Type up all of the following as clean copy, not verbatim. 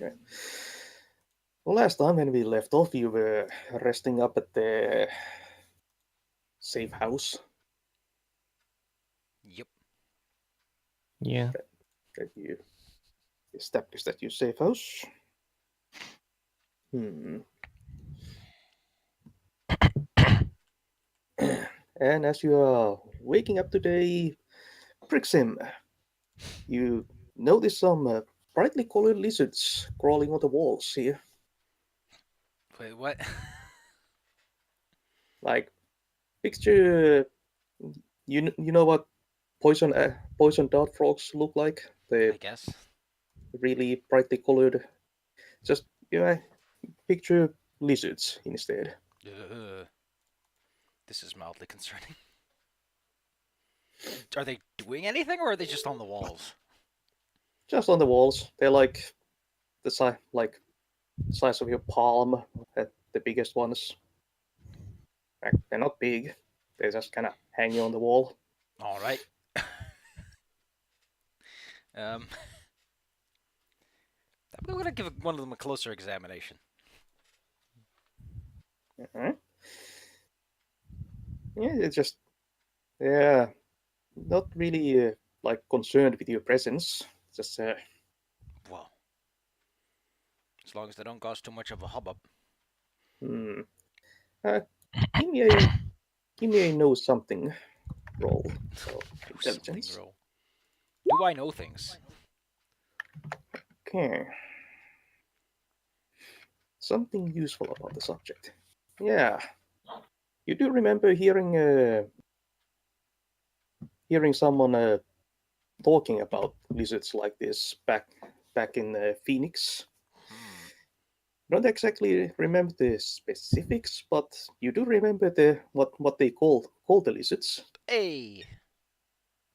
Okay. Well, last time when we left off, you were resting up at the safe house. Yep. Yeah. That you established that you safe house. And as you are waking up today, Prixim, you notice some brightly colored lizards crawling on the walls here. Wait, what? Like, picture, you know what poison dart frogs look like? The I guess. really brightly colored. Just picture lizards instead. Ugh. This is mildly concerning. Are they doing anything, or are they just on the walls? Just on the walls. They're like the size of your palm. At the biggest ones. They're not big. They're just kind of hanging on the wall. All right. I'm gonna give one of them a closer examination. Uh-huh. Yeah, it's just not really like concerned with your presence. Just Well, as long as they don't cause too much of a hubbub. hmm. Uh, give me a know something roll. So No something intelligence. roll. Do I know things? Okay. Something useful about the subject. Yeah. You do remember hearing someone talking about lizards like this back in Phoenix. Hmm. Don't exactly remember the specifics, but you do remember what they call the lizards. Hey.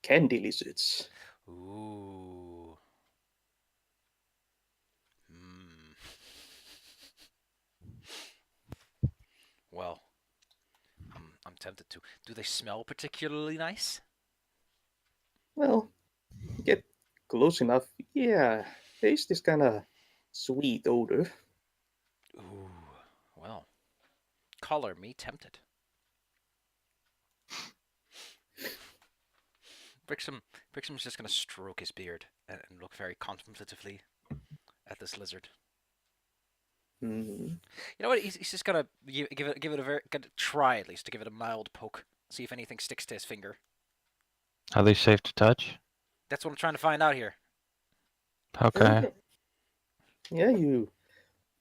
Candy lizards. Ooh. Hmm. Well, I'm tempted to. Do they smell particularly nice? Well, get close enough. Yeah, there's this kind of sweet odor. Ooh. Well, color me tempted. Brixham, Brixham's just gonna stroke his beard and look very contemplatively at this lizard. Mm. You know what? He's just gonna give it a very gonna try at least to give it a mild poke. See if anything sticks to his finger. Are they safe to touch? That's what I'm trying to find out here. Okay. Yeah, you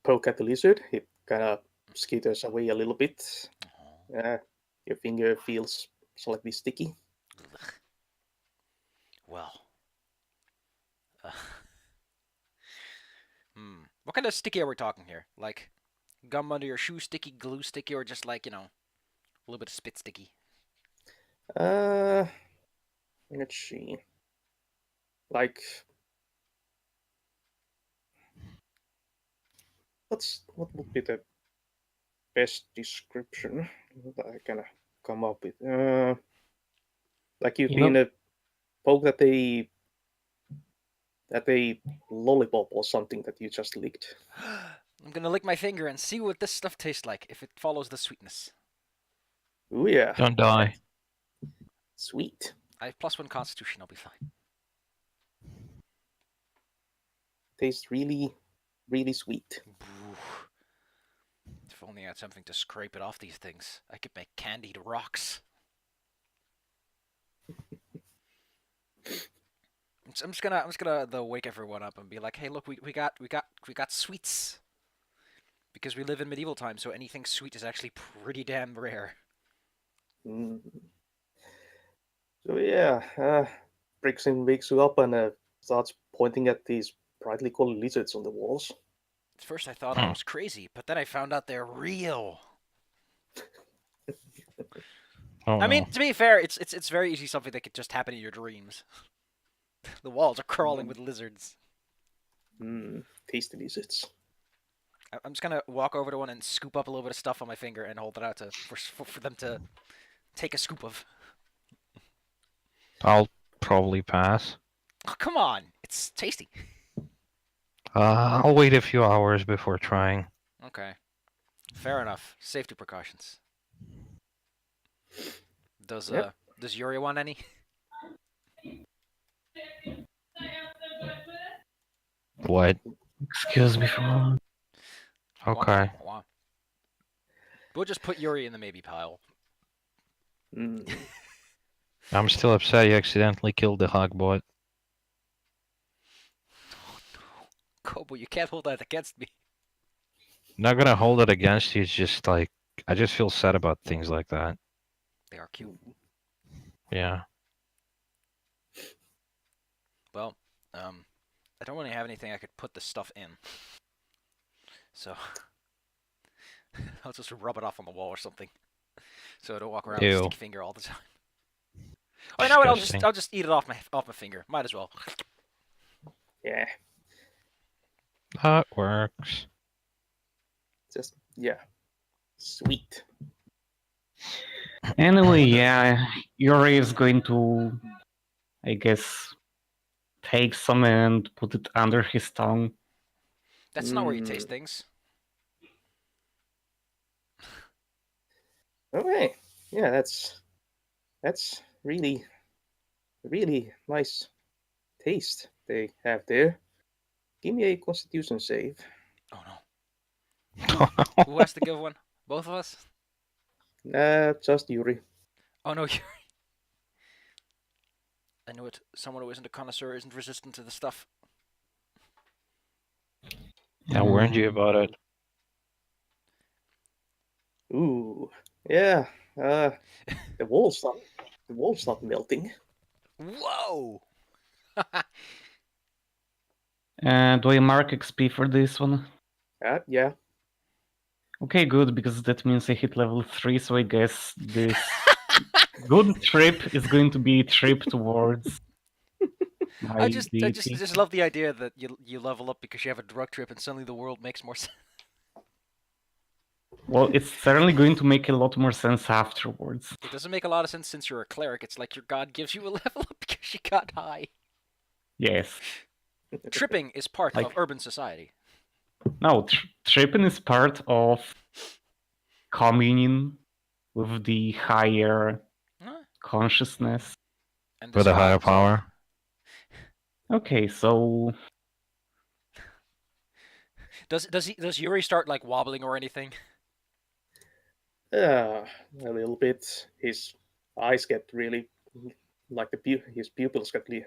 poke at the lizard. It kind of skitters away a little bit. Oh. Your finger feels slightly sticky. Ugh. Well. Uh, What kind of sticky are we talking here? Like gum under your shoe sticky, glue sticky, or just like, a little bit of spit sticky? Uh, let's see. Like, what would be the best description that I can come up with? Like you've You know, been poked at a lollipop or something that you just licked. I'm gonna lick my finger and see what this stuff tastes like if it follows the sweetness. Oh yeah, don't die. sweet. I have +1 constitution, I'll be fine. Tastes really, really sweet. Ooh. If only I had something to scrape it off these things. I could make candied rocks. I'm just gonna wake everyone up and be like, hey, look, we got sweets because we live in medieval times, so anything sweet is actually pretty damn rare. Mm. So yeah, Brixin wakes you up and starts pointing at these brightly colored lizards on the walls. At first, I thought I was crazy, but then I found out they're real. Oh I mean, no. to be fair, it's very easily something that could just happen in your dreams. The walls are crawling with lizards. Tasty lizards. I'm just gonna walk over to one and scoop up a little bit of stuff on my finger and hold it out for them to take a scoop of. I'll probably pass. Oh, come on, it's tasty. I'll wait a few hours before trying. Okay. Fair enough. Safety precautions. Does Yep. does Yuri want any? What? Excuse me for a moment. Okay. Wah, wah, wah. We'll just put Yuri in the maybe pile. Mm. I'm still upset you accidentally killed the hogbot. Kobo, you can't hold that against me. Not gonna hold it against you, it's just like, I just feel sad about things like that. They are cute. Yeah. Well, I don't really have anything I could put the stuff in. So I'll just rub it off on the wall or something. So I don't walk around with a Ew. sticky finger all the time. Oh, you know what? Disgusting. I'll just eat it off my finger. Might as well. Yeah. That works. Just yeah. Sweet. Anyway, yeah, Yuri is going to, I guess, take some and put it under his tongue. That's not where you taste things. Okay. Yeah, that's really nice taste they have there. Give me a Constitution save. Oh no. Who has to give one? Both of us? Just Yuri. Oh no, Yuri. I knew it. Someone who isn't a connoisseur isn't resistant to the stuff. I warned you about it. Ooh. Yeah. The wall's not melting. Whoa! Do I mark XP for this one? Yeah. Okay, good, because that means I hit level 3, so I guess this good trip is going to be a trip towards my I just deity. love the idea that you level up because you have a drug trip and suddenly the world makes more sense. Well, it's certainly going to make a lot more sense afterwards. It doesn't make a lot of sense since you're a cleric. It's like your god gives you a level up because you got high. Yes. Tripping is part Like- of urban society. No, tripping is part of communion with the higher Huh? consciousness. And With a higher describes- power. Okay, so Does Yuri start like wobbling or anything? A little bit. His eyes get really like his pupils get really.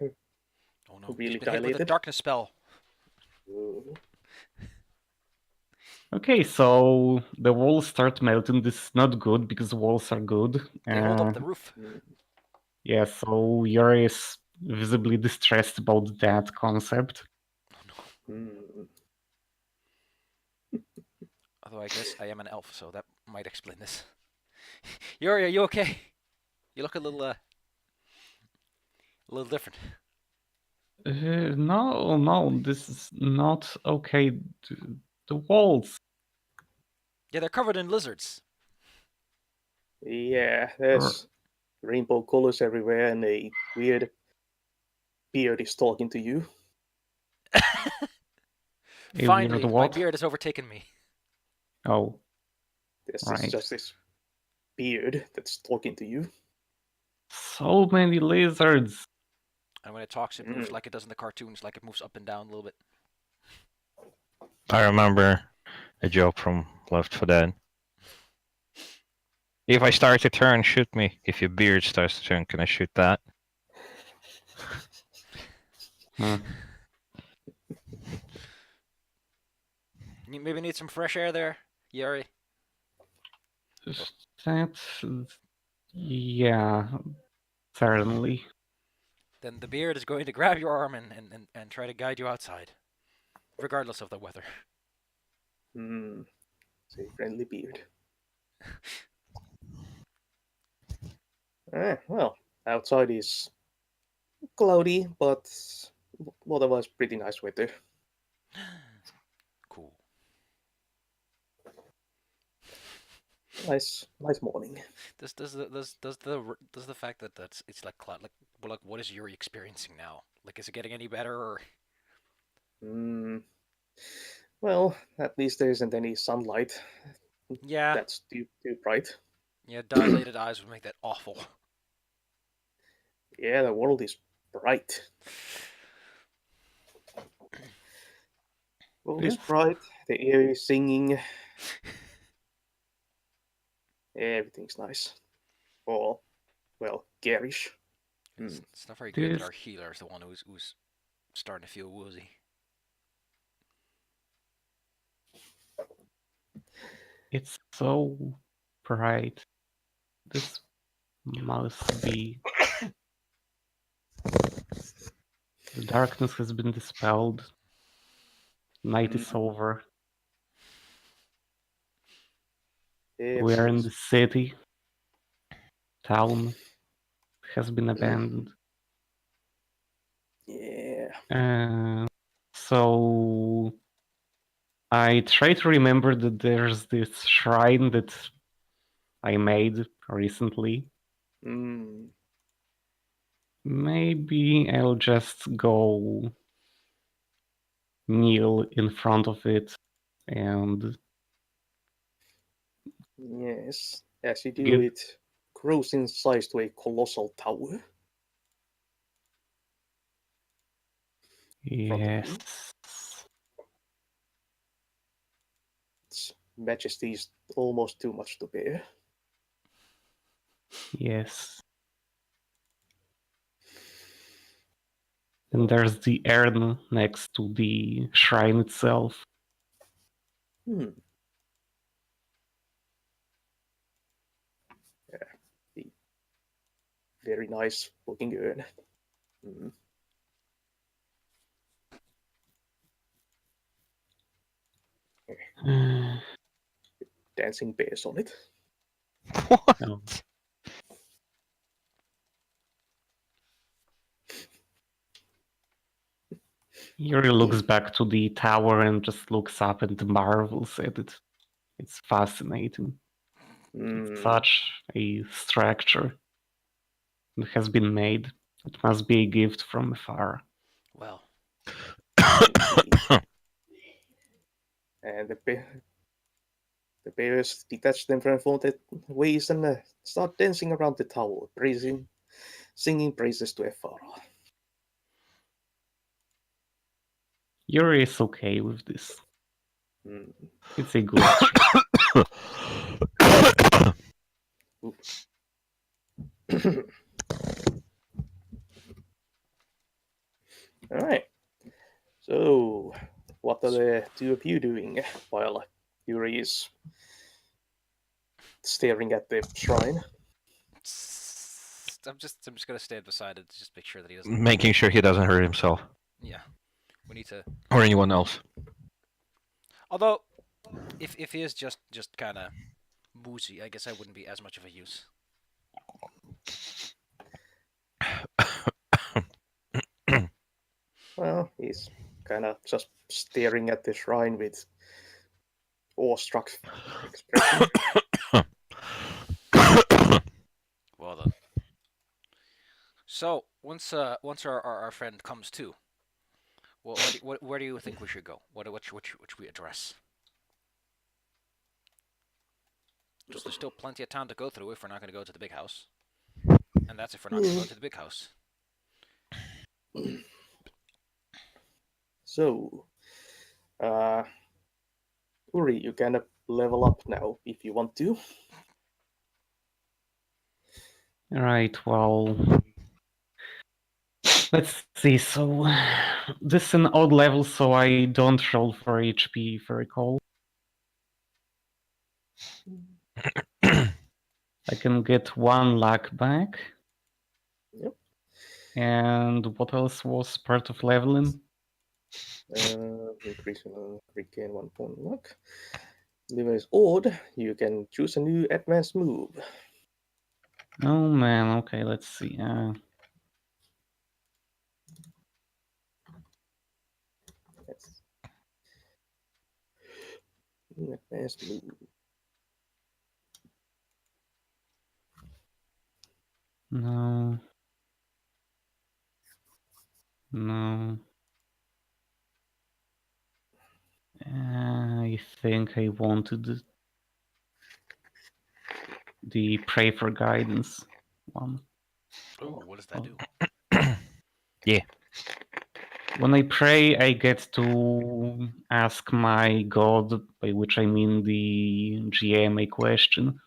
Oh no, Really he's been hit with a dilated. darkness spell. okay, so the walls start melting. This is not good because walls are good. They hold up the roof. Yeah, so Yuri is visibly distressed about that concept. Oh no. Although I guess I am an elf, so that might explain this. Yuri, are you okay? You look a little different. No, this is not okay. The walls. Yeah, they're covered in lizards. Yeah, there's rainbow colors everywhere, and a weird beard is talking to you. Finally, weird my what? beard has overtaken me. Oh, There's Right. just this beard that's talking to you. so many lizards. And when it talks, it moves like it does in the cartoons, like it moves up and down a little bit. I remember a joke from Left 4 Dead. If I start to turn, shoot me. If your beard starts to turn, can I shoot that? Hmm. You maybe need some fresh air there, Yuri. That's yeah, certainly. Then the beard is going to grab your arm and try to guide you outside, regardless of the weather. It's a friendly beard. Well, outside is cloudy, but otherwise pretty nice weather. Cool. Nice morning. Does the fact that it's like cloud like what is Yuri experiencing now? Like, is it getting any better or? Well, at least there isn't any sunlight. Yeah, That's too bright. yeah, dilated eyes would make that awful. Yeah, the world is bright. World is Yes. bright. The air is singing. Everything's nice. Or, well, garish. It's not very good that This our healer is the one who's starting to feel woozy. it's so bright. This must be the darkness has been dispelled. Night is over. We are in the city. Town has been abandoned. Yeah. So I try to remember that there's this shrine that I made recently. Mm. Maybe I'll just go kneel in front of it and Yes. As you do, give. it grows in size to a colossal tower. In front of you. Yes. Its majesty is almost too much to bear. Yes. And there's the urn next to the shrine itself. Hmm. Yeah. The very nice looking urn. Mm. Dancing bears on it. What? Oh. Yuri looks back to the tower and just looks up and marvels at it. It's fascinating. It's such a structure that has been made. It must be a gift from afar. Well, And the bears detach them from the ways and start dancing around the tower, singing praises to Ephara. Yuri is okay with this. Mm. It's a good trick. All right. So, what are the two of you doing while Yuri is staring at the shrine? I'm just gonna stand beside it to just make sure that he doesn't. Making sure he doesn't hurt himself Yeah, we need to. or anyone else. Although, if he is just kind of woozy, I guess I wouldn't be as much of a use. Well, he's kind of just staring at the shrine with awestruck expression. Well then. So once our friend comes to, well, where do you think we should go? What should we address? Because there's still plenty of town to go through if we're not going to go to the big house, and that's if we're not going to go to the big house. So, Uri, you can level up now if you want to. Right, well, let's see. So, this is an odd level, so I don't roll for HP, if I recall. I can get 1 luck back. Yep. And what else was part of leveling? Increase regain 1 point luck. Level is odd. You can choose a new advanced move. Oh man, okay, let's see. That's advanced move. No. No. think I wanted the pray for guidance one. Ooh, what does that do? Yeah. When I pray, I get to ask my god, by which I mean the GM, a question.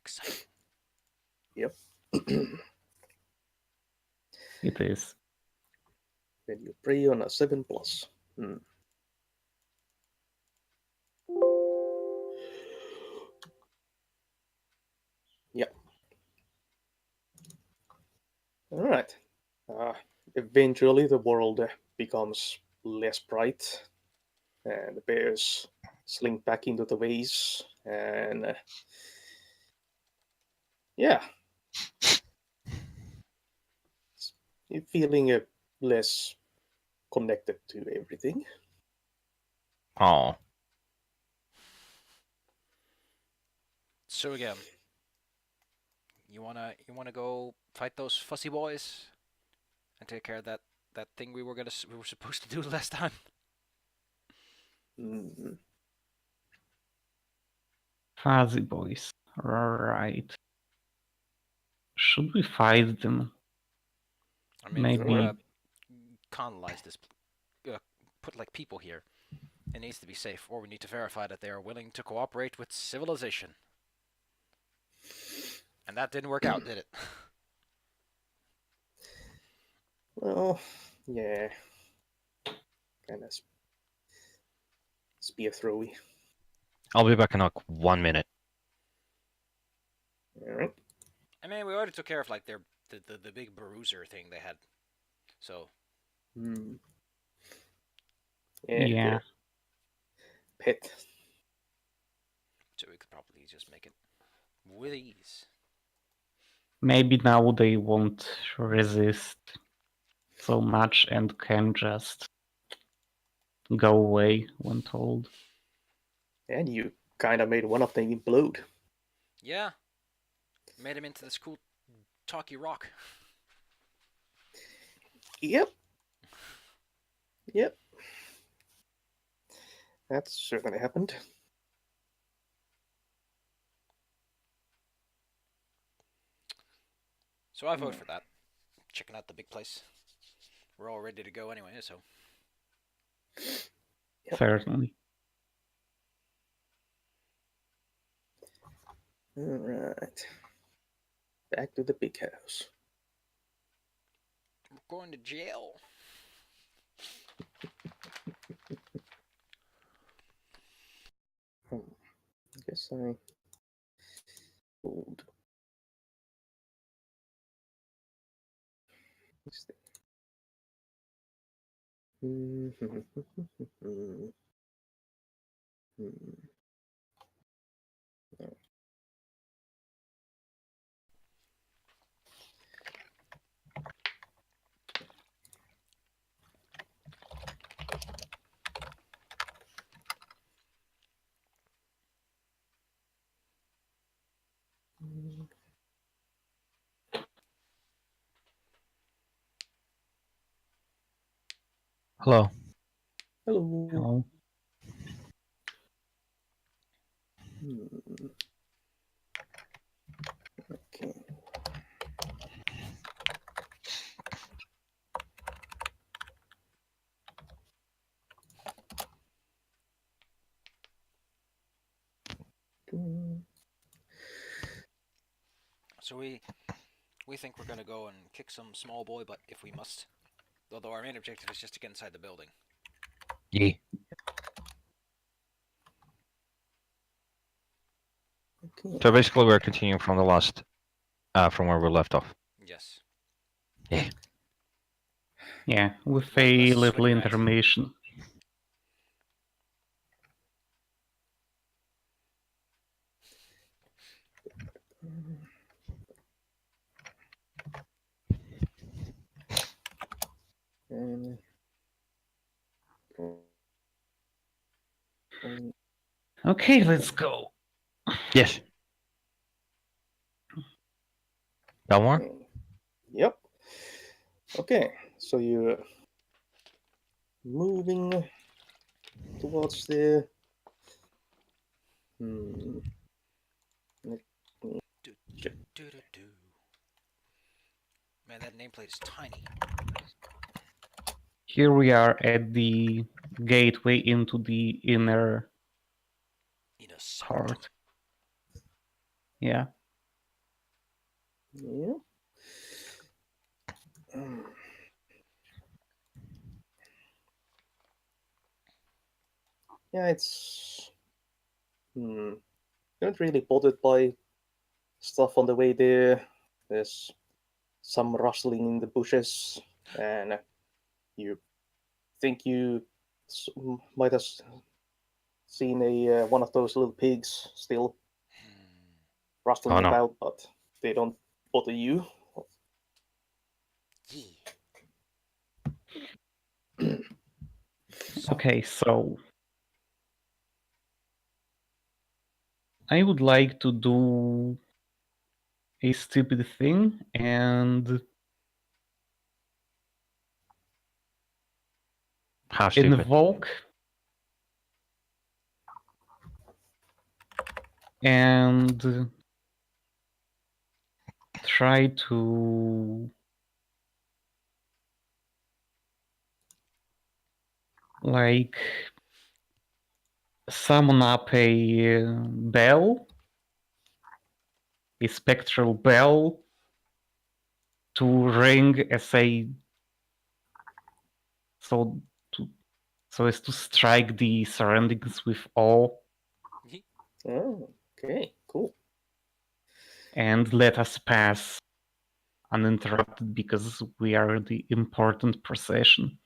Exciting. Yep. It is. Then you pray on a 7+. Yep. All right. Eventually, the world becomes less bright, and the bears slink back into the vase, and yeah, you're feeling less connected to everything. Oh. So again, you wanna go fight those fussy boys and take care of that thing we were supposed to do last time? Mm, Fuzzy boys. Right. Should we fight them? I mean, if we're Maybe. gonna colonize this, put like people here, it needs to be safe, or we need to verify that they are willing to cooperate with civilization. And that didn't work out, did it? well, yeah, kind of spear throwy. I'll be back in like 1 minute. All right. I mean, we already took care of like the big bruiser thing they had, so Mm. Yeah. Pet. so we could probably just make it with ease. Maybe now they won't resist so much and can just go away when told. And you kind of made one of them implode. Yeah, made him into this cool talky rock. Yep. Yep. That certainly happened. So I vote for that. Checking out the big place. We're all ready to go anyway, so. Yep. Certainly. All right. Back to the big house. We're going to jail. I guess I hold. Let's see. Hello. Hello. Hello. Okay. So we think we're gonna go and kick some small boy, but if we must. Although our main objective is just to get inside the building. Yeah. Okay. So basically, we're continuing from the last, from where we left off. Yes. Yeah. Yeah, with One a less little sweaty rat. intermission. And Okay, let's go. Yes. Got more? Yep. Okay, so you're moving towards the Hmm. Do, do, do, do. Man, that nameplate is tiny. Here we are at the gateway into the inner Inner sanctum. heart. Yeah. Yeah. Hmm. Yeah, it's. Not really bothered by stuff on the way there. There's some rustling in the bushes, and you think you might have seen a one of those little pigs still rustling Oh no. about, but they don't bother you. Yeah. Okay, so I would like to do a stupid thing and How stupid. invoke and try to like summon up a bell, a spectral bell to ring as a so as to strike the surroundings with awe Oh, okay, cool. and let us pass uninterrupted because we are the important procession.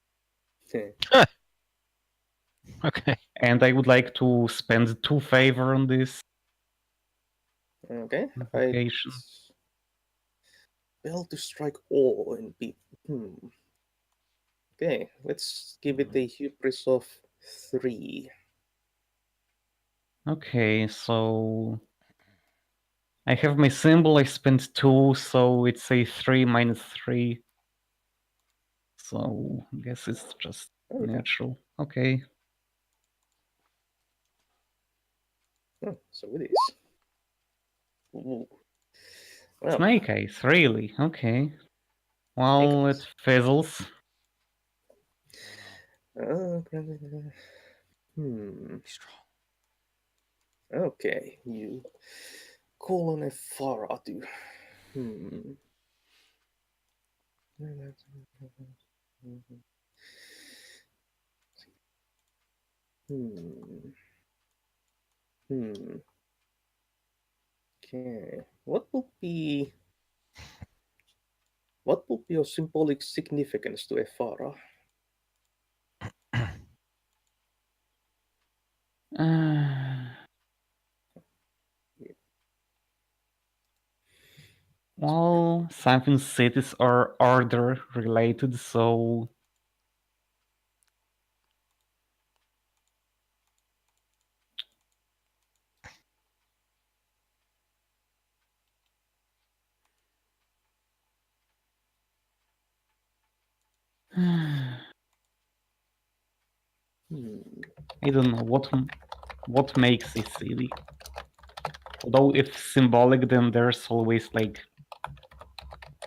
Okay. And I would like to spend 2 favor on this Okay, invocation. Bell to strike all in people. Okay, let's give it a hubris of 3. Okay, so I have my symbol, I spent 2, so it's a 3 minus 3. So I guess it's just Okay. natural. Okay. Oh, so it is. Ooh. Well, Snake eyes, really? Okay. Well, Snake it fizzles. Oh no. Hmm. Be strong. Okay, you call on a Faradu. Hmm. Hmm. Hmm. Okay. What would be your symbolic significance to Efara? Well, something cities are order related, so I Hmm. don't know what makes a city. Although if symbolic, then there's always like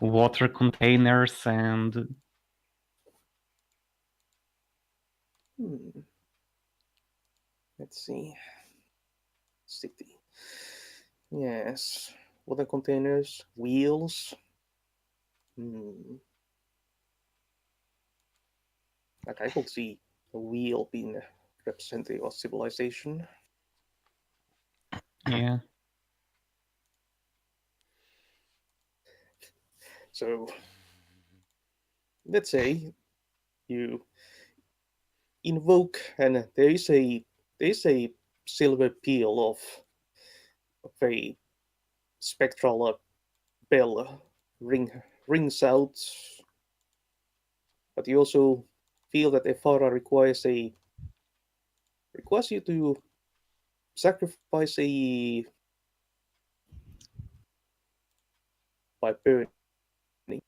water containers and Hmm. Let's see. City. Yes. Water containers, wheels. Hmm. Like I could see a wheel being representative of civilization. yeah. So let's say you invoke, and there is a silver peel of a spectral bell rings out, but you also feel that Efara requires you to sacrifice a by burning. A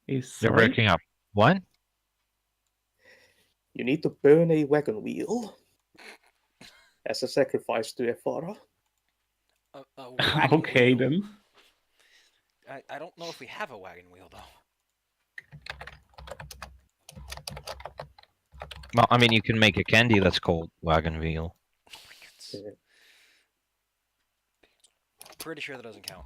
You're slave? breaking up. What? You need to burn a wagon wheel. as a sacrifice to Efara. A wagon Okay wheel. then. I don't know if we have a wagon wheel though. Well, I mean, you can make a candy that's called wagon wheel. Oh my goodness. Yeah. Pretty sure that doesn't count.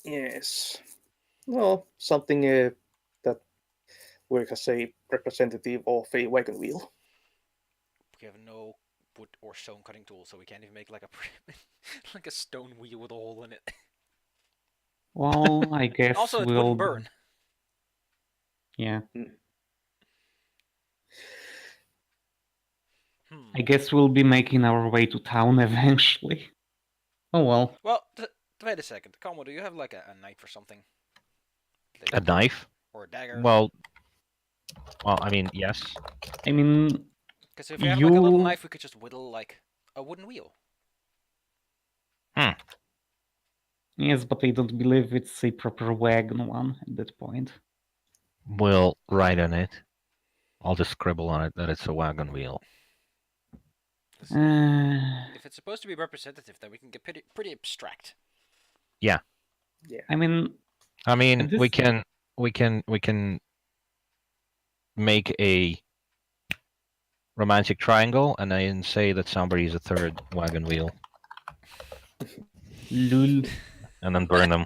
Yes. Well, something that works as a representative of a wagon wheel. We have no wood or stone cutting tools, so we can't even make like a like a stone wheel with a hole in it. Well, I guess Also, it we'll. wouldn't burn. Yeah. I Hmm. guess we'll be making our way to town eventually. Oh well. Well, wait a second. Como, do you have like a knife or something? A knife? Or a dagger? Well, I mean, yes. I mean, Because if we have like a little you. knife, we could just whittle like a wooden wheel. Yes, but I don't believe it's a proper wagon one at that point. We'll write on it. I'll just scribble on it that it's a wagon wheel. If it's supposed to be representative, then we can get pretty abstract. Yeah. Yeah. I mean, we this- can make a romantic triangle and then say that somebody's a third wagon wheel lul. and then burn them.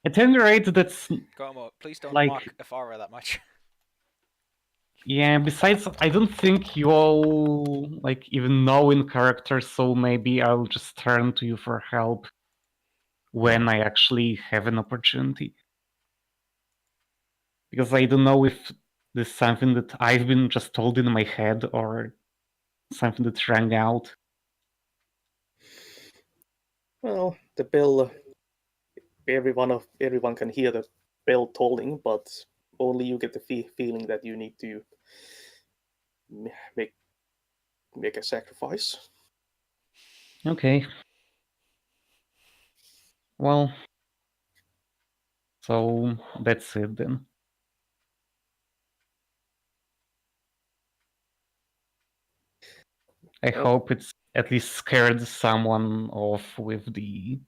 At any rate, that's Como, please don't Like- mock Efara that much. yeah. Besides, I don't think you all like even know in character, so maybe I'll just turn to you for help when I actually have an opportunity. Because I don't know if this is something that I've been just told in my head or something that rang out. Well, the bell. Everyone can hear the bell tolling, but only you get the feeling that you need to make a sacrifice. Okay. Well, so that's it then. I Well- hope it's at least scared someone off with the.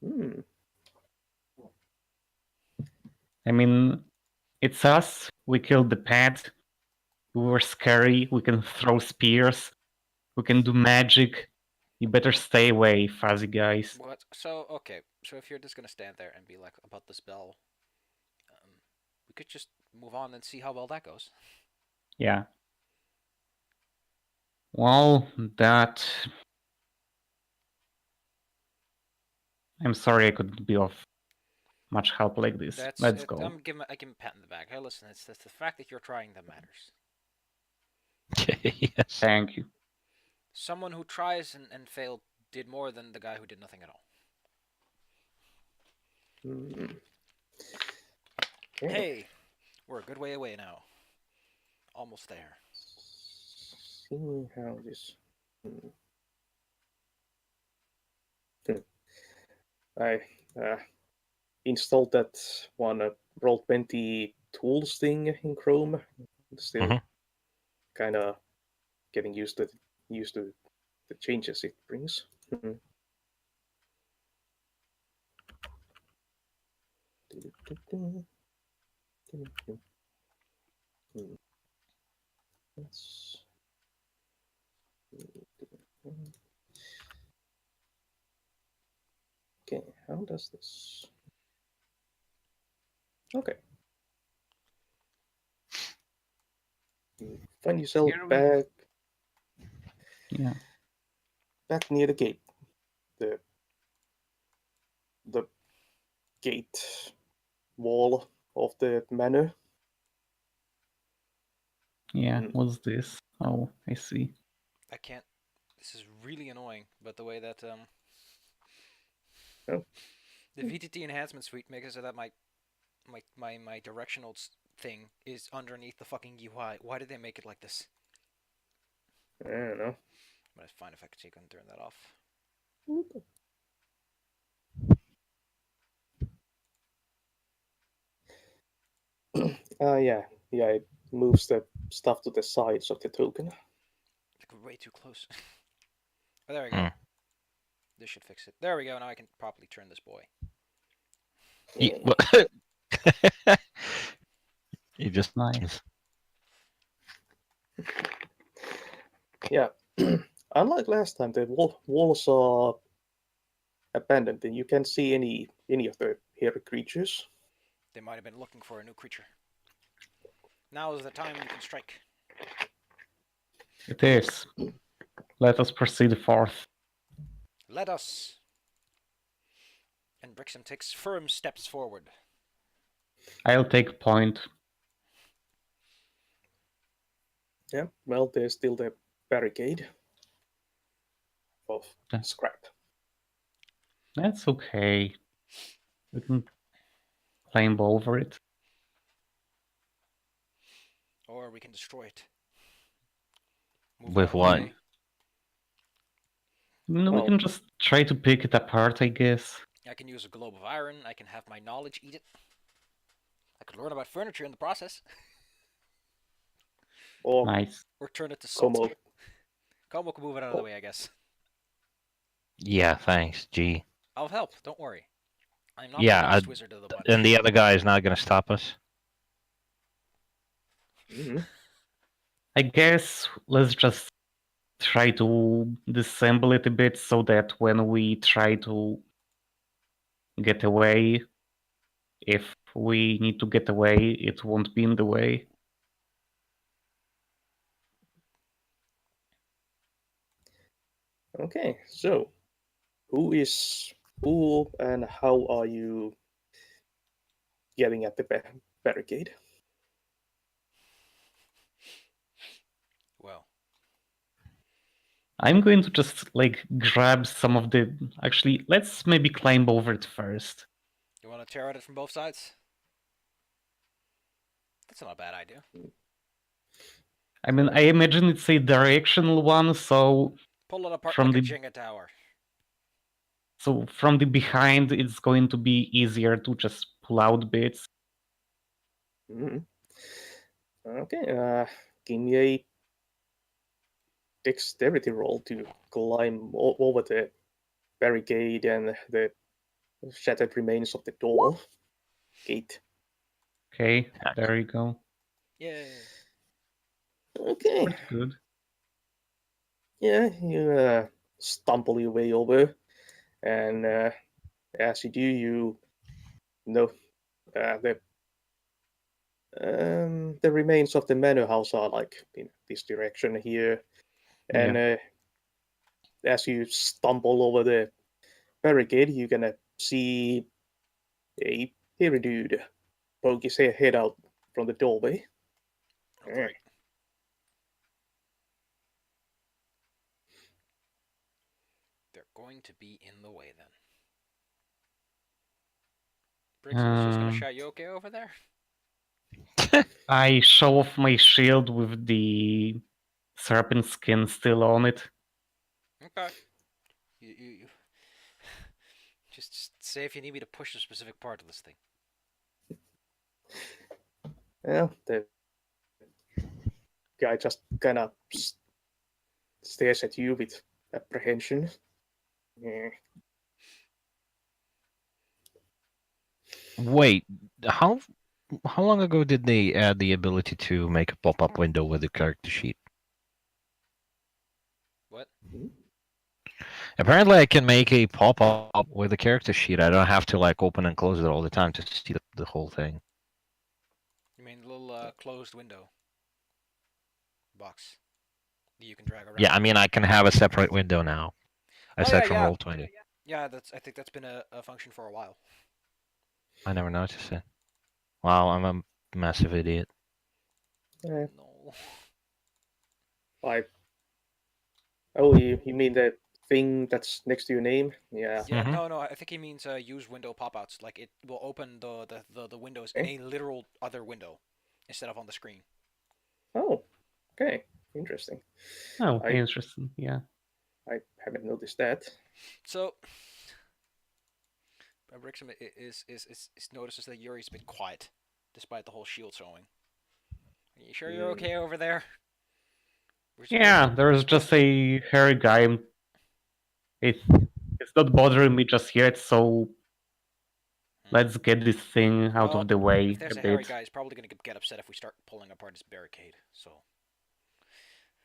Hmm. I mean, it's us. We killed the pet. We were scary. We can throw spears. We can do magic. You better stay away, fuzzy guys. What? So, okay. So if you're just gonna stand there and be like, about this bell, we could just move on and see how well that goes. Yeah. Well, that. I'm sorry I couldn't be of much help like this. Let's go. I give him a pat in the back. Hey, listen, it's the fact that you're trying that matters. Yes. Thank you. Someone who tries and failed did more than the guy who did nothing at all. Hmm. Yeah. Hey, we're a good way away now. Almost there. See how this. I installed that one Roll20 tools thing in Chrome. Still Mhm. kind of getting used to the changes it brings. That's... Okay, how does this? Okay. You find yourself Here we- back near the gate. The gate wall of the manor. Yeah, Mm. what's this? Oh, I see. I can't. This is really annoying, but the way that Oh. the VTT enhancement suite makes it so that my directional thing is underneath the fucking UI. Why did they make it like this? I don't know. But it's fine if I can turn that off. Yeah, it moves the stuff to the sides of the token. Like way too close. Oh, there we go. Hmm. This should fix it. There we go. Now I can properly turn this boy. You just Nice. Yeah. Unlike last time, the walls are abandoned, and you can't see any of the hairy creatures. They might have been looking for a new creature. Now is the time you can strike. It is. Let us proceed forth. Let us. And Brixham takes firm steps forward. I'll take point. Yeah. Well, there's still the barricade of Yeah. scrap. That's okay. We can climb over it. Or we can destroy it. With out of the what? way. No, we Well- can just try to pick it apart, I guess. I can use a globe of iron. I can have my knowledge eat it. I could learn about furniture in the process. Or Nice. Or turn it to salt. Como. Como can move it out of the way, I guess. Yeah, thanks. Gee. I'll help. Don't worry. I'm not Yeah, the biggest wizard of the bunch. And the other guy is not gonna stop us. Mhm. I guess let's just try to disassemble it a bit so that when we try to get away, if we need to get away, it won't be in the way. Okay, so who and how are you getting at the barricade? Well, I'm going to just like grab some of the. Actually, let's maybe climb over it first. you want to tear at it from both sides? That's not a bad idea. I mean, I imagine it's a directional one, so Pull it apart From like a the- Jenga tower. from the behind, it's going to be easier to just pull out bits. Mhm. Okay, give me a dexterity roll to climb over the barricade and the shattered remains of the door gate. Okay, there you go. Yay. Okay, Pretty good. yeah, you stumble your way over, and as you do, you know the remains of the manor house are like in this direction here, and as you stumble over the barricade, you're gonna see a hairy dude poke his head out from the doorway. Oh, great. They're going to be in the way then. Brixham's just gonna shout, "You okay over there?" I show off my shield with the serpent skin still on it. Okay. You just say if you need me to push a specific part of this thing. Yeah, the guy just kind of stares at you with apprehension. Yeah. Wait, how long ago did they add the ability to make a pop-up window with the character sheet? What? Apparently, I can make a pop-up with a character sheet. I don't have to like open and close it all the time to see the whole thing. You mean the little closed window box that you can drag around? Yeah, I mean, I can have a separate window now, aside from yeah. Roll20. Yeah, I think that's been a function for a while. I never noticed it. Wow, I'm a massive idiot. Uh, No. oh, you mean the thing that's next to your name? Yeah. Yeah, Mhm. no. I think he means use window pop-outs. Like it will open the windows in Okay. a literal other window instead of on the screen. Oh, okay. Interesting. Oh, I- interesting. Yeah. I haven't noticed that. So, Brixham is notices that Yuri's been quiet, despite the whole shield showing. You sure you're okay over there? Yeah, there's just a hairy guy. It's not bothering me just yet, so let's get this thing out Well, of the way if there's a a hairy bit. guy, he's probably going to get upset if we start pulling apart his barricade. So.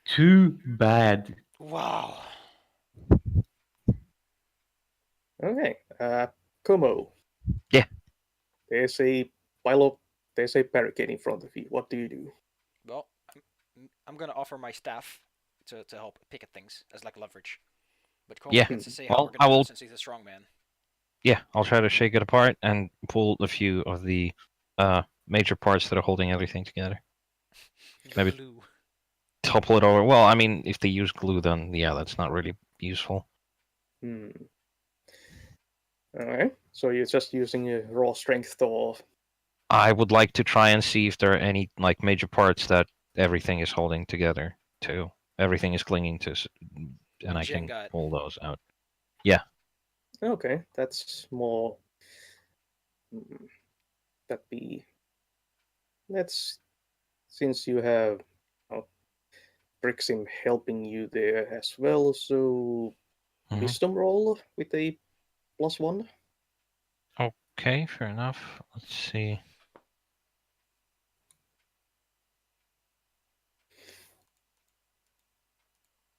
Too bad. Wow. Okay. Kumo. Yeah. There's a pile of there's a barricade in front of you. What do you do? Well, I'm going to offer my staff to help pick at things as like leverage. But Como Yeah. gets to say how Well, we're going I to do will. it since he's a strong man. Yeah, I'll try to shake it apart and pull a few of the major parts that are holding everything together. Maybe Glue. topple it over. Well, I mean, if they use glue, then yeah, that's not really useful. Hmm. Alright. So you're just using your raw strength or I would like to try and see if there are any like major parts that everything is holding together too. Everything is clinging to, and I can Jenga. pull those out. okay, that's more hmm, that be that's since you have Brixim helping you there as well, so Mhm. wisdom roll with a +1. Okay, fair enough. Let's see.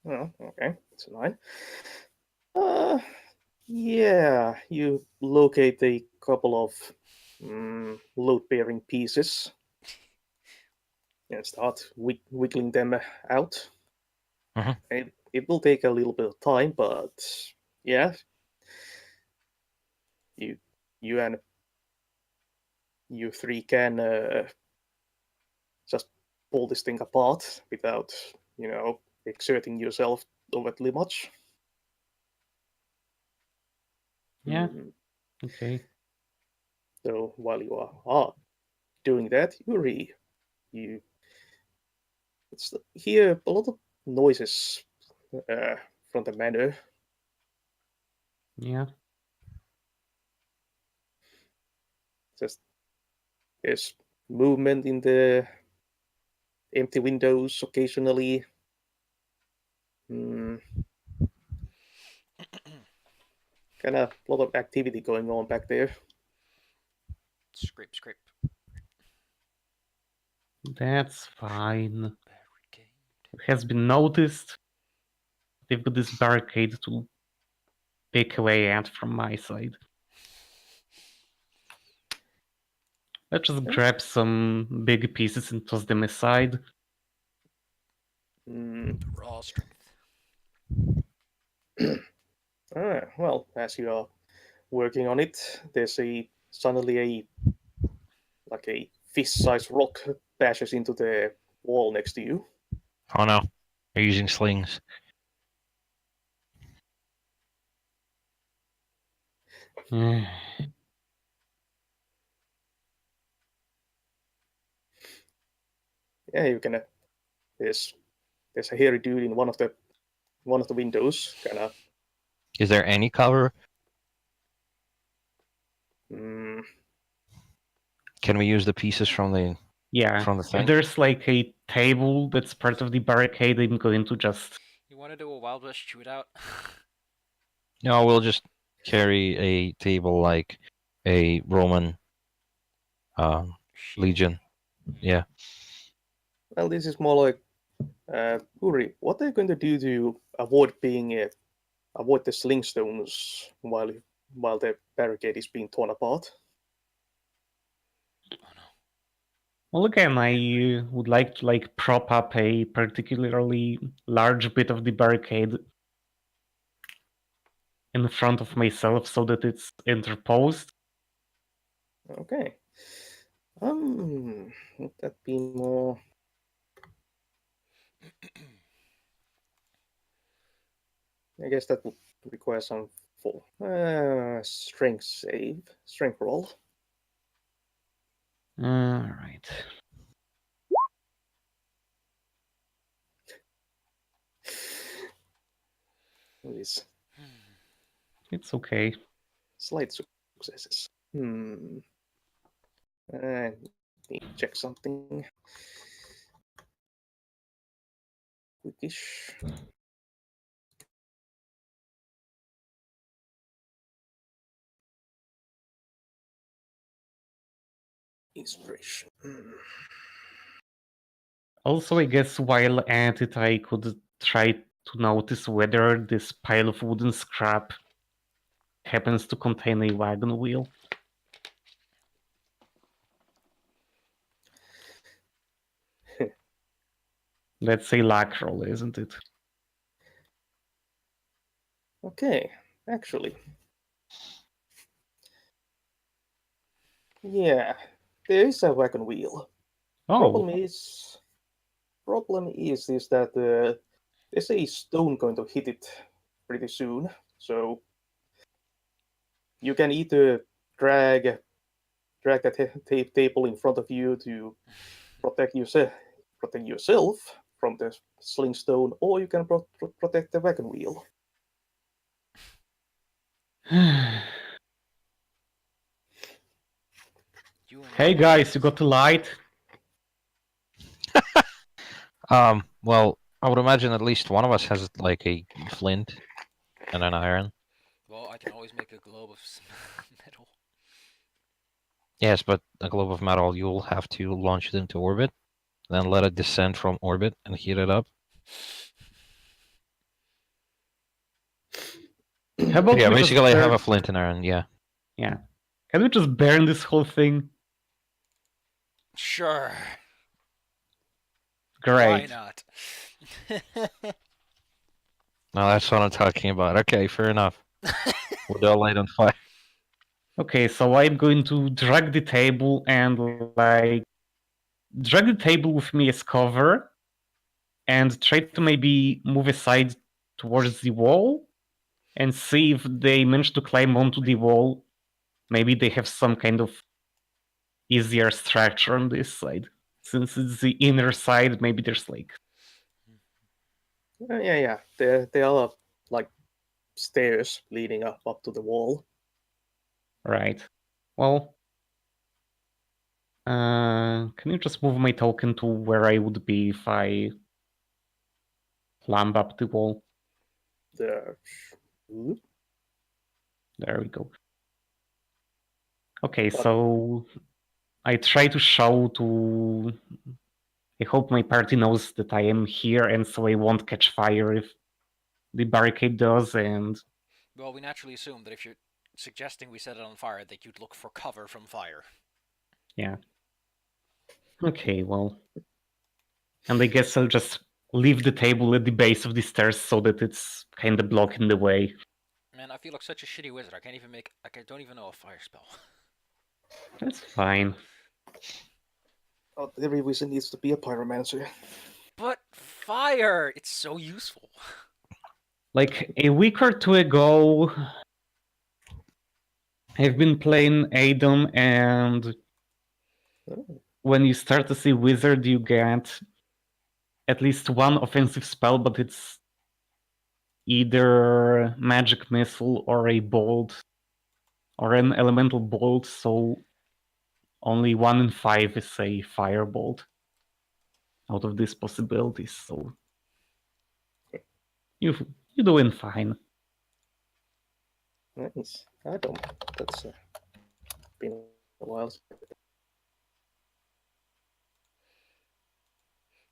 Oh, okay, it's a 9. Yeah, you locate a couple of load-bearing pieces and start wiggling them out. Mhm. It will take a little bit of time, but yeah, you you and you three can just pull this thing apart without exerting yourself overtly much. Yeah, Mm. okay. So while you are doing that, you hear a lot of noises from the manor. Yeah. Just there's movement in the empty windows occasionally. Mm, kind of a lot of activity going on back there. Scrape, scrape. That's fine. Barricade. It has been noticed. They've got this barricade to pick away at from my side. Let's just grab some big pieces and toss them aside. Raw strength. Well, as you are working on it, there's suddenly a fist-sized rock bashes into the wall next to you. Oh no, they're using slings. Yeah, Yeah, you can. There's a hairy dude in one of the windows, kind of. Is there any cover? Mm, Can we use the pieces from the if thing? there's like a table that's part of the barricade, I'm going to just... You want to do a Wild West shootout? No, we'll just carry a table like a Roman Shield. legion. Yeah. well, this is more like Uri. What are you going to do to avoid the sling stones while the barricade is being torn apart? Oh no. Well, again, I would like to prop up a particularly large bit of the barricade in front of myself so that it's interposed. Okay. Would that be more? I guess that would require some strength roll. All right. These It's okay. slight successes. I need to check something. quickish. Inspiration. Also, I guess while at it, I could try to notice whether this pile of wooden scrap happens to contain a wagon wheel. That's a luck roll, isn't it? Okay, actually. Yeah, there is a wagon wheel. Oh, Problem is that there's a stone going to hit it pretty soon. So you can either drag the table in front of you to protect yourself from the sling stone, or you can protect the wagon wheel. Hey guys, you got the light? Well, I would imagine at least one of us has like a flint and an iron. Well, I can always make a globe of metal. Yes, but a globe of metal, you'll have to launch it into orbit, then let it descend from orbit and heat it up. How about Yeah, we just basically I have burn... a flint and iron, yeah. Yeah. Can we just burn this whole thing? Sure. Great. Why not? No, that's what I'm talking about. Okay, fair enough. We'll all light on fire. Okay, so I'm going to drag the table and drag the table with me as cover and try to maybe move aside towards the wall and see if they manage to climb onto the wall. Maybe they have some kind of easier structure on this side. Since it's the inner side, maybe there's like... Yeah. There are like stairs leading up to the wall. Right. Well, can you just move my token to where I would be if I climb up the wall? There. There we go. Okay, But- so I try to show to... I hope my party knows that I am here, and so I won't catch fire if the barricade does, and... Well, we naturally assume that if you're suggesting we set it on fire, that you'd look for cover from fire. Yeah. Okay, well... And I guess I'll just leave the table at the base of the stairs so that it's kind of blocking the way. Man, I feel like such a shitty wizard. I can't even make... Like, I don't even know a fire spell. That's fine. Oh, every wizard needs to be a pyromancer. But fire! It's so useful. Like, a week or two ago, I've been playing Adam, and when you start to see wizard, you get at least one offensive spell, but it's either magic missile or a bolt or an elemental bolt, so only 1 in 5 is a firebolt out of these possibilities, so you're doing fine. Nice. I don't. That's been a while.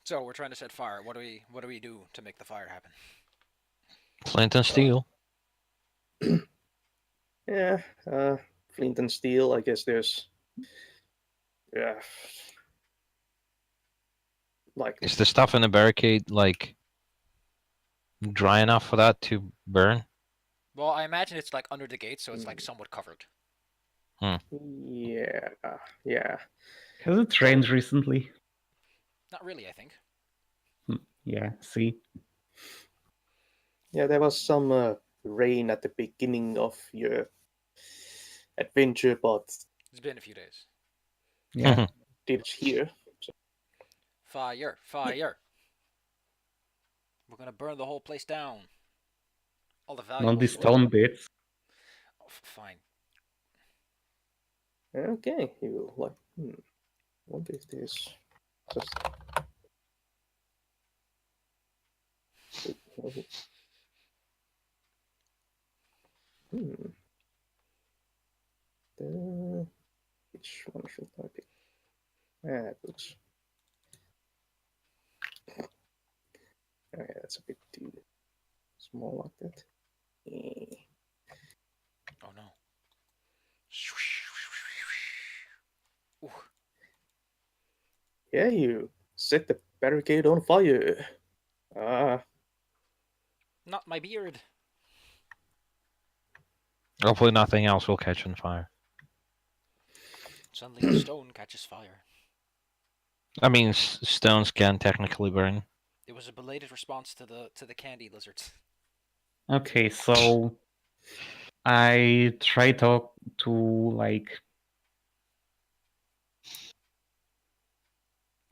So we're trying to set fire. What do we do to make the fire happen? Flint and steel. Yeah, flint and steel. I guess there's. Yeah. Like. Is the stuff in the barricade like dry enough for that to burn? Well, I imagine it's like under the gate, so it's like somewhat covered. Yeah. Yeah. Has it rained recently? Not really, I think. Yeah, see? Yeah, there was some rain at the beginning of your adventure, but It's been a few days. Yeah. it's here. Fire! Fire! We're gonna burn the whole place down. All the valuables. On the stone bits. Oh, fine. Okay, you like. What is this? Just Hmm. Which one should I pick? Ah, books. Okay, that's a bit too small like that. Oh no. Ooh. Yeah, you set the barricade on fire. Ah, Not my beard. Hopefully nothing else will catch on fire. Suddenly the stone catches fire. I mean, stones can technically burn. It was a belated response to the candy lizards. Okay, so I try to like.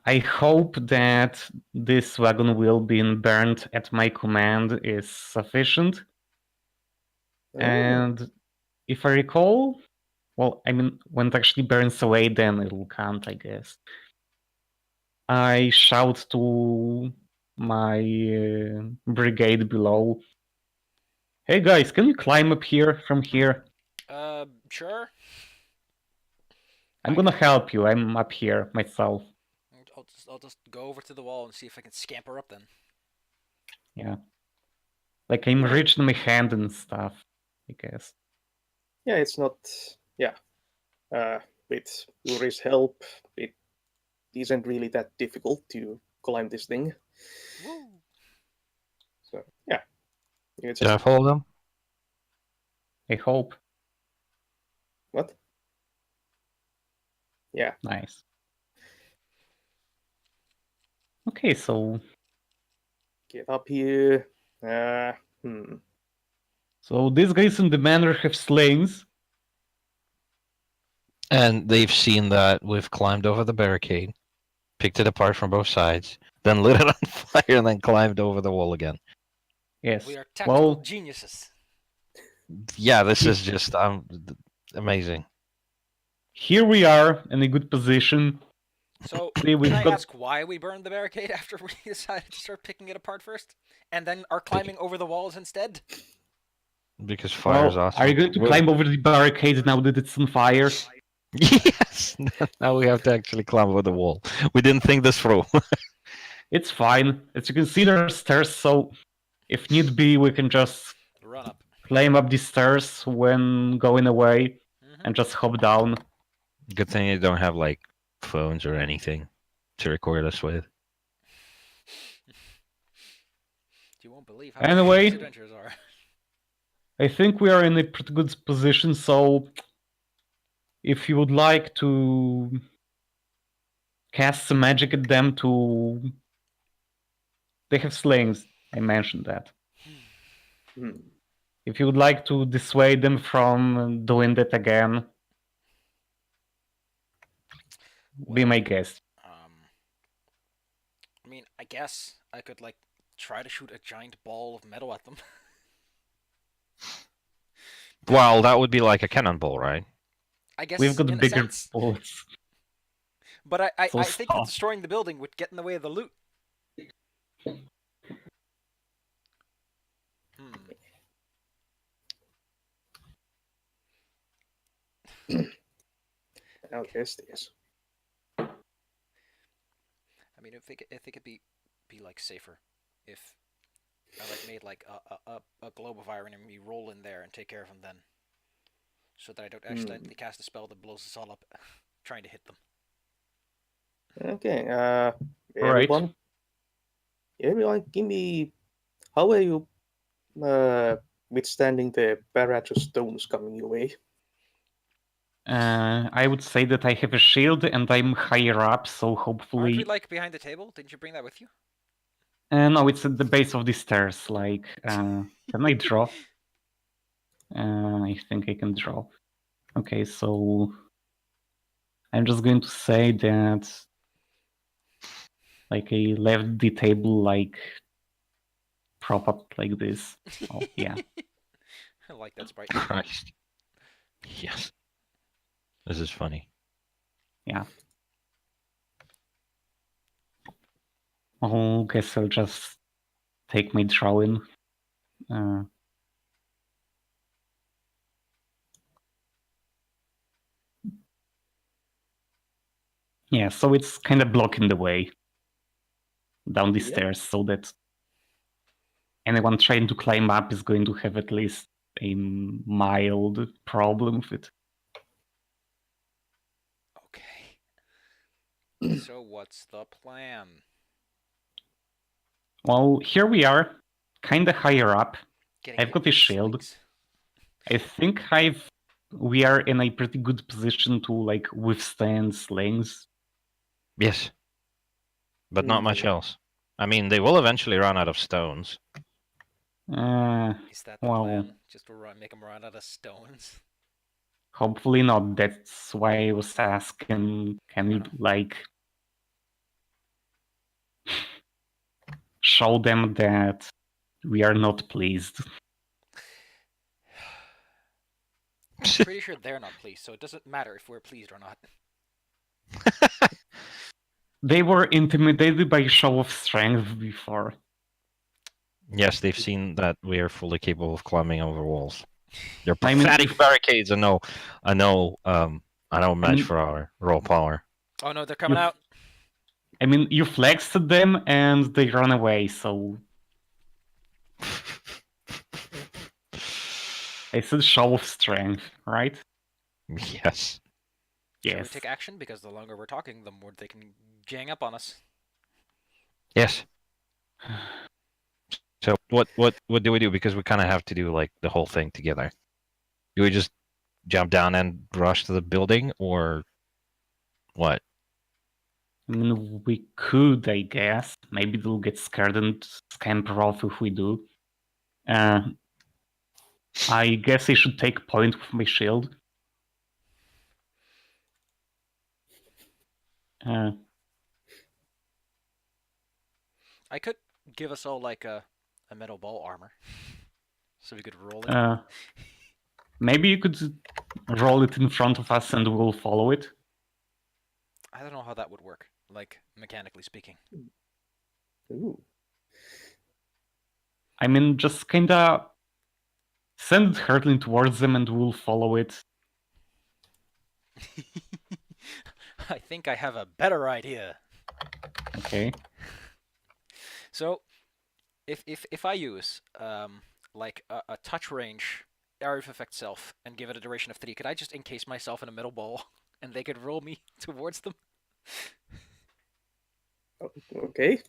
I hope that this wagon wheel being burned at my command is sufficient. oh, And if I recall, well, I mean, when it actually burns away, then it'll count, I guess. I shout to my brigade below, "Hey guys, can you climb up here from here? Sure. I'm gonna help you. I'm up here myself." I'll just go over to the wall and see if I can scamper up then. Yeah. Like I'm reaching my hand and stuff, I guess. yeah, it's not. Yeah, with Yuri's help, it isn't really that difficult to climb this thing. Woo! So yeah, you Did I just follow them? I hope. what? Yeah, Nice. Okay, so get up here. so these guys in the manor have slings. And they've seen that we've climbed over the barricade, picked it apart from both sides, then lit it on fire, and then climbed over the wall again. Yes. We are tactical Well, geniuses. Yeah, this is just amazing. here we are in a good position. So, See, we've can I got- ask why we burned the barricade after we decided to start picking it apart first? And then are climbing over the walls instead? Because fire is Well, awesome. are you going to climb over the barricade now that it's on fire? Yes! Now we have to actually climb over the wall. We didn't think this through. It's fine. As you can see, there are stairs, so if need be, we can just Run up. climb up the stairs when going away Mhm. and just hop down. Good thing you don't have, like, phones or anything to record us with. You won't believe how Anyway. these adventures are. I think we are in a pretty good position, so if you would like to cast some magic at them to... They have slings, I mentioned that. Hmm. If you would like to dissuade them from doing that again, be my guest. I mean, I guess I could, like, try to shoot a giant ball of metal at them. Well, that would be like a cannonball, right? I guess We've got in a bigger sense. bullets. But I So think that stop. destroying the building would get in the way of the loot. Now this is. I mean, I think it'd be like safer if I like made like a globe of iron and we roll in there and take care of them then, so that I don't accidentally cast a spell that blows us all up trying to hit them. Okay, Right. everyone, give me. How are you withstanding the barrage of stones coming your way? I would say that I have a shield and I'm higher up, so Aren't we hopefully... like behind the table? Didn't you bring that with you? No, it's at the base of the stairs. Like, can I draw? I think I can draw. Okay, so I'm just going to say that, like, I left the table like prop up like this. Oh yeah. I like that sprite. Christ. Yes. This is funny. Yeah. Oh, guess I'll just take my drawing. Yeah, so it's kind of blocking the way down the stairs, so that anyone trying to climb up is going to have at least a mild problem with it. Okay. So what's the plan? Well, here we are, kind of higher up. Getting I've hit got with a shield. slings. I think we are in a pretty good position to like withstand slings. Yes. But not much else. I mean, they will eventually run out of stones. Is that the well, plan? Just to make them run out of stones? Hopefully not. That's why I was asking, can you like show them that we are not pleased? I'm pretty sure they're not pleased, so it doesn't matter if we're pleased or not. They were intimidated by show of strength before. Yes, they've seen that we are fully capable of climbing over walls. They're I mean, pathetic barricades are no match for our raw power. Oh no, they're coming out. I mean, you flexed at them and they run away, so I said show of strength, right? Yes. Shall we take action? Because the longer we're talking, the more they can gang up on us. Yes. So what do we do? Because we kind of have to do like the whole thing together. Do we just jump down and rush to the building, or what? I mean, we could, I guess. Maybe they'll get scared and scamper off if we do. I guess I should take point with my shield. I could give us all like a metal ball armor, so we could roll it. Maybe you could roll it in front of us and we'll follow it. I don't know how that would work, like mechanically speaking. Ooh. I mean, just kinda send it hurtling towards them and we'll follow it. I think I have a better idea. Okay. So, if I use like a touch range area of effect self and give it a duration of 3, could I just encase myself in a metal ball and they could roll me towards them? Okay.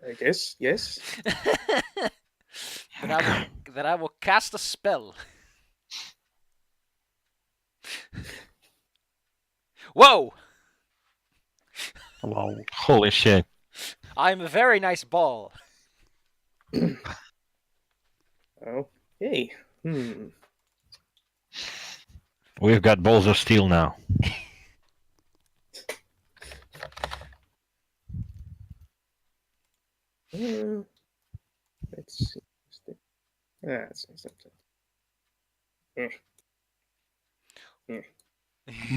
I guess, yes. Then I will cast a spell. Whoa! Wow. Holy shit. I'm a very nice ball. Okay. We've got balls of steel now. Let's see. That's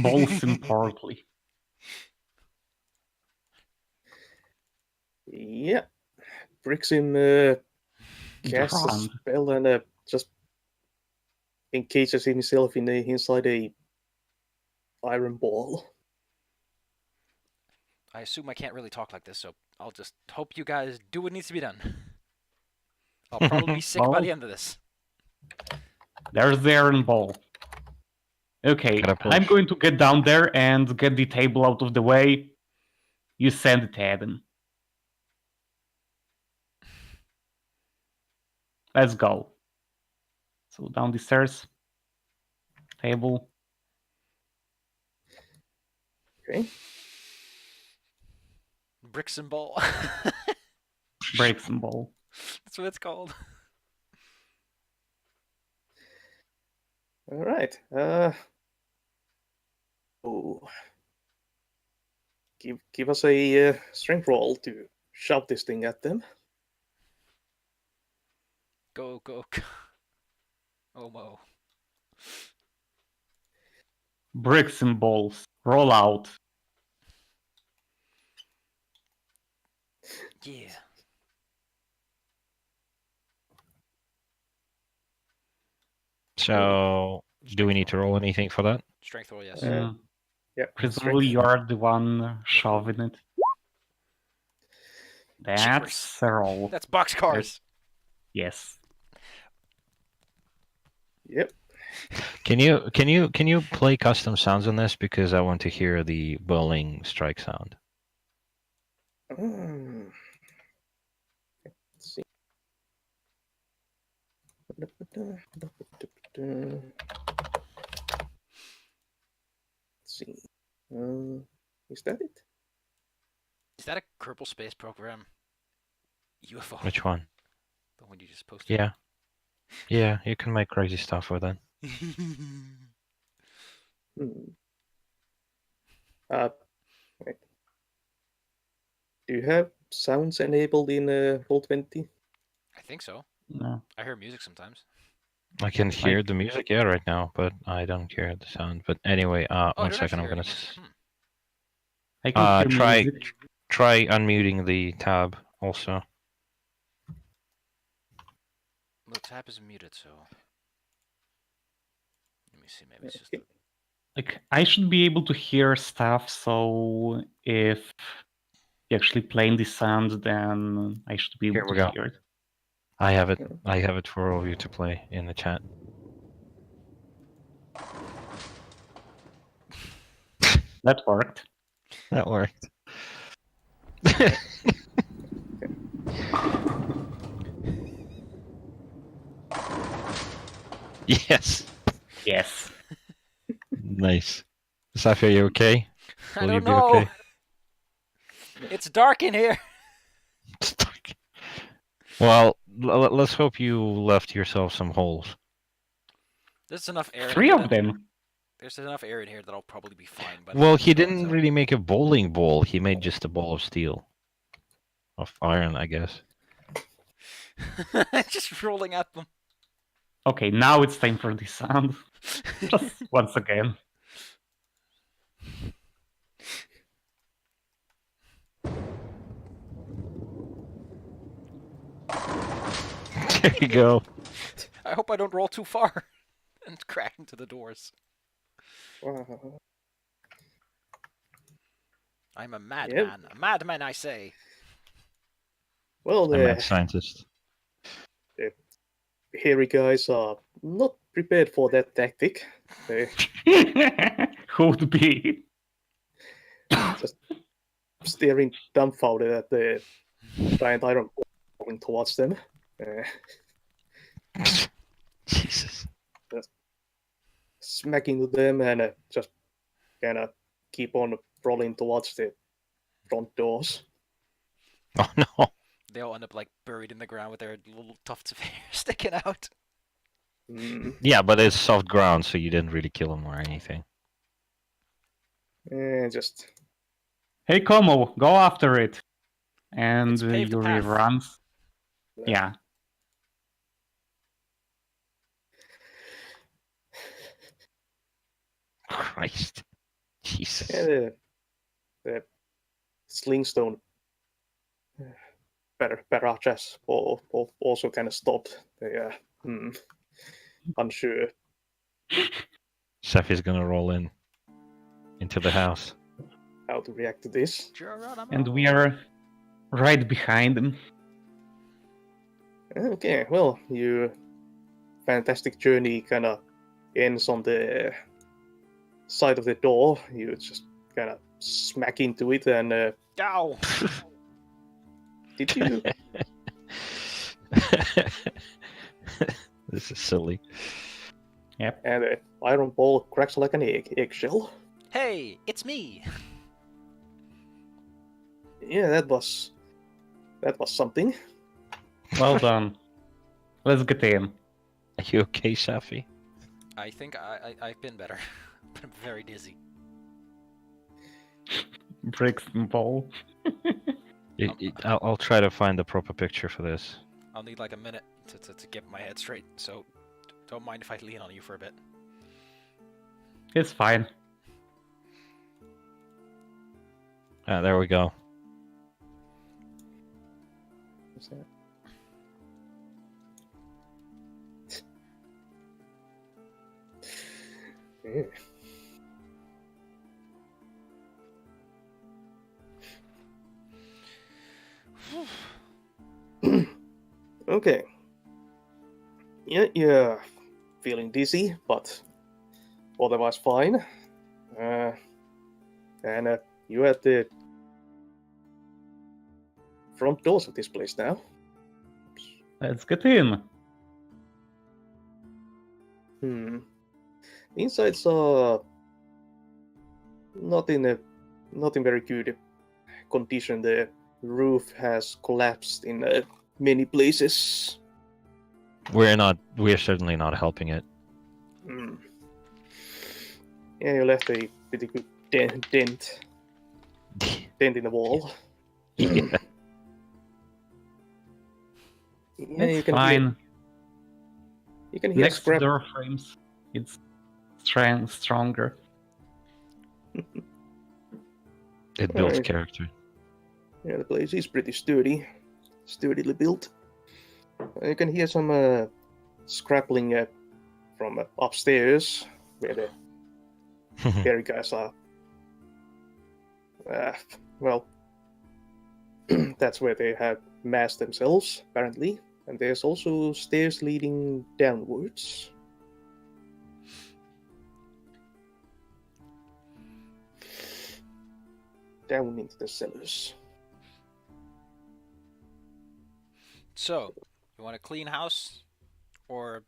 Balls importantly. Yeah. Brixim casts a Grand. spell and just encases himself inside a iron ball. I assume I can't really talk like this, so I'll just hope you guys do what needs to be done. I'll probably be sick by the end of this. There's the iron ball. Okay, I'm going to get down there and get the table out of the way. You send it, Evan. Let's go. So down the stairs. Table. Okay. Bricks and ball. Bricks and ball. That's what it's called. All right. Give us a strength roll to shove this thing at them. Go. Oh, mo. Bricks and balls. Roll out. Yeah. So, do we need to roll anything for that? Strength roll, yes. Uh, Yeah, Presumably strength. you are the one shoving it. That's a roll. That's boxcars. Yes. Yep. Can you play custom sounds on this, because I want to hear the bowling strike sound. Mm. Let's see. Let's see. Is that it? Is that a Kerbal Space Program UFO? Which one? The one you just posted. Yeah. Yeah, you can make crazy stuff with it. Hmm. Wait. Do you have sounds enabled in Roll20? I think so. No. I hear music sometimes. I can hear the music, yeah, right now, but I don't hear the sound. But anyway, Oh, I one don't second, actually I'm hear gonna any music. I can hear try music. try unmuting the tab also. The tab is muted, so let me see. Maybe it's just. Okay. Like, I should be able to hear stuff, so if you actually playing the sound, then I should be Here able we to go. hear it. I have it. Yeah. I have it for all of you to play in the chat. That worked. That worked. Yes. Yes. Nice. Safi, are you okay? I Will don't you be know. okay? It's dark in here. Well, let's hope you left yourself some holes. There's enough air. In 3 here of that, them. There's enough air in here that I'll probably be fine. By the Well, time he this rolls didn't out. really make a bowling ball. He made just a ball of steel. Of iron, I guess. Just rolling at them. Okay, now it's time for the sound. Just once again. There you go. I hope I don't roll too far and crack into the doors. Wow. I'm a madman. A madman, I say. Well, I'm a mad scientist. hairy guys are not prepared for that tactic. They Who would be? just staring dumbfounded at the giant iron ball rolling towards them. Jesus. Smacking to them and just kind of keep on rolling towards the front doors. Oh no. They all end up like buried in the ground with their little tufts of hair sticking out. Mm. Yeah, but it's soft ground, so you didn't really kill him or anything. And just Hey, Como, go after it. And It's paved the Yuri path. runs. Yeah. Christ. Jesus. the slingstone barrages also kind of stopped. They unsure. Safi's gonna roll into the house. How to react to this. And we are right behind him. Okay, well, your fantastic journey kind of ends on the side of the door. You just kind of smack into it, and Ow! did you? This is silly. And the iron ball cracks like an eggshell. Hey, it's me. Yeah, that was something. Well done. Let's get in. Are you okay, Safi? I think I've been better, but I'm very dizzy. Bricks and ball. I'll try to find the proper picture for this. I'll need like a minute to get my head straight, so don't mind if I lean on you for a bit. It's fine. There we go. Yeah. Okay. Yeah, feeling dizzy, but otherwise fine. And you're at the front doors of this place now. Let's get in. Inside's not in very good condition. The roof has collapsed in many places. We're certainly not helping it. Yeah, you left a pretty good dent in the wall. Yeah. Yeah, It's fine. You can hear Next scrap. door frames, it's stronger. It builds Alright. character. Yeah, the place is pretty sturdily built. You can hear some scrappling from upstairs, where the Harry guys are. Well, that's where they have massed themselves, apparently. And there's also stairs leading downwards. Down into the cellars. So, you want a clean house, or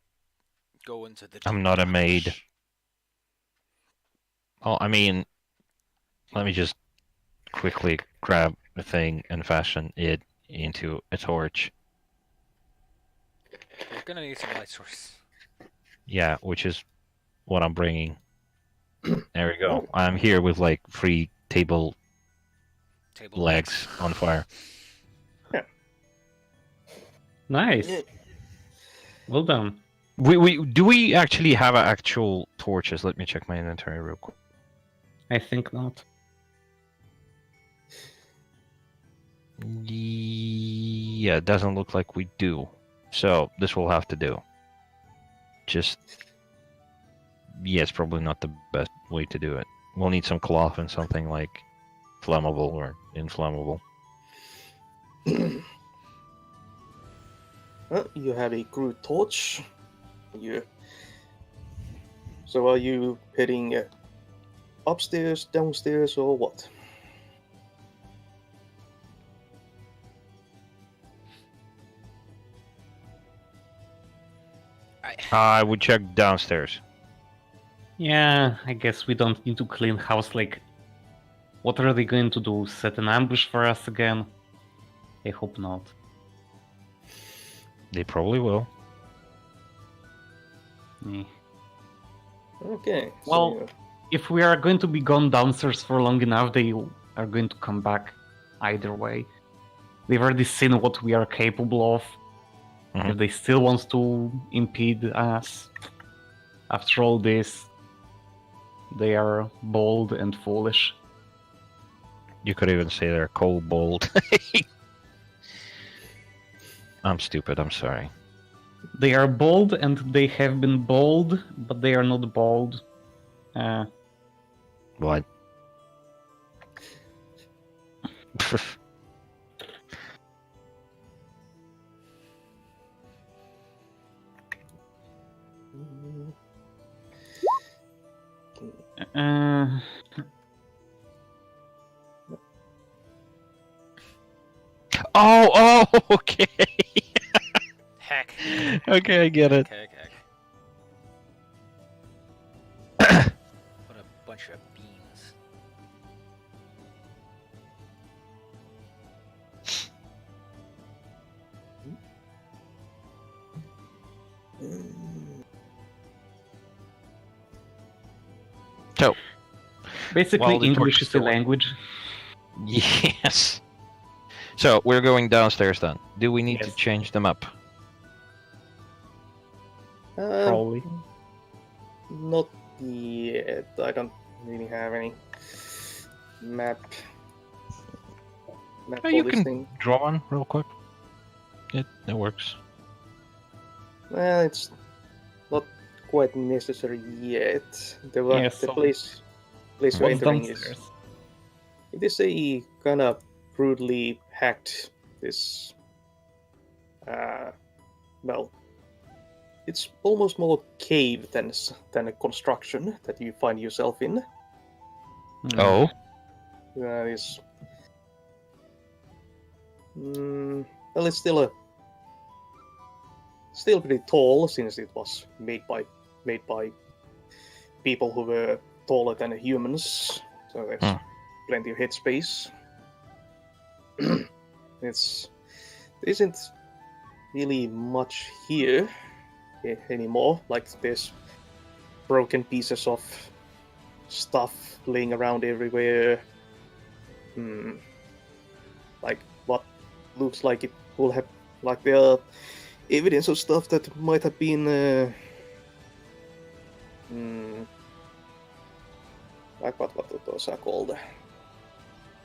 go into the? I'm deep not a maid. trash? Oh, I mean, let me just quickly grab the thing and fashion it into a torch. We're gonna need some light source. Yeah, which is what I'm bringing. There we go. Oh. I'm here with like 3 table legs on fire. Nice. Yeah. Well done. Do we actually have actual torches? Let me check my inventory real quick. I think not. Yeah, it doesn't look like we do. So this will have to do. Just yeah, it's probably not the best way to do it. We'll need some cloth and something like flammable or inflammable. Well, you have a crude torch. So are you heading upstairs, downstairs, or what? I would check downstairs. Yeah, I guess we don't need to clean house. Like, what are they going to do? Set an ambush for us again? I hope not. They probably will. Eh. Okay. Well, So, if we are going to be gone downstairs for long enough, they are going to come back either way. They've already seen what we are capable of. Mhm. If they still want to impede us after all this, they are bold and foolish. You could even say they're cold bold. I'm stupid, I'm sorry. They are bold and they have been bold, but they are not bold. What? Uh, Oh, okay. Heck. Okay, I get it. Heck. What a bunch of beans. So, basically, While the torch English is is a still on. language. yes. So, we're going downstairs then. Do we need to Yes. change them up? Probably. Not yet. I don't really have any map Oh, for you this can thing. draw one real quick. it works. Well, it's not quite necessary yet. Yeah, The so place you're what's entering downstairs? it is a kind of crudely hacked this well, it's almost more cave than a construction that you find yourself in. Oh, It's well, it's still pretty tall since it was made by people who were taller than humans. So there's plenty of headspace. There isn't really much here anymore. Like there's broken pieces of stuff laying around everywhere. Like what looks like it will have, like there are evidence of stuff that might have been like what those are called,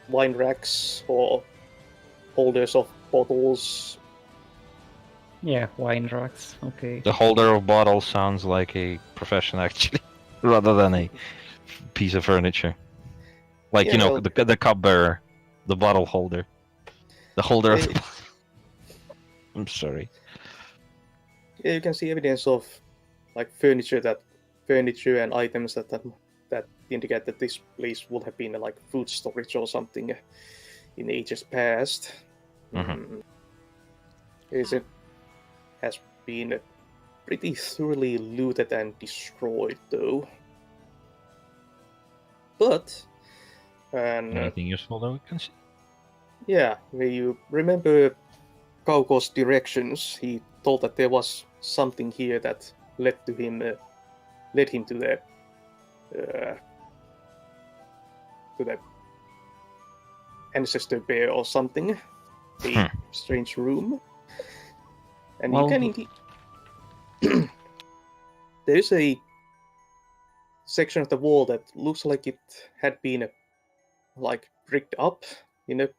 wine racks or holders of bottles. Yeah, wine racks. Okay. the holder of bottles sounds like a profession actually, rather than a piece of furniture. Like Yeah, well, the cupbearer, the bottle holder, the holder of. Yeah. The... I'm sorry. Yeah, you can see evidence of like furniture and items that indicate that this place would have been like food storage or something in ages past. It has been pretty thoroughly looted and destroyed, though. But Anything useful that we can see? yeah, when you remember Kauko's directions, he thought that there was something here that led him to the ancestor bear or something, a strange room. And Well, you can indeed there is a section of the wall that looks like it had been like bricked up in a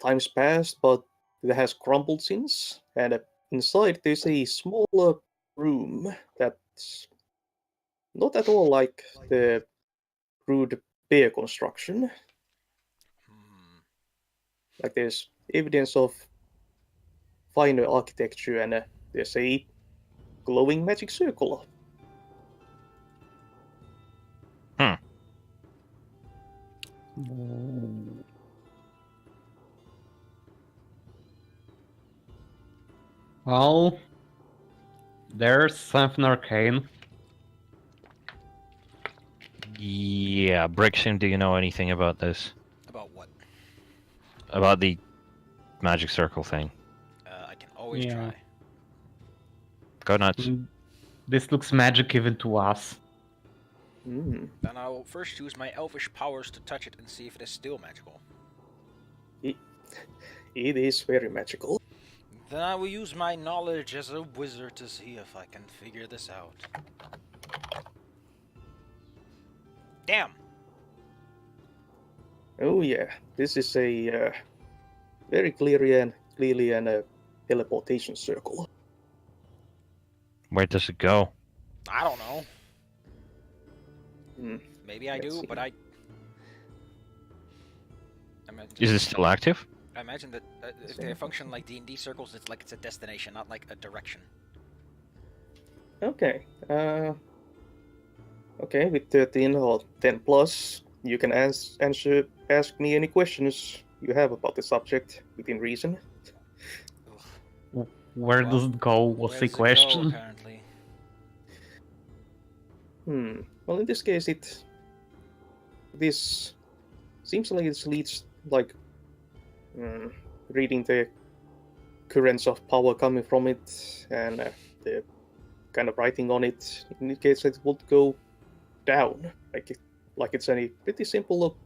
times past, but it has crumbled since. And inside there's a smaller room that's not at all like the crude bear construction. Like there's evidence of finer architecture, and there's a glowing magic circle. Well, there's something arcane. Yeah, Brixham, do you know anything about this? About what? About the magic circle thing? I can always Yeah. try. Go nuts. This looks magic even to us. Mm. Then I will first use my elvish powers to touch it and see if it is still magical. It is very magical. Then I will use my knowledge as a wizard to see if I can figure this out. Damn! Oh yeah, this is a very clearly a teleportation circle. Where does it go? I don't know. Maybe I Let's do, see. but I Is it still active? I imagine that if they function like D&D circles, it's like it's a destination, not like a direction. Okay. Okay, with 13 or 10 plus, you can ask me any questions you have about the subject within reason. Where Well, does it go? Where Was the does it go, question? apparently. Well, in this case, this seems like it leads like reading the currents of power coming from it and the kind of writing on it indicates that it would go down, like it's a pretty simple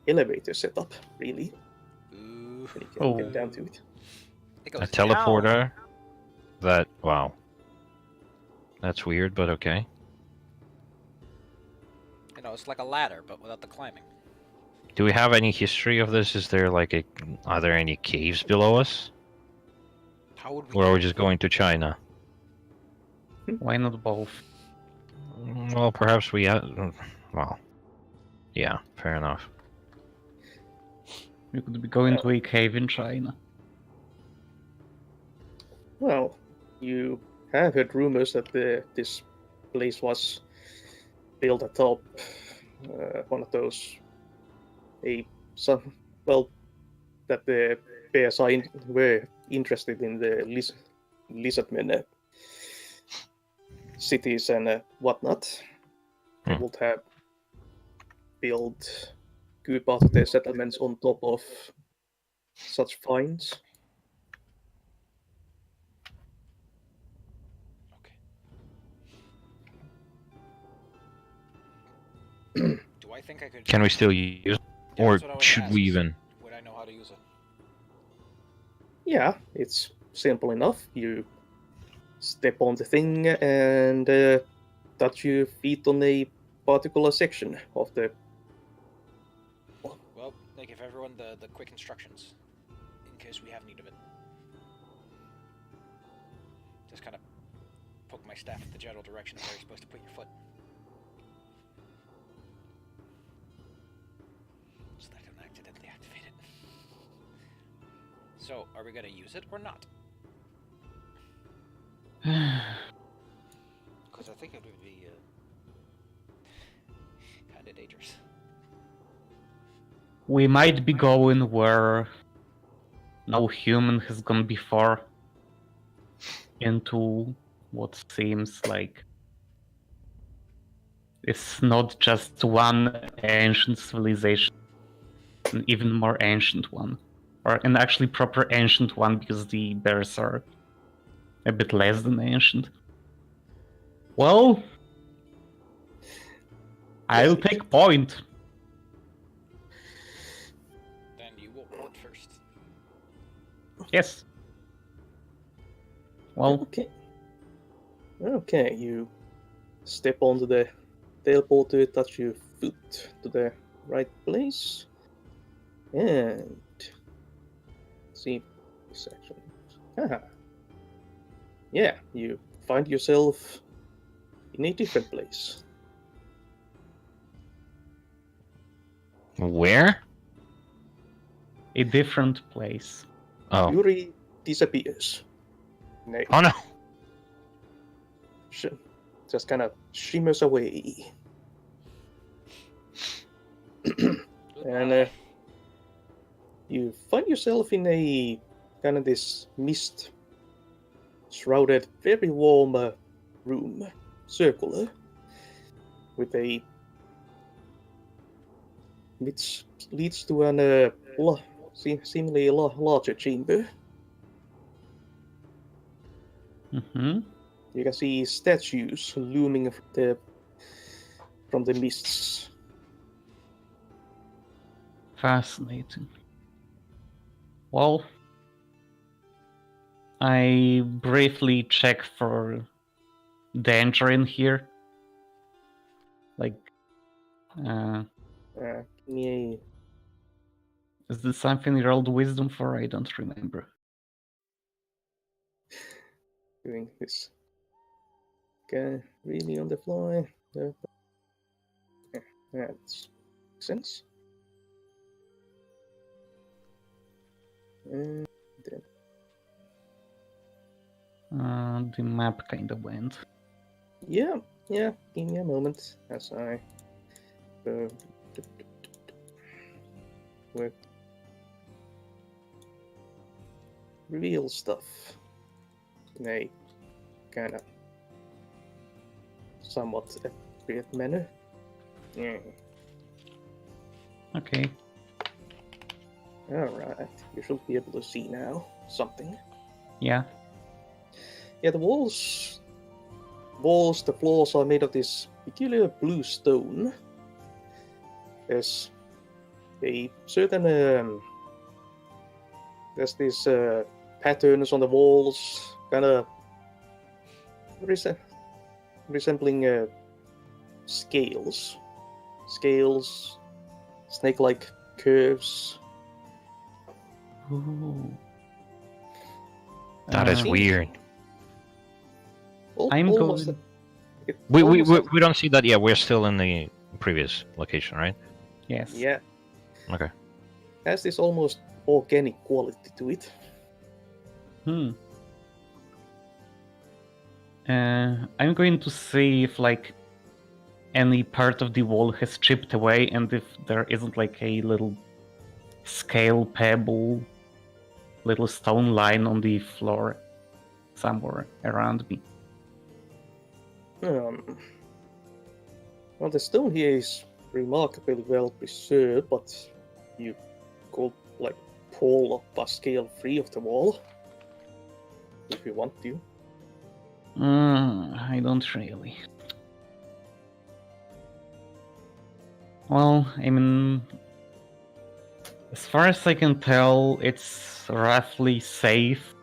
elevator setup, really. Ooh. And you can get down to it. It goes A down. teleporter? That, wow. That's weird, but okay. You know, it's like a ladder, but without the climbing. Do we have any history of this? Is there like are there any caves below us? How would we Or are know? we just going to China? Why not both? Well, perhaps we well, yeah, fair enough. You could be going to a cave in China. Well, you have heard rumors that this place was built atop one of those that the bears were interested in the lizardmen cities and whatnot. They would have built good part of their settlements on top of such finds. Okay. Do I think I could? Can we still use it? Yeah, Or that's what I was should gonna we ask, is even? Would I know how to use it? Yeah, it's simple enough. You step on the thing and touch your feet on a particular section of the. Well, like give everyone the quick instructions, in case we have need of it. Just kind of poke my staff in the general direction of where you're supposed to put your foot. So that I don't accidentally activate it. So, are we gonna use it or not? Because I think it would be kind of dangerous. We might be going where no human has gone before, into what seems like it's not just one ancient civilization, an even more ancient one. Or an actually proper ancient one, because the bears are a bit less than ancient. Well, I'll take point. Then you will port first. Yes. Well, Okay, you step onto the tailboard to touch your foot to the right place. And see this action. Yeah, you find yourself in a different place. Where? a different place. Oh. Yuri disappears. Oh no! Just kind of shimmers away. And you find yourself in a kind of this mist shrouded, very warm room, circular, with which leads to an seemingly larger chamber. Mm-hmm. You can see statues looming from the mists. Fascinating. Well, I briefly check for danger in here. Like, Yeah. is this something you rolled wisdom for? I don't remember. Doing this. Okay, really on the fly. Yeah, that makes sense. And then The map kind of went. yeah, give me a moment as I work real stuff in a kind of somewhat appropriate manner. Yeah. Okay. Alright, you should be able to see now something. Yeah. Yeah, the the floors are made of this peculiar blue stone. There's a certain there's these patterns on the walls, kind of resembling scales, snake-like curves. Ooh. That is think- weird. I'm Almost. going. We don't see that yet. We're still in the previous location, right? Yes. Yeah, Okay. has this almost organic quality to it. I'm going to see if like any part of the wall has chipped away and if there isn't like a little scale pebble, little stone line on the floor somewhere around me. Well, the stone here is remarkably well preserved, but you could like pull up a scale free of the wall if you want to. I don't really. Well, I mean, as far as I can tell, it's roughly safe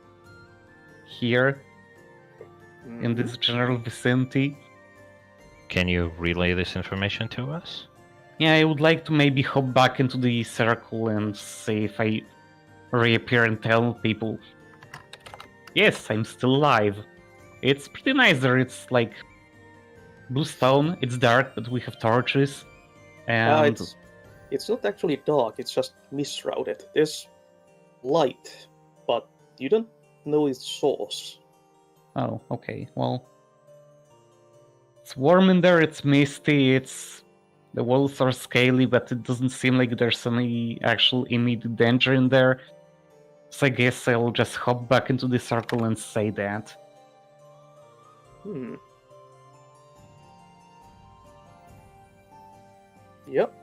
here in this general vicinity. Can you relay this information to us? Yeah, I would like to maybe hop back into the circle and see if I reappear and tell people, yes, I'm still alive. It's pretty nice there. It's like blue stone. It's dark, but we have torches. And it's not actually dark, it's just misrouted. There's light, but you don't know its source. oh, okay. Well, it's warm in there. It's misty. The walls are scaly, but it doesn't seem like there's any actual immediate danger in there. So I guess I'll just hop back into the circle and say that. Yep.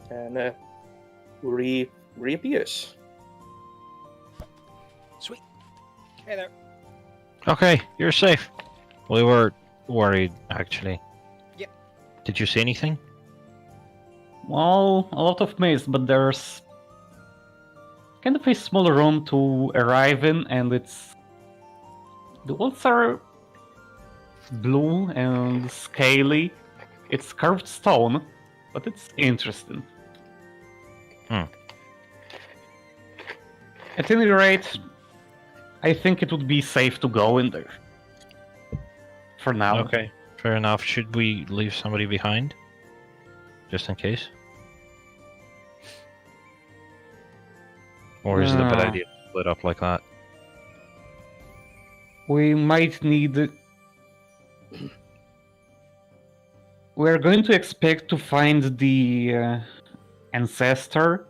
And reappears. Sweet. Hey there. Okay, you're safe. We were worried, actually. Yep. Did you see anything? Well, a lot of mist, but there's kind of a small room to arrive in, and the walls are blue and scaly. It's carved stone, but it's interesting. At any rate, I think it would be safe to go in there. For now. Okay, fair enough. Should we leave somebody behind? Just in case? Or is it a bad idea to split up like that? We might need... We're going to expect to find the ancestor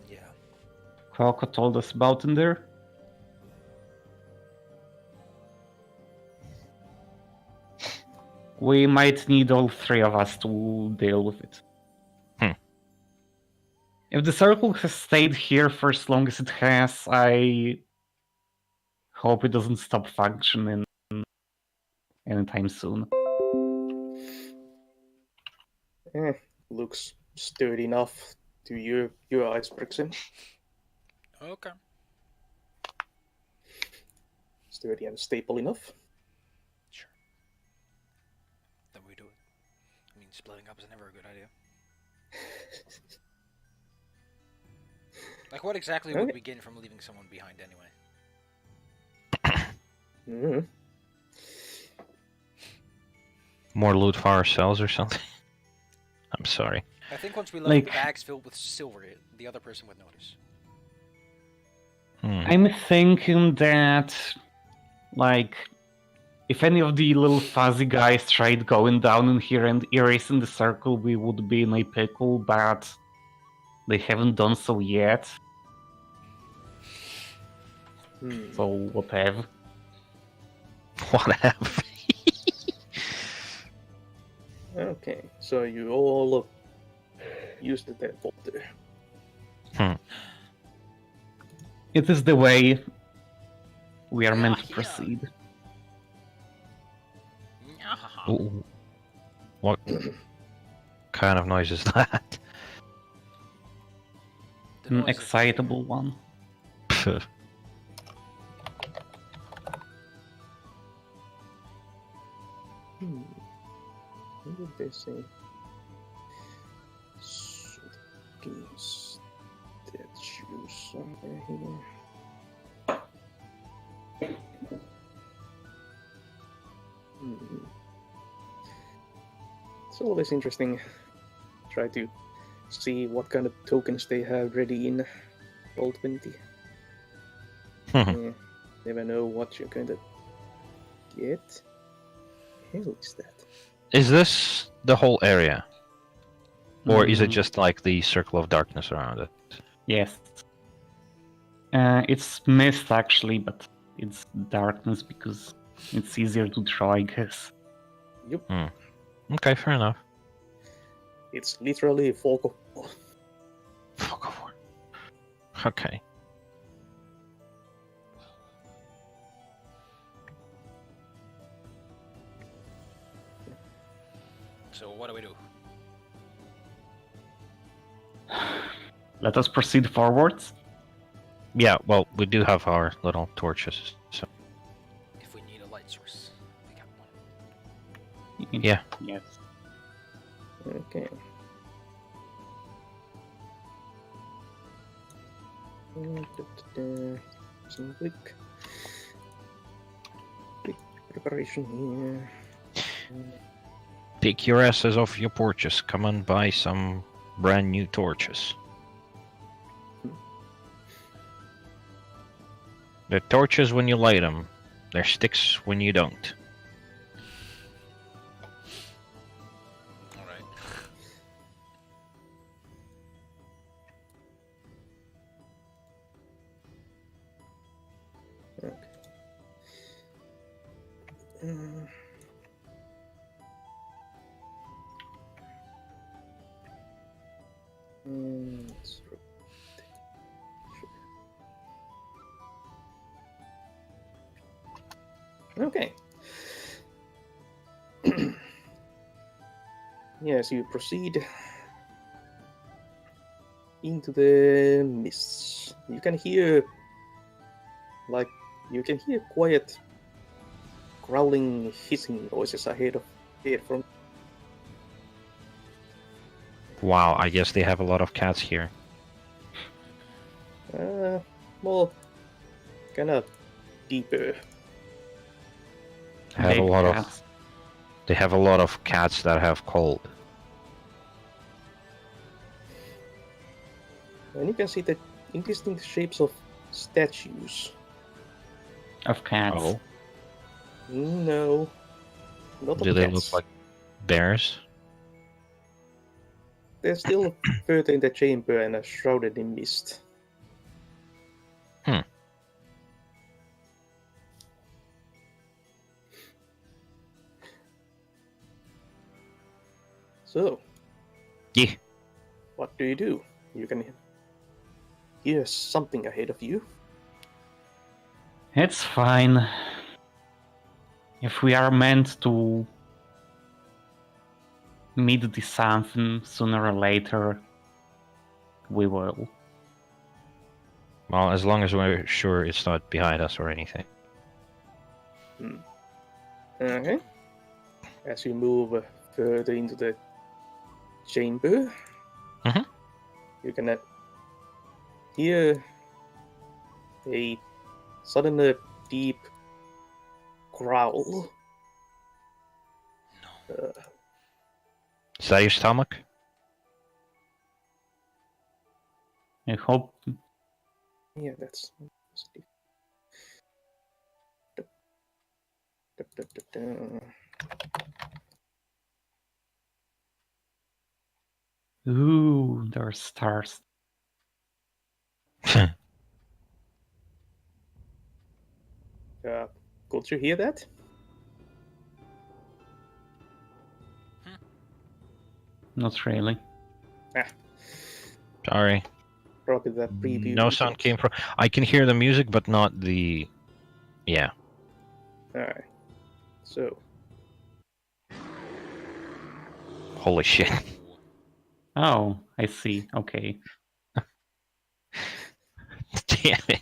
Yeah. Coco told us about in there. We might need all three of us to deal with it. If the circle has stayed here for as long as it has, I hope it doesn't stop functioning anytime soon. Looks sturdy enough to your eyes, Brixen. Okay. Sturdy and stable enough. Sure. Then we do it. I mean, splitting up is never a good idea. Like, what exactly would we gain from leaving someone behind anyway? More loot for ourselves or something? I'm sorry. I think once we left the bags filled with silver, the other person would notice. I'm thinking that, like, if any of the little fuzzy guys tried going down in here and erasing the circle, we would be in a pickle, but they haven't done so yet. So, whatever. Whatever. Okay, so you all use the teleporter. It is the way we are meant to proceed. Ooh. What kind of noise is that? An excitable one. What did they say? Okay. It's always interesting. Try to see what kind of tokens they have ready in Roll20. Never know what you're going to get. Hell is that? Is this the whole area? Or is it Mm, just like the circle of darkness around it? Yes. It's mist actually, but it's darkness because it's easier to draw, I guess. Yup. Okay, fair enough. It's literally fog of war. Fog of war. Okay. So what do we do? Let us proceed forwards. Yeah, well, we do have our little torches, so If we need a light source, we got one. yeah. Yes. Okay. Some quick preparation here. Pick your asses off your porches. Come and buy some brand new torches. They're torches when you light them. They're sticks when you don't. Alright. Okay. Let's okay. Yes, you proceed into the mists. You can hear, quiet, growling, hissing noises ahead from. Wow, I guess they have a lot of cats here. More kind of deeper. Have a Big lot cats. of. They have a lot of cats that have cold. And you can see the indistinct shapes of statues. Of cats. Oh, No, not do of they cats. look like bears? They're still further in the chamber and are shrouded in mist. Hmm. So, Yeah. what do? You can hear something ahead of you. It's fine. If we are meant to meet the something sooner or later, we will. Well, as long as we're sure it's not behind us or anything. Okay. As you move further into the chamber, Mhm. you can hear a sudden deep growl. Is that your stomach? I hope. Yeah, that's. Ooh, there are stars. Could you hear that? Not really. Sorry. Probably that preview. No you sound got. came from. I can hear the music, but not the. Yeah. Alright. So, Holy shit. Oh, I see. Okay. Damn it.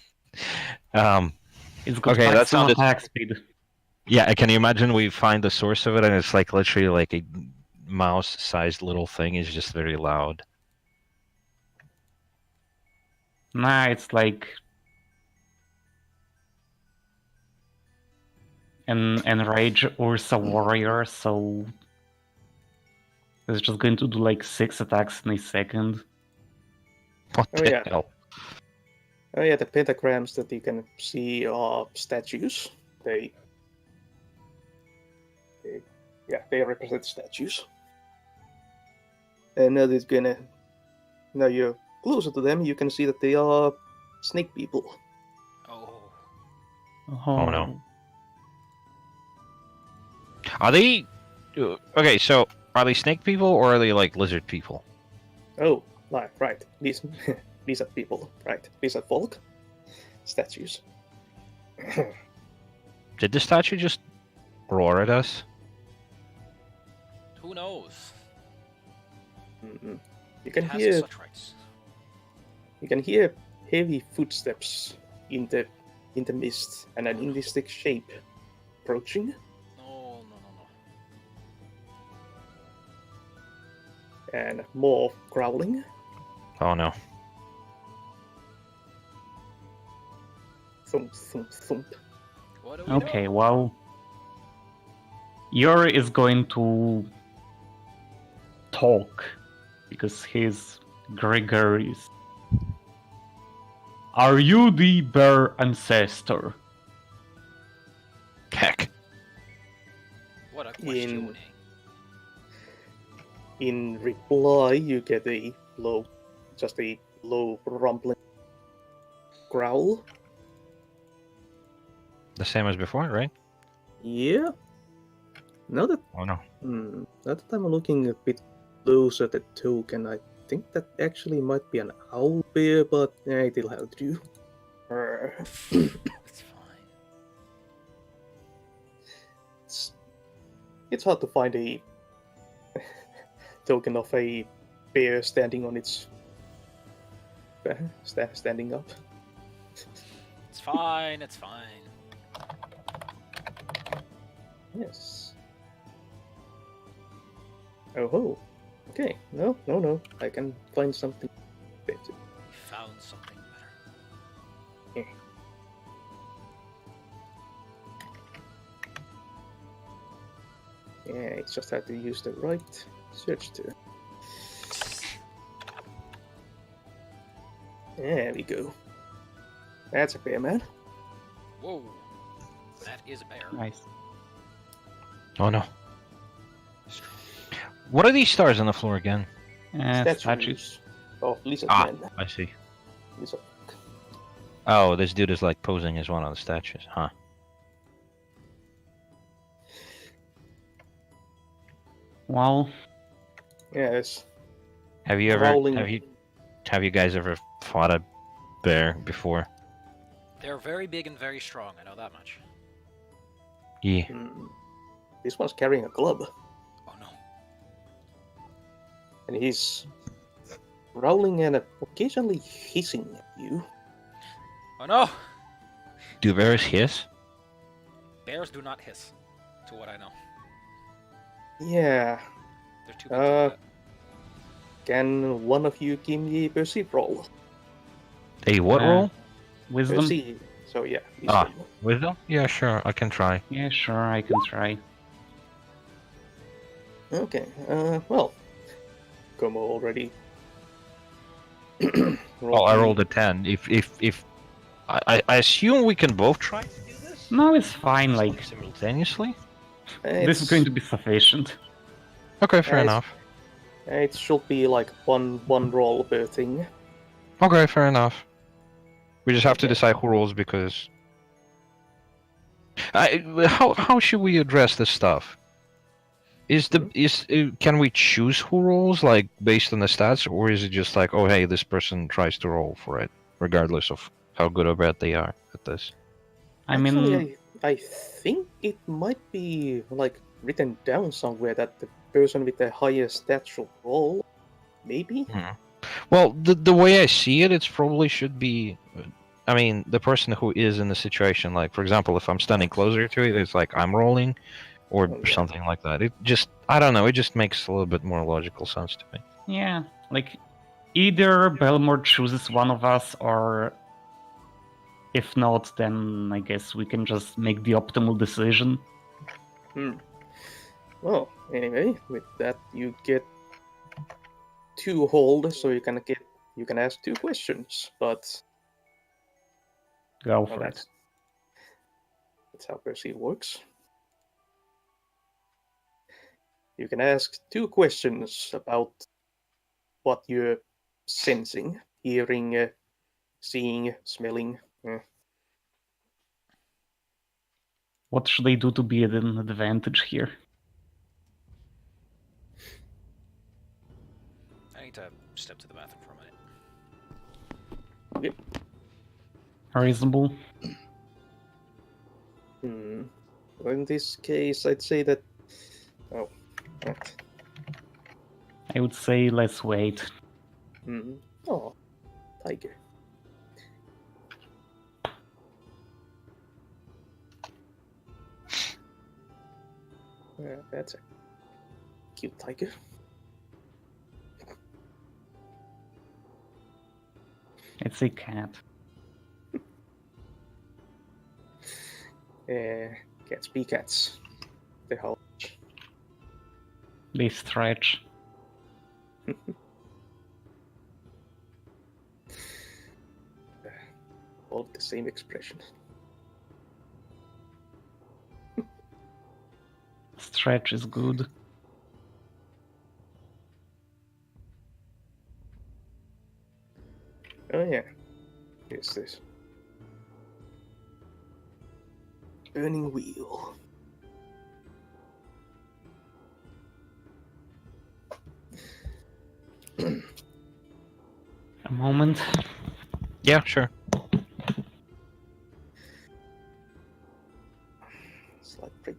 It's got Okay, that maximum sounded. attack speed. Yeah, can you imagine we find the source of it and it's like literally like a mouse-sized little thing is just very loud. Nah, it's like an enrage Ursa warrior, so it's just going to do like 6 attacks in a second. What Oh, the yeah. hell? Oh yeah, the pentagrams that you can see are statues. They represent statues. And now you're closer to them, you can see that they are snake people. Oh. Oh, no. Are they... Okay, so are they snake people or are they like lizard people? Oh, right. These these are people, right? These are folk statues. Did the statue just roar at us? Who knows? Mm-mm. You It can has hear such rights. heavy footsteps in the mist and an indistinct shape approaching. No, no, no, no. And more growling. Oh no. Thump, thump, thump. What do we Okay, do? well, Yuri is going to talk because he's gregarious. Are you the bear ancestor? Heck. What a question. In reply, you get a low rumbling growl. The same as before, right? Yeah. Now that Oh no. now that I'm looking a bit closer at the token, I think that actually might be an owl bear, but it'll help you. It's fine. It's hard to find a token of a bear standing on its standing up. It's fine. It's fine. Yes. Oh ho. Okay. No. I can find something better. We found something better. Yeah, it's just had to use the right search term. There we go. That's a bear, man. Whoa. That is a bear. Nice. Oh no. What are these stars on the floor again? Statues. of lizard Ah, men. I see. Lizard. Oh, this dude is like posing as one of the statues, huh? Well, Yes. Have you ever Growling. have you guys ever fought a bear before? They're very big and very strong. I know that much. Yeah. This one's carrying a club, Oh no. and he's growling and occasionally hissing at you. Oh no. Do bears hiss? Bears do not hiss, to what I know. Yeah. They're too big to do that. Can one of you give me a perceive roll? A what Uh, roll? wisdom? Perceive. So yeah. Ah. wisdom. Wisdom? Yeah, sure. I can try. Yeah, sure, I can try. Okay. Well. Como already. Well, I rolled a 10. If I assume we can both try to do this No, it's fine, like, simultaneously. this is going to be sufficient. Okay, fair Nice. enough. It should be like one roll per thing. Okay, fair enough. We just have to Okay. decide who rolls because. How should we address this stuff? Can we choose who rolls like based on the stats, or is it just like, oh hey, this person tries to roll for it regardless of how good or bad they are at this? I mean, Actually, I think it might be like written down somewhere that the person with the highest stat should roll. Maybe. Well, the way I see it, it's probably should be. I mean, the person who is in the situation, like for example, if I'm standing closer to it, it's like I'm rolling, or Oh, yeah. something like that. It just, I don't know, it just makes a little bit more logical sense to me. yeah, like, Either Belmore chooses one of us, or if not, then I guess we can just make the optimal decision. Well, anyway, with that you get 2 hold, so you can ask 2 questions, but Go for it. That's how Perceive works. You can ask 2 questions about what you're sensing, hearing, seeing, smelling. What should I do to be at an advantage here? I need to step to the bathroom for a minute. Okay. Reasonable. Well, in this case, I'd say that. Oh, right. I would say let's wait. Oh, tiger. That's a cute tiger. It's a cat. Cats be cats. They howl. They stretch. All of the same expression. Stretch is good. Oh yeah. Here's this. Burning wheel. A moment. Yeah, sure. Slight break.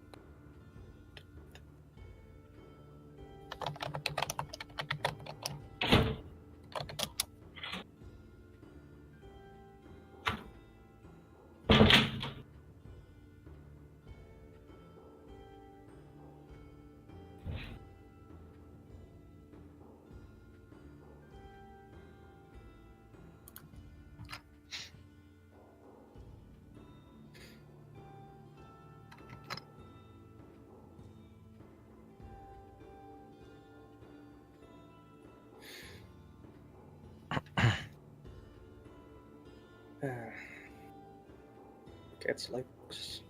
Cats like books.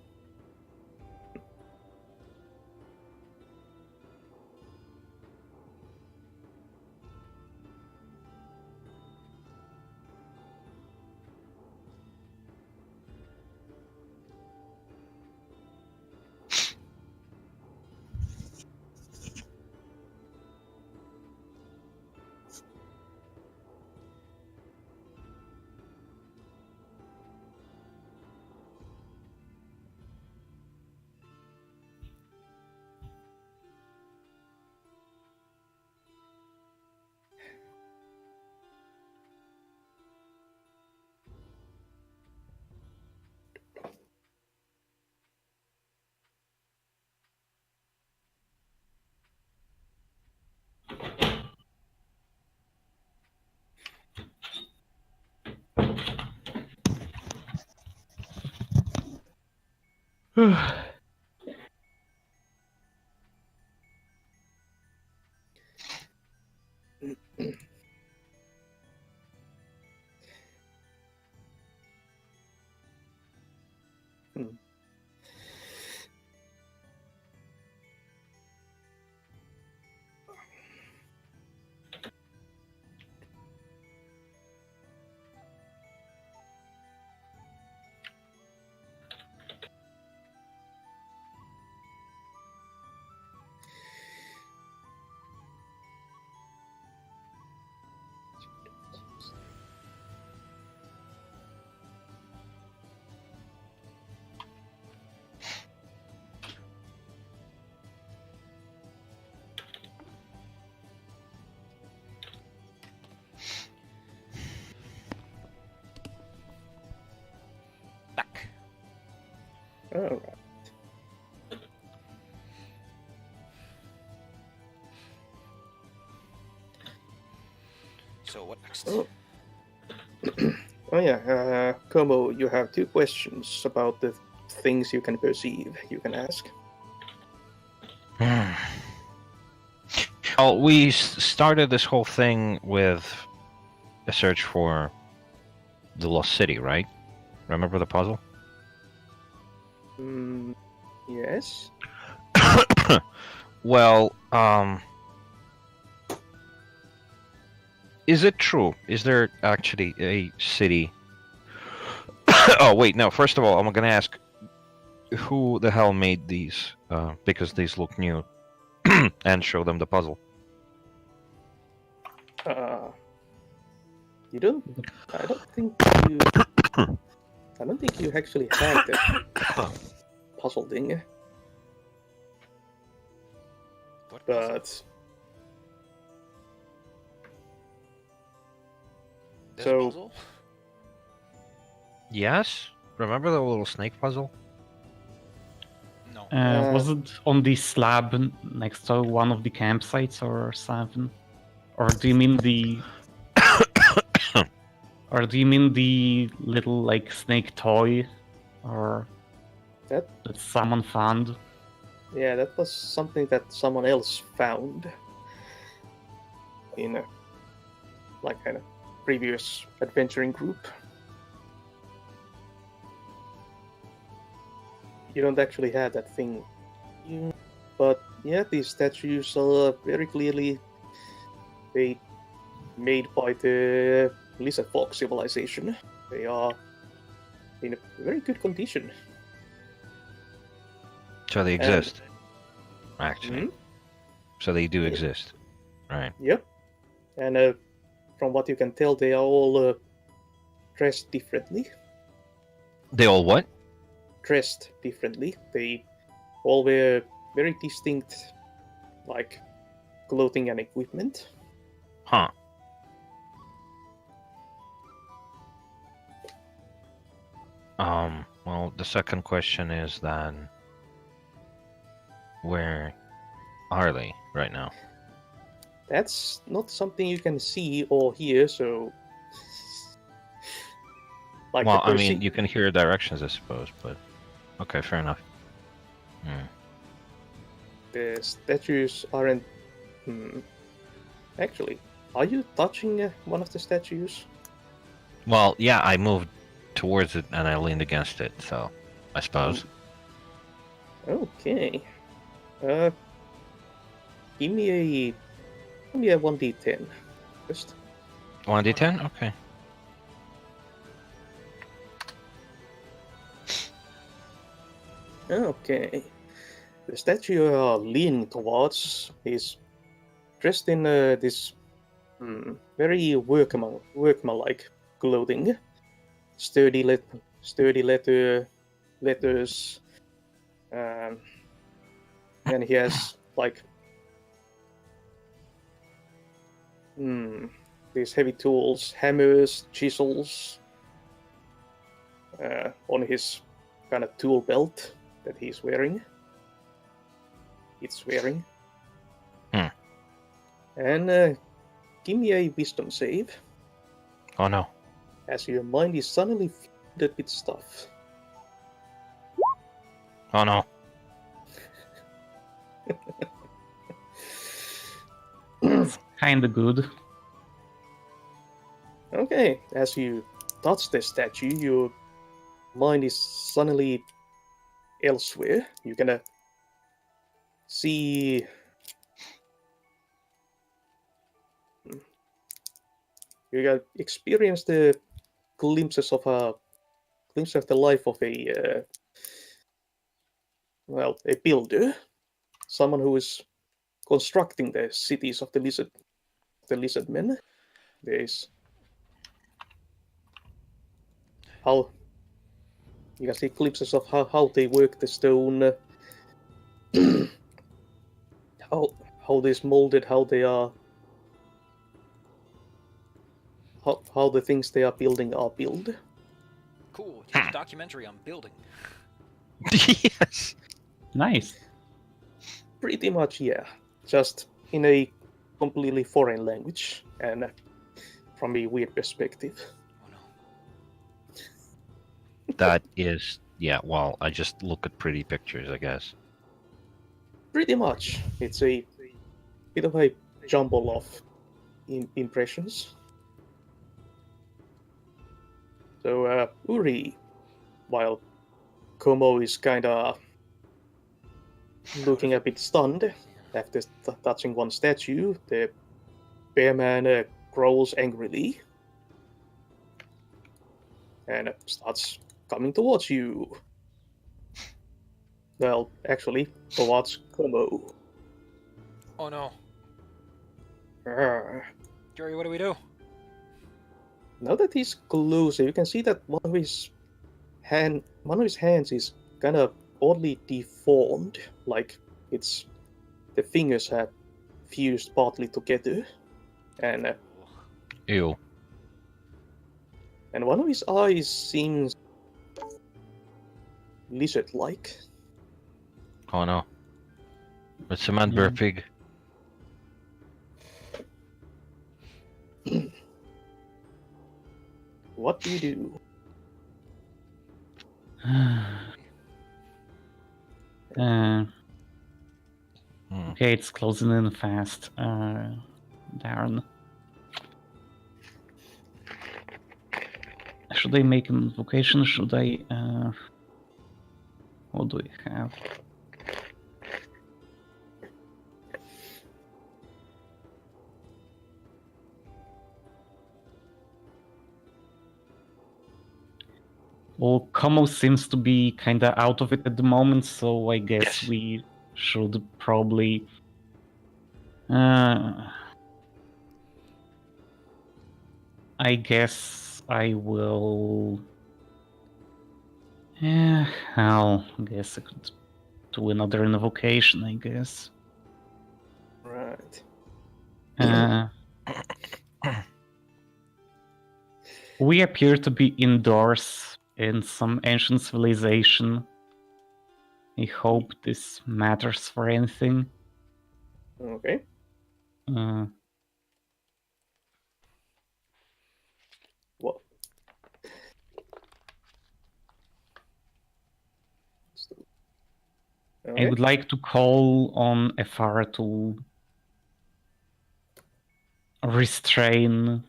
Back. Alright. So what next? Oh yeah, Como, you have 2 questions about the things you can perceive. You can ask. Well, we started this whole thing with a search for the lost city, right? Remember the puzzle? Yes. Well, is it true? Is there actually a city? Oh wait, no. First of all, I'm gonna ask, who the hell made these? Because these look new, and show them the puzzle. You don't. I don't think you. I don't think you actually had the puzzle thing. What puzzle? But This so- puzzle? Yes. Remember the little snake puzzle? No. Was it on the slab next to one of the campsites or something? Or do you mean the... Or do you mean the little, like, snake toy? Or... That- someone found? yeah, that was something that someone else found in a previous adventuring group. You don't actually have that thing. But yeah, these statues are very clearly made by the Lizard Folk civilization. They are in a very good condition. So they exist. Actually. Mhm. So they do Yeah. exist. Right. Yep. And from what you can tell, they are all dressed differently. They all what? Dressed differently. They all wear very distinct, like, clothing and equipment. Huh. Well, the second question is then, where are they right now? That's not something you can see or hear, so. Like Well, the I mean, you can hear directions, I suppose, but okay, fair enough. the statues aren't. Actually, are you touching one of the statues? Well, yeah, I moved towards it and I leaned against it, so I suppose. Okay. Give me a 1d10 first. 1d10? Okay. Okay. The statue you are leaning towards is dressed in this very workman-like clothing. Sturdy letters, and he has like these heavy tools, hammers, chisels, on his kind of tool belt that he's wearing. It's wearing. And give me a wisdom save, Oh no. as your mind is suddenly flooded with stuff. Oh no. Kinda good. Okay, as you touch the statue, your mind is suddenly elsewhere. You're gonna see. You gonna experience the glimpse of the life of a builder, someone who is constructing the cities of the lizard men. There's how you can see glimpses of how they work the stone, how this molded, how they are, how the things they are building are built. Cool. Huge documentary on building. Yes. Nice. Pretty much, yeah. Just in a completely foreign language, and from a weird perspective. Oh no. That is, yeah. Well, I just look at pretty pictures, I guess. Pretty much, it's a bit of a jumble of impressions. So, Uri, while Como is kinda looking a bit stunned after touching one statue, the bear man growls angrily and starts coming towards you. Well, actually, towards Como. Oh no. Arrgh. Jerry, what do we do? Now that he's closer, you can see that one of his hands is kind of oddly deformed, like the fingers have fused partly together, and Ew. one of his eyes seems lizard-like. Oh no. It's a man bear pig. What do you do? Okay, it's closing in fast. Darn. Should I make an invocation? Should I? What do I have? Well, Como seems to be kind of out of it at the moment, so I guess Yes. we should probably. I guess I will. Yeah, I guess I could do another invocation, I guess. Right. We appear to be indoors in some ancient civilization. I hope this matters for anything. Okay. What? I would like to call on Efara to restrain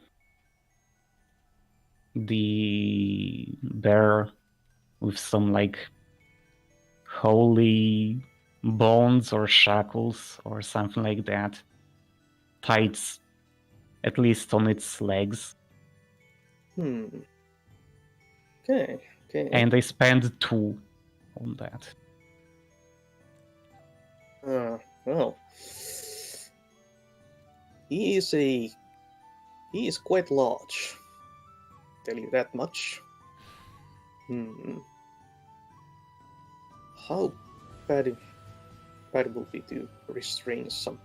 the bear with some like holy bonds or shackles or something like that. Tied at least on its legs. Okay. And I spend 2 on that. Well, he is quite large. Tell you that much. How bad it will be to restrain some?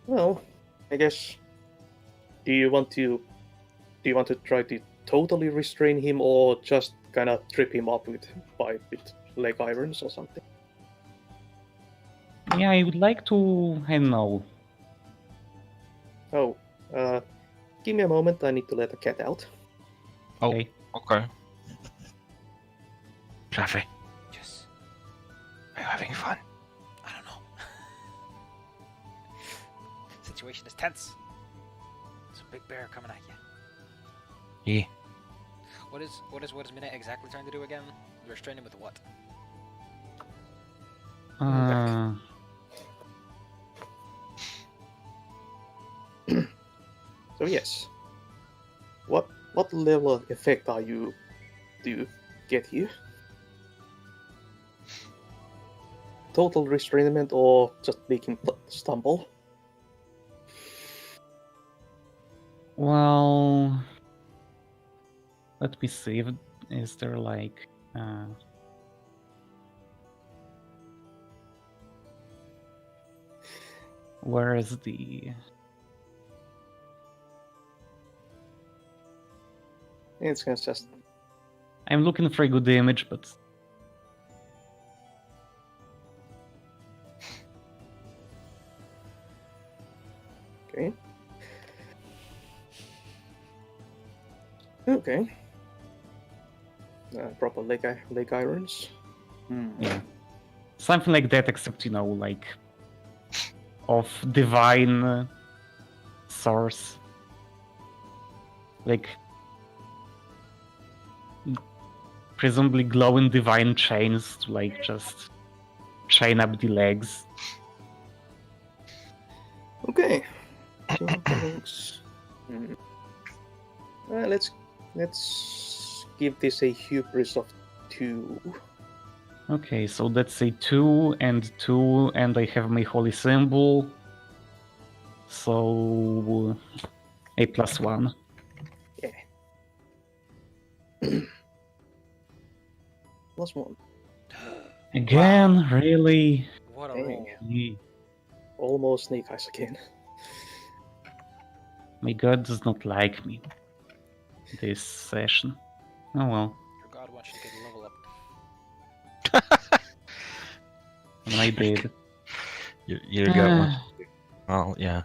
Well, I guess. Do you want to try to totally restrain him, or just kind of trip him up with leg irons or something? Yeah, I would like to. I don't know. Oh, give me a moment. I need to let the cat out. Oh, Okay. okay. Traffy, Yes. are you having fun? I don't know. Situation is tense. It's a big bear coming at you. Yeah. What is Minette exactly trying to do again? Restrain him with what? So yes, what level of effect do you get here? Total restrainment or just making stumble? Well, let me see. Is there like where is the? It's just. I'm looking for a good image, but Okay. Proper leg irons. Yeah. Something like that, except, you know, like of divine source. Like presumably glowing divine chains to like just chain up the legs. Okay. Let's give this a hubris of 2. Okay, so that's a 2 and 2, and I have my holy symbol. So a +1. Yeah. +1. Again, Wow. really? What a Dang. roll. Almost Snake Eyes again. My god does not like me this session. Oh well. Your god wants you to get a level up. And I did. Your gut wants. Well, yeah.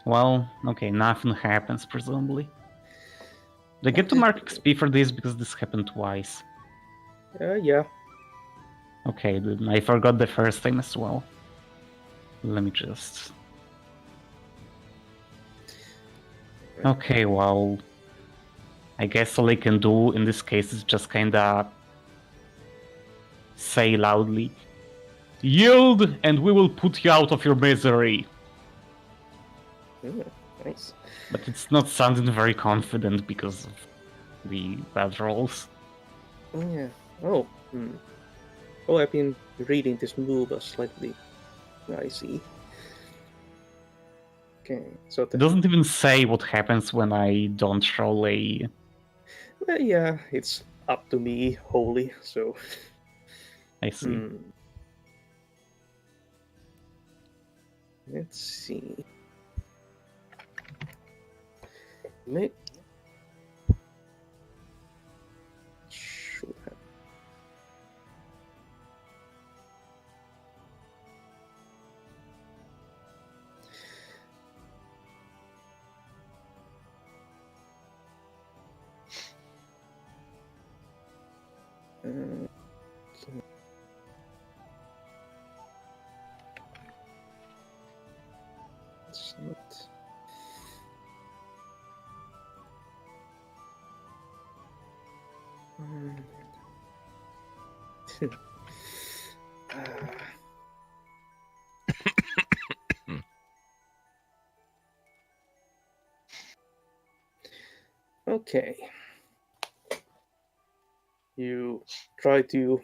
Well, okay, nothing happens, presumably. Do I get to mark XP for this because this happened twice? Yeah. Okay, then I forgot the first time as well. Let me just... Okay, well... I guess all I can do in this case is just kinda... say loudly, "Yield, and we will put you out of your misery." Nice. But it's not sounding very confident because of the bad rolls. Yeah. Oh. Oh, I've been reading this move slightly. I see. Okay, so It doesn't even say what happens when I don't roll a... Well, yeah, it's up to me wholly, so... I see. Let's see. Should have... It's not... Okay. You try to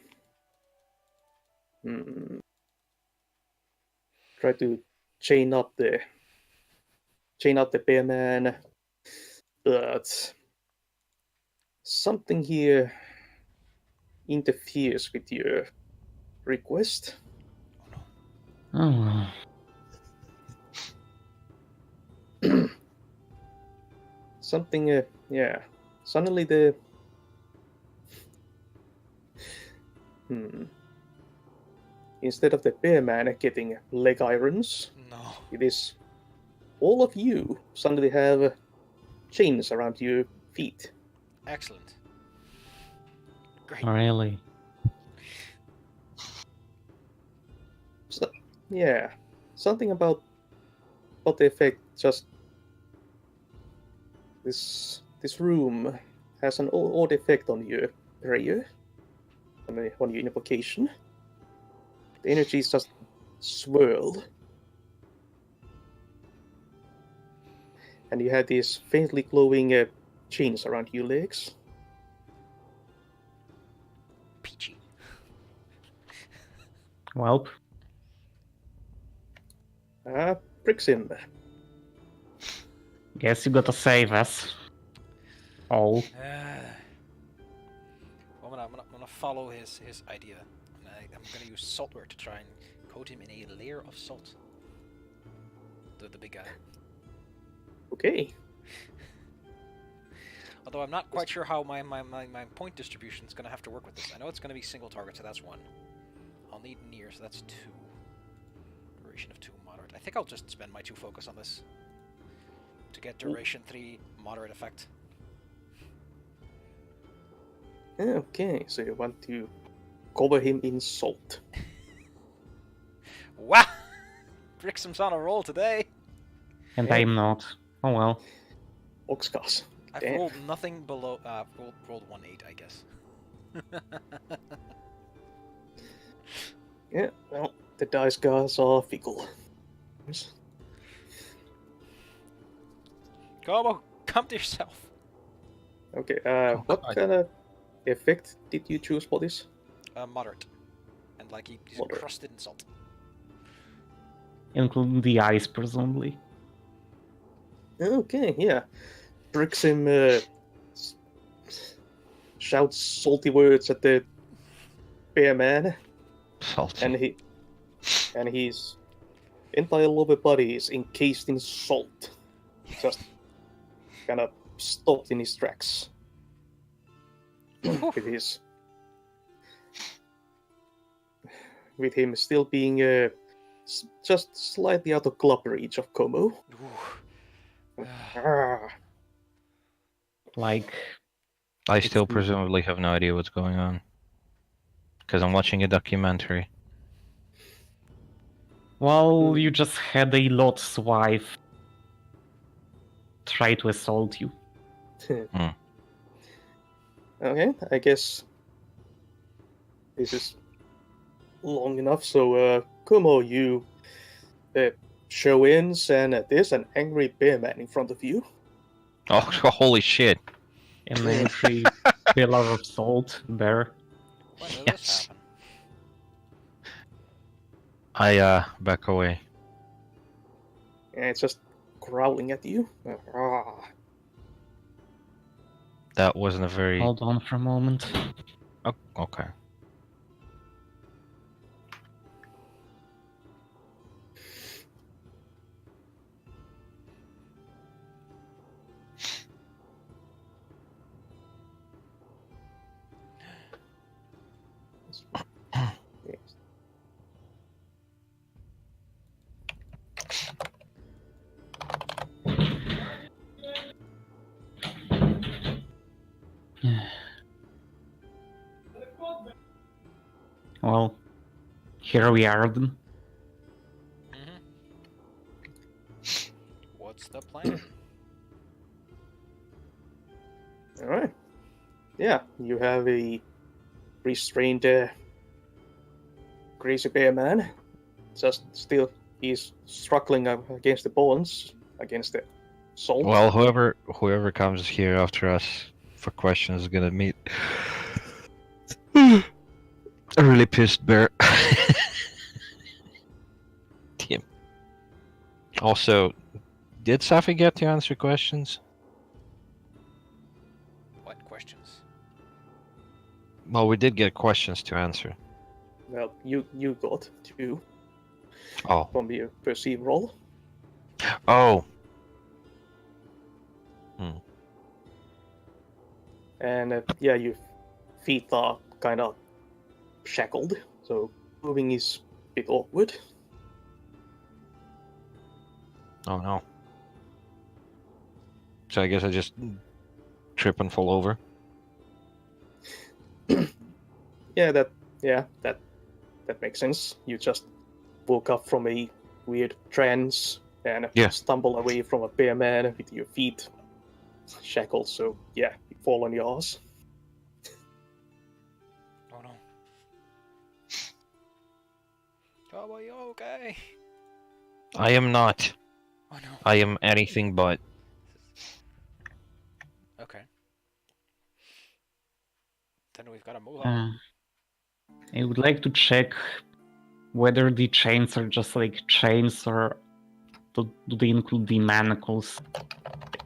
chain up the bear man, but something here interferes with your request. Oh well. Something, yeah. Suddenly the... Instead of the bear man getting leg irons, No. it is all of you suddenly have chains around your feet. Excellent. Great. Really? So, yeah, something about the effect. Just this room has an odd effect on your prayer, on your invocation. The energies just swirl, and you have these faintly glowing chains around your legs. Peachy. Well, Pricks him. guess you gotta save us. All. I'm gonna follow his idea. And I'm gonna use saltware to try and coat him in a layer of salt. The big guy. Okay. Although I'm not quite sure how my point distribution is gonna have to work with this. I know it's gonna be single target, so that's 1. I'll need near, so that's 2. Duration of 2, moderate. I think I'll just spend my 2 focus on this to get duration 3 moderate effect. Okay, so you want to cover him in salt. Wow! Brixham's on a roll today. And Yeah. I'm not. Oh well. Oxcars. I've Damn. rolled nothing below. Rolled 1-8, I guess. Yeah, well, the dice gods are fickle. Gobo, come to yourself. Okay, Oh, what God. kind of effect did you choose for this? Moderate. And like he's Moderate. crusted in salt. Including the eyes, presumably. Okay, yeah. Brixham shouts salty words at the bear man, Salty. and his entire lower body is encased in salt, just kind of stopped in his tracks. with him still being just slightly out of club reach of Como. Like, I still It's- presumably have no idea what's going on. Because I'm watching a documentary. well, you just had a Lot's wife try to assault you. Okay, I guess this is long enough. So, Kumo, you show in, and there's an angry bear man in front of you. Oh, holy shit. An angry pillar of salt there. When did Yes. this happen? I back away. And it's just growling at you. That wasn't a very... Hold on for a moment. Oh, okay. Yes. Well, here we are then. What's the plan? All right. Yeah, you have a restrained crazy bear man. Just still, he's struggling against the bonds, against the salt. Well, whoever comes here after us for questions is gonna meet a really pissed bear. Damn. Also, did Safi get to answer questions? What questions? Well, we did get questions to answer. Well, you got two Oh. from your perceive roll. Oh. And yeah, your feet are kind of shackled, so moving is a bit awkward. Oh no. So I guess I just trip and fall over. That makes sense. You just woke up from a weird trance and Yeah. stumble away from a bear man with your feet shackled. So yeah, you fall on your ass. Oh no. Oh, are you okay? I am not. Oh no. I am anything but. Okay. Then we've got to move on. I would like to check whether the chains are just like chains or do they include the manacles?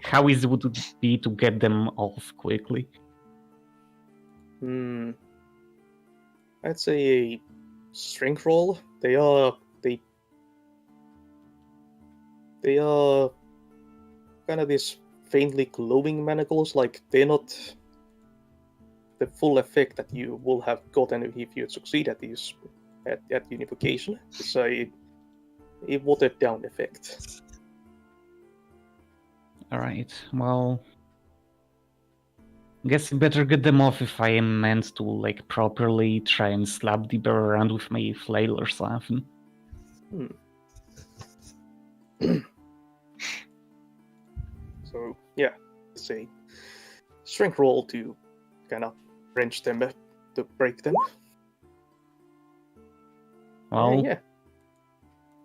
How easy would it be to get them off quickly? I'd say a strength roll. They are kind of these faintly glowing manacles. Like they're not the full effect that you will have gotten if you succeed at these at unification. It's a watered down effect. Alright, well... Guess you better get them off if I am meant to, like, properly try and slap the bear around with my flail or something. So yeah, it's a strength roll to kind of wrench them, to break them. Well, Yeah.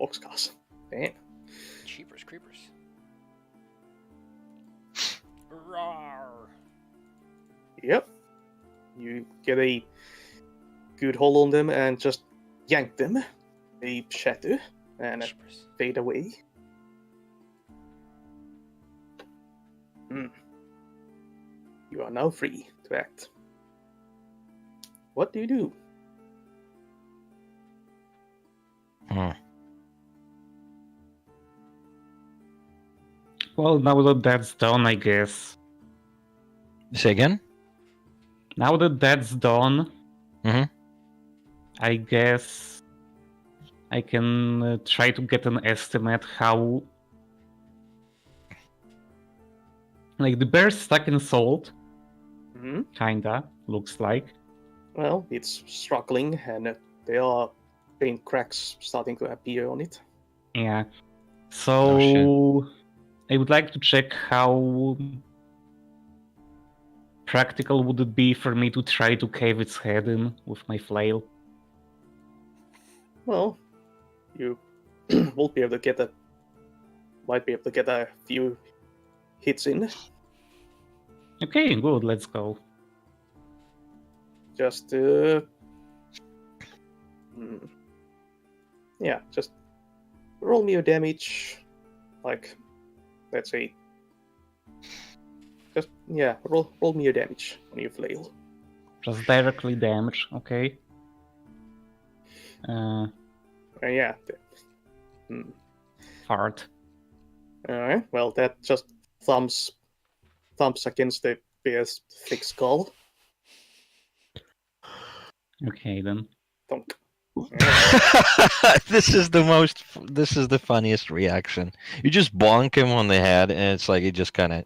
Boxcars. Damn. Cheapers creepers. Rawr. Yep. You get a good hold on them and just yank them. They shatter and Cheapers. fade away. You are now free to act. What do you do? well, now that that's done, I guess. Say again? Now that that's done, Mhm. I guess I can try to get an estimate how... Like, the bear's stuck in salt, kinda, looks like. Well, it's struggling and there are faint cracks starting to appear on it. Yeah. Oh, So I would like to check how practical would it be for me to try to cave its head in with my flail. Well, you will be able to get might be able to get a few hits in. Okay, good, let's go. Just yeah, just roll me your damage. Like, let's say, just roll me your damage on your flail. Just directly damage, okay. Yeah. Fart. Alright, well, that just thumps against the bear's thick skull. Okay, then. Thunk. This is the funniest reaction. You just bonk him on the head, and it's like it just kind of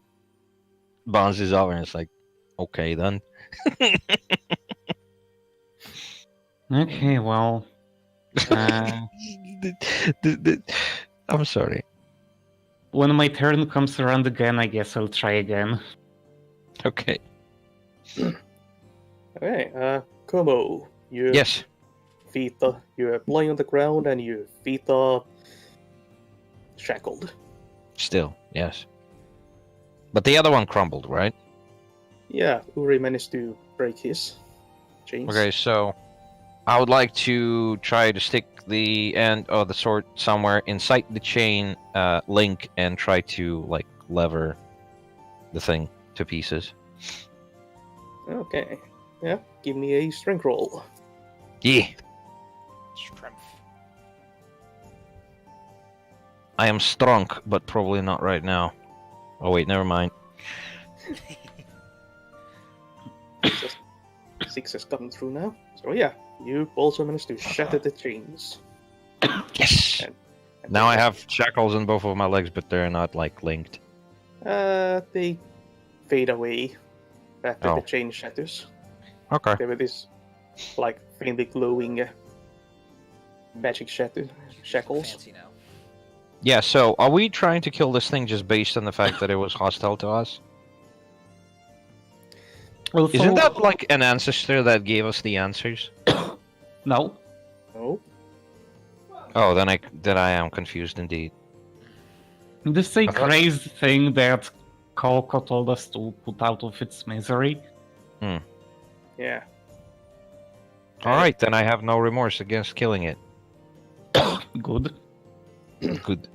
bounces over, and it's like, okay then. Okay, well... I'm sorry. When my turn comes around again, I guess I'll try again. Okay. Okay, Como, Yes. you're lying on the ground and your feet are shackled. Still, yes. But the other one crumbled, right? Yeah, Uri managed to break his chains. Okay, so I would like to try to stick the end of the sword somewhere inside the chain link and try to like lever the thing to pieces. Okay, yeah, give me a strength roll. Yeah. Strength. I am strong, but probably not right now. Oh wait, never mind. Just 6's coming through now. So yeah, you also managed to shatter the chains. Yes. And Now I have shackles in both of my legs, but they're not like linked. They fade away after Oh. the chain shatters. Okay. There were this like faintly glowing magic shackles. Fancy now. Yeah. So are we trying to kill this thing just based on the fact that it was hostile to us? Well, Isn't that like an ancestor that gave us the answers? No. No. Oh, then I am confused indeed. This is a I thought- crazy thing that Coco told us to put out of its misery. Yeah. All right, then I have no remorse against killing it. Good. Good.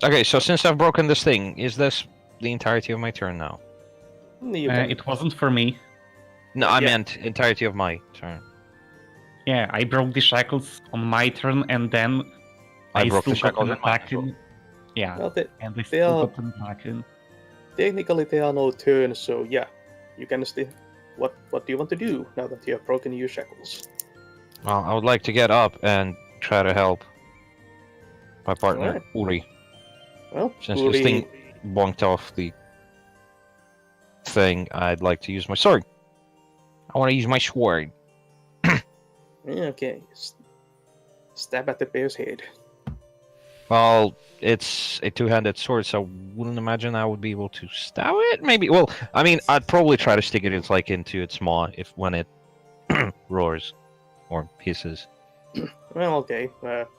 Okay, so since I've broken this thing, is this the entirety of my turn now? You can- It wasn't for me. No, I Yeah. meant entirety of my turn. Yeah, I broke the shackles on my turn, and then I I broke the still got shackles an in mine attack as well. in. Yeah, well, and I they still are- got an attack in. technically there are no turns, so yeah, you can still. What do you want to do now that you have broken your shackles? Well, I would like to get up and try to help my partner, Alright. Uri, Well, since Uri, this thing bonked off the thing, I'd like to use my sword. I want to use my sword. Okay. Stab at the bear's head. Well, it's a two-handed sword, so I wouldn't imagine I would be able to stab it. Maybe. Well, I mean, I'd probably try to stick it into its maw when it roars or hisses. Well, okay.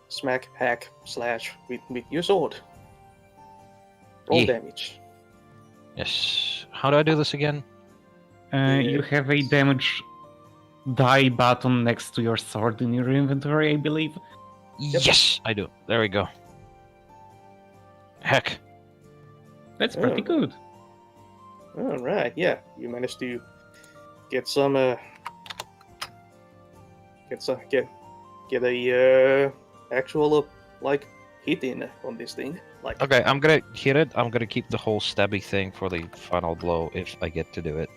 Smack, hack, slash with your sword. Roll Yeah. damage. Yes. How do I do this again? You have a damage die button next to your sword in your inventory, I believe. Yep. Yes, I do. There we go. Heck. That's pretty good. All right. Yeah, you managed to get some. Get a actual like hit in on this thing. Like. Okay, I'm gonna hit it. I'm gonna keep the whole stabby thing for the final blow if I get to do it.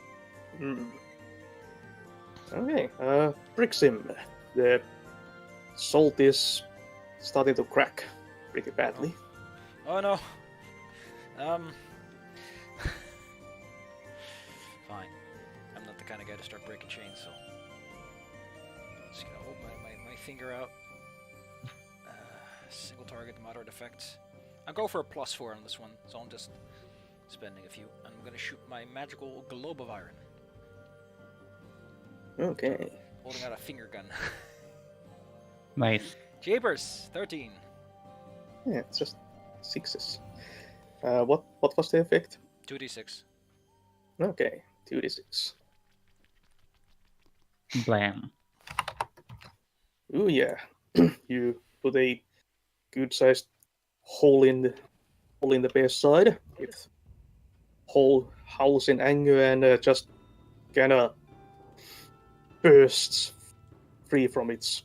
Okay. Brixim. The salt is starting to crack pretty badly. Oh no. Fine. I'm not the kind of guy to start breaking chains, so just gonna hold my finger out. Single target, moderate effects. I'll go for a +4 on this one, so I'm just spending a few. I'm gonna shoot my magical globe of iron. Okay. Holding out a finger gun. Nice. Japers, 13. Yeah, it's just 6's. What was the effect? 2d6. Okay, 2d6. Blam. Ooh yeah, you put a good-sized hole in the bear's side. It howls in anger and just kind of bursts free from its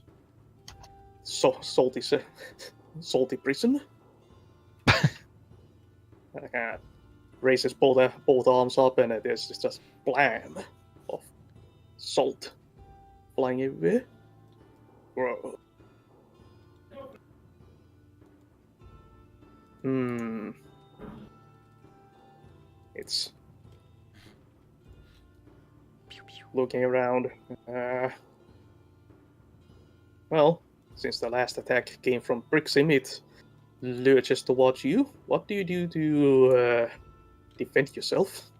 salty prison. Raises both arms up, and there's just blam of salt flying everywhere. Whoa. It's looking around. Well, since the last attack came from Brixim, it lurches towards you. What do you do to defend yourself?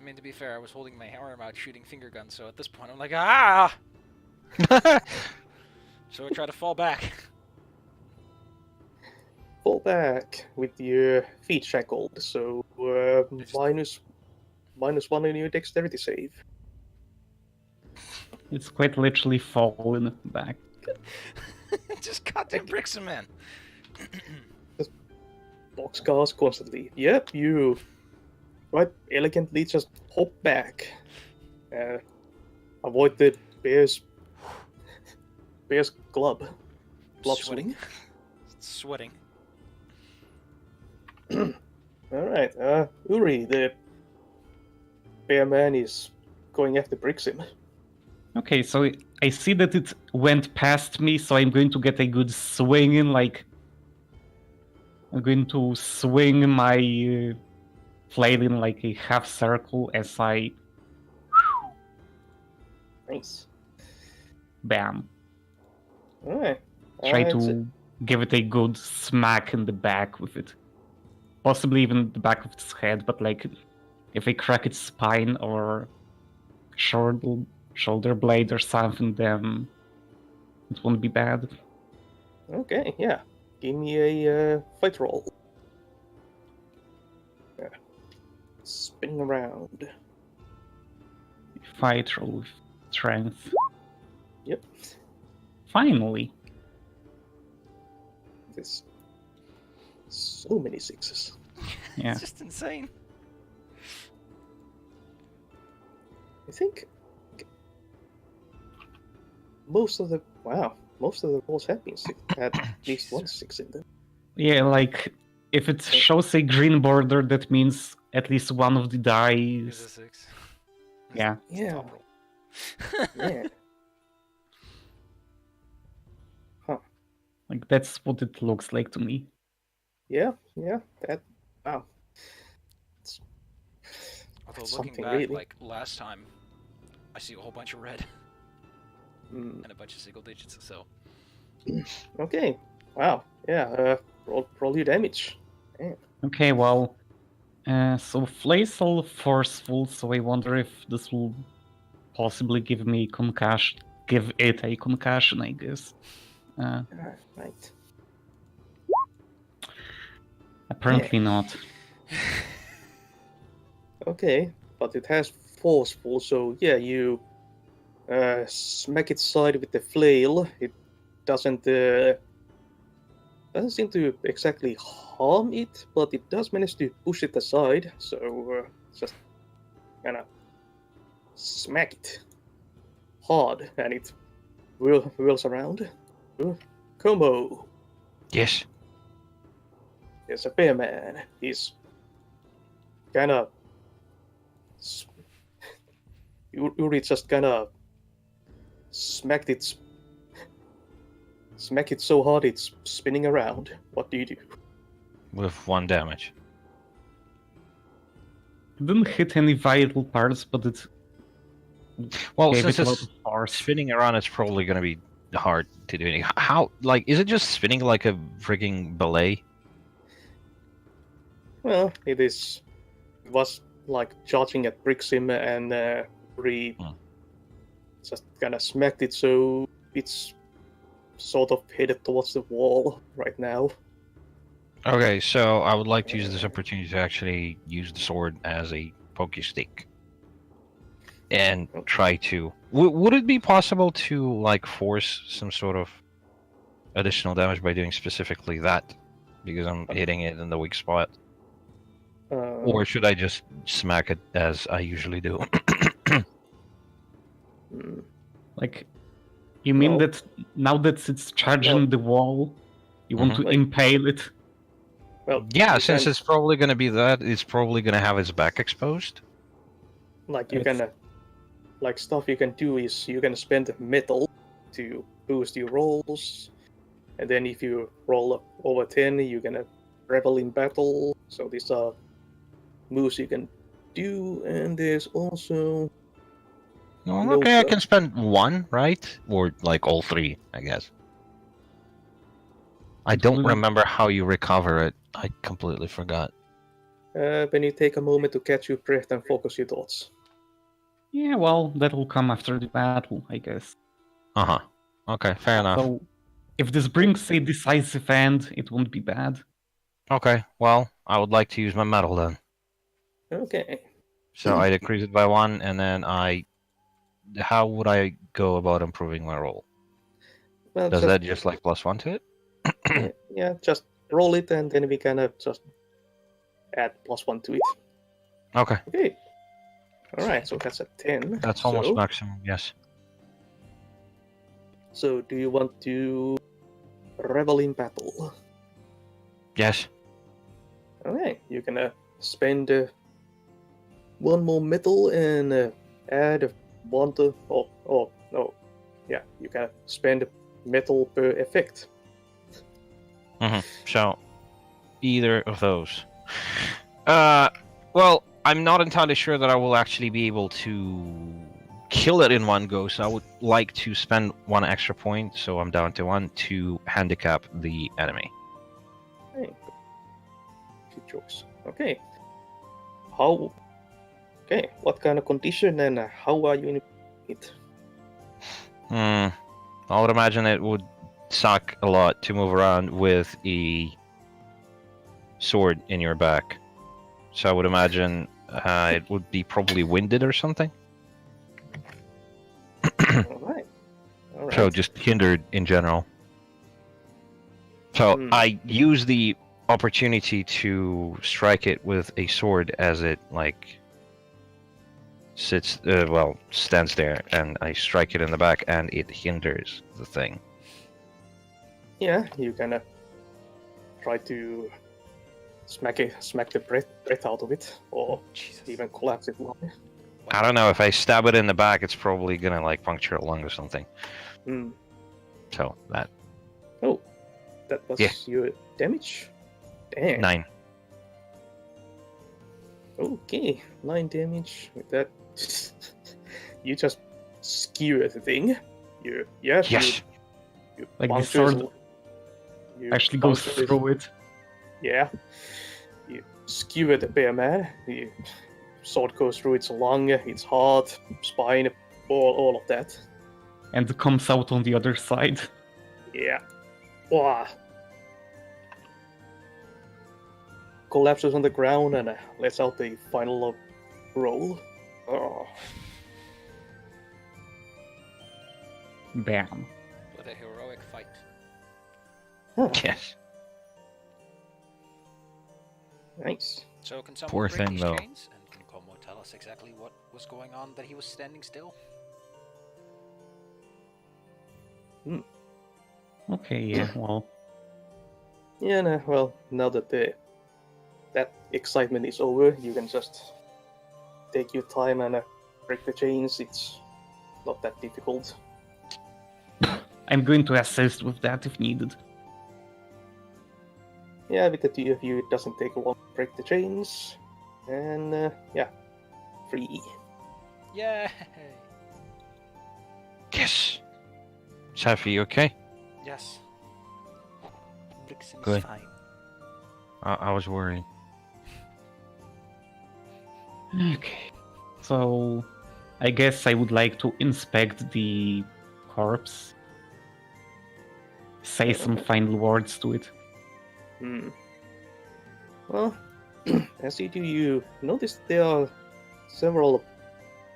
I mean, to be fair, I was holding my hammer out shooting finger guns, so at this point I'm like, ah! So I try to fall back. Fall back with your feet shackled, so -1 in your dexterity save. It's quite literally falling back. Just goddamn Brixim, man. Boxcars constantly. Yep, you quite elegantly just hop back. Avoid the bear's glove Sweating. swing. Sweating. Alright, Uri, the bear man is going after Brixim. Okay, so I see that it went past me, so I'm going to get a good swing in, like... I'm going to swing my flail in like a half circle as I... Nice. Bam. Alright. Try to give it a good smack in the back with it. Possibly even the back of its head, but like if I crack its spine or shoulder blade or something, then it won't be bad. Okay, yeah. Give me a fight roll. Yeah. Spinning around. Fight roll with strength. Yep. Finally. There's so many 6's. Yeah. It's just insane. I think most of the rolls have been at least one 6 in them. Yeah, like if it shows a green border, that means at least one of the Is dice. a 6. Yeah. Yeah. Top roll. Yeah. Huh. Like that's what it looks like to me. Yeah. That. Wow. Although That's looking something, back, really. like last time, I see a whole bunch of red Mm. and a bunch of single digits. So Okay. Wow. Yeah. Roll your damage. Damn. Okay, well, so Flazel forceful, so I wonder if this will possibly give me concussion. Give it a concussion, I guess. Right. Apparently not. Okay, but it has forceful, so yeah, you smack its side with the flail. It doesn't seem to exactly harm it, but it does manage to push it aside. So just kind of smack it hard, and it whirls around. Como. Yes. There's a bear man. He's kind of. Uri just kind of smacked it. Smack it so hard it's spinning around. What do you do? With 1 damage. It didn't hit any vital parts, but it Well, gave since it a lot it's of force. spinning around, it's probably going to be hard to do anything. How, like, is it just spinning like a freaking ballet? Well, it was like charging at Brixim and just kind of smacked it so it's sort of headed towards the wall right now. Okay, so I would like to use this opportunity to actually use the sword as a pokey stick. And try to... would it be possible to, like, force some sort of additional damage by doing specifically that? Because I'm hitting it in the weak spot. Or should I just smack it as I usually do? Like, you mean that now that it's charging the wall, you want to impale it? Well, yeah, since it's probably going to be that, it's probably going to have its back exposed. Like you can, like stuff you can do is you can spend metal to boost your rolls, and then if you roll over 10, you can revel in battle. So these are moves you can do, and there's also. Well, okay, I can spend 1, right? Or like all 3, I guess. I don't remember how you recover it. I completely forgot. When you take a moment to catch your breath and focus your thoughts. Yeah, well, that'll come after the battle, I guess. Uh-huh. Okay, fair enough. So, if this brings a decisive end, it won't be bad. Okay, well, I would like to use my metal then. Okay. So I decrease it by 1, and then how would I go about improving my roll? Well, does that just like +1 to it? yeah, just roll it, and then we can just add +1 to it. Okay. Okay. All right, so that's a 10. That's almost maximum, yes. So, do you want to revel in battle? Yes. Okay, you can spend 1 more metal and add 1 to. No. Yeah, you can spend metal per effect. So, either of those. Well, I'm not entirely sure that I will actually be able to kill it in one go, so I would like to spend 1 extra point, so I'm down to 1, to handicap the enemy. Okay. Good choice. Okay. How? Okay, what kind of condition and how are you in it? I would imagine it would suck a lot to move around with a sword in your back. So I would imagine it would be probably winded or something. Alright. So just hindered in general. So I use the opportunity to strike it with a sword as it like stands there, and I strike it in the back, and it hinders the thing. Yeah, you can try to smack the breath out of it, or even collapse it. I don't know, if I stab it in the back, it's probably gonna like puncture a lung or something. So that. Oh, that was your damage? Damn. 9. Okay, 9 damage with that. You just skewer the thing. Yes. You Like the puncture sword you actually goes puncture through it. Yeah. You skewer the bear man. The sword goes through its lung, its heart, spine, all of that. And comes out on the other side. Yeah. Wow. Collapses on the ground and lets out the final roll. Oh. Bam. What a heroic fight. Yes. Nice. So can someone Poor break thing, these though. chains? And can Como tell us exactly what was going on that he was standing still? Okay, yeah, well. Yeah, no, well, now that that excitement is over, you can just take your time and break the chains. It's not that difficult. I'm going to assist with that if needed. Yeah, with the two of you, it doesn't take long to break the chains. And yeah, free. Yay! Yes. Safi, you okay? Yes. Brixen's Good. fine. I was worried. Okay. So, I guess I would like to inspect the corpse. Say some final words to it. Well, as you do, you notice there are several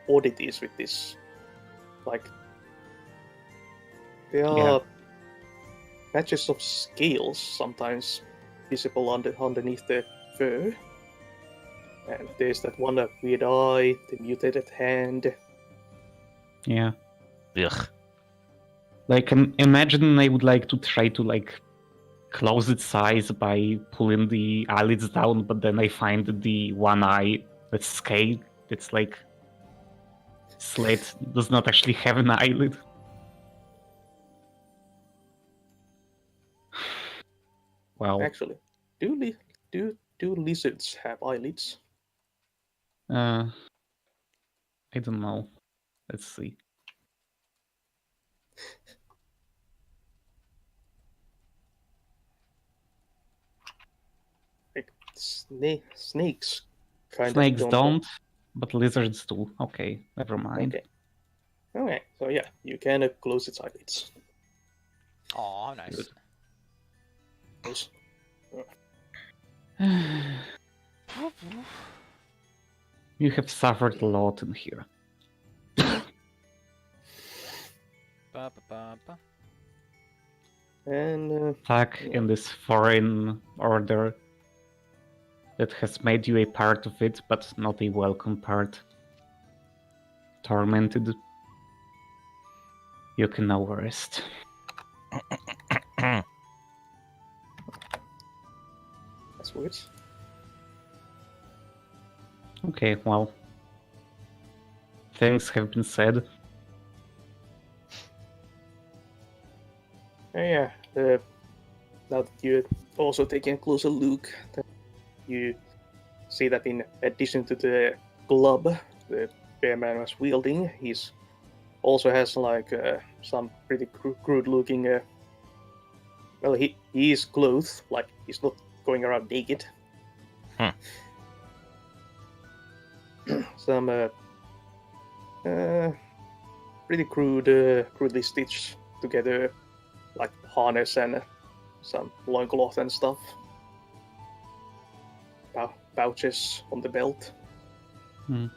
oddities with this. Like, there are patches of scales sometimes visible underneath the fur. And there's that one weird eye, the mutated hand. Yeah. Ugh. Like, imagine I would like to try to, like, close its eyes by pulling the eyelids down, but then I find the one eye that's scaled, it's like slit, does not actually have an eyelid. Well, Actually, do lizards have eyelids? I don't know. Let's see. Like snakes kind Snakes of don't, but lizards do. Okay, never mind. Okay. Okay, so yeah, you can close its eyelids. Aw, nice. Good. Close. You have suffered a lot in here. Ba, ba, ba, ba. And Back yeah. in this foreign order that has made you a part of it, but not a welcome part. Tormented. You can now rest. That's weird. Okay, well. Things have been said. Yeah, now that you're also taking a closer look, you see that in addition to the glove the bear man was wielding, he's also has like some pretty crude looking. Well, he is clothed, like he's not going around naked. Some pretty crudely stitched together, like harness and some loincloth and stuff. Pouches on the belt. Ooh.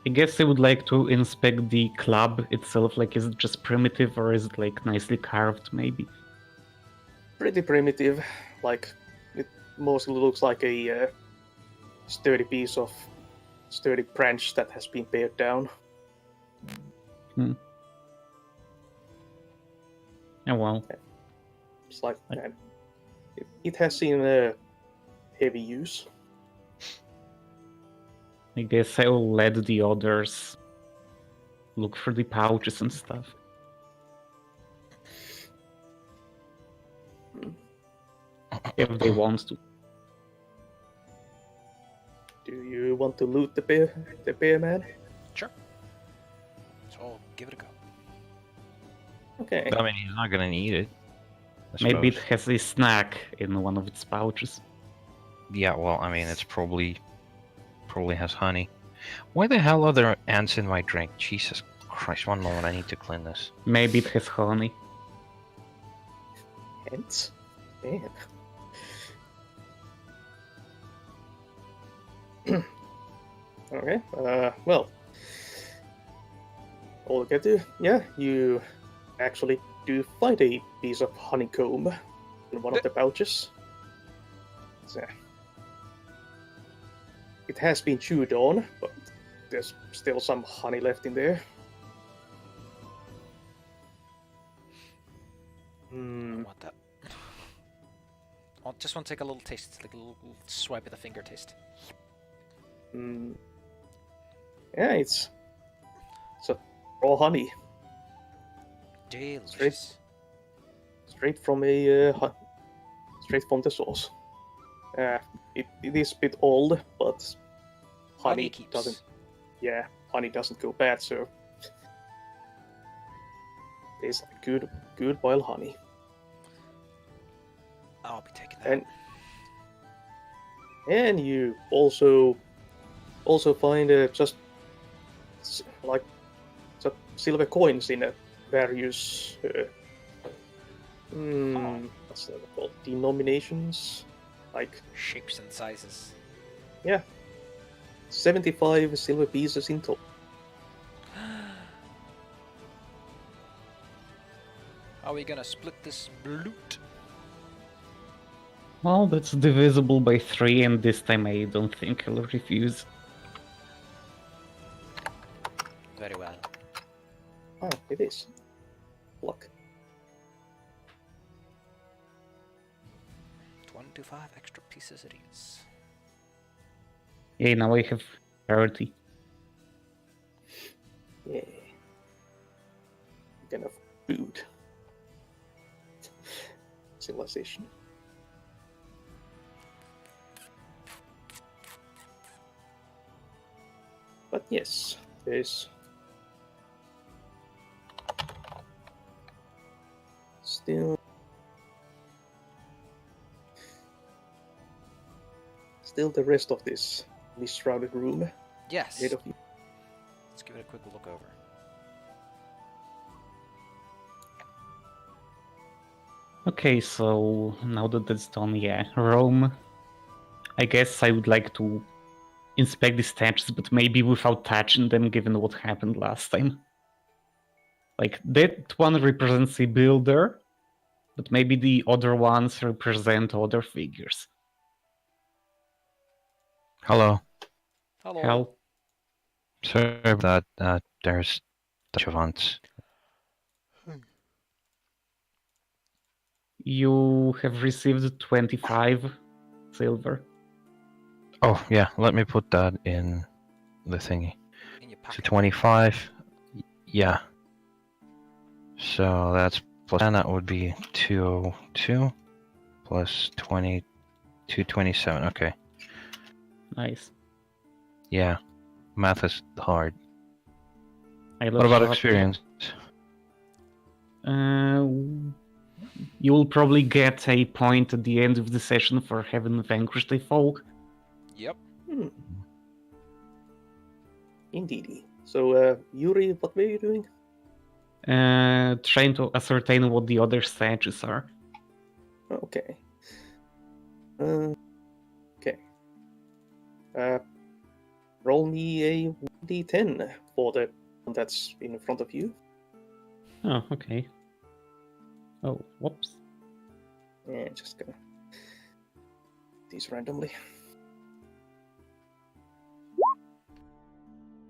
I guess I would like to inspect the club itself. Like, is it just primitive or is it like nicely carved, maybe? Pretty primitive, like it mostly looks like a sturdy piece of sturdy branch that has been pared down. Oh well. It's like it has seen heavy use. I guess I will let the others look for the pouches and stuff. If they want to. Do you want to loot the bear man? Sure. So I'll give it a go. Okay. I mean, he's not gonna eat it. I Maybe it suppose. has a snack in one of its pouches. Yeah, well, I mean, it's probably has honey. Why the hell are there ants in my drink? Jesus Christ! One moment, I need to clean this. Maybe it has honey. Ants? Man. Okay. Well. All you can do, yeah, you actually do find a piece of honeycomb in one of the pouches. So, it has been chewed on, but there's still some honey left in there. I want that. I just want to take a little taste, like a little swipe of the finger taste. Yeah, it's a raw honey, Delicious. straight from straight from the source. It is a bit old, but honey keeps. doesn't. Yeah, honey doesn't go bad, so it's good boiled honey. I'll be taking that. And you also find just like silver coins in various what's that called, denominations, like Shapes and sizes. 75 silver pieces in total. Are we gonna split this loot? Well, that's divisible by 3, and this time I don't think I'll refuse. Very well. Oh, it is. Luck. 25 extra pieces it is. Yeah, now I have 30. Yeah. Kind of food. Civilization. But yes, there's still the rest of this shrouded room Yes. ahead of you. Let's give it a quick look over. Okay, so now that that's done, yeah, Rome. I guess I would like to inspect the statues, but maybe without touching them, given what happened last time. Like, that one represents a builder, but maybe the other ones represent other figures. Hello. Hello. Hell, Sorry about that. There's a bunch of ants. you have received 25 silver. Oh yeah, let me put that in the thingy. In your So pocket. 25. Yeah. So that's plus 10. That would be 202 plus 20, 227. Okay. Nice. Yeah. Math is hard. I What love about that. experience? You will probably get a point at the end of the session for having vanquished a foe. Yep. Indeedy. So, Yuri, what were you doing? Trying to ascertain what the other statues are. Okay. Okay. Roll me a d10 for the one that's in front of you. Oh, okay. Oh, whoops. And just gonna these randomly.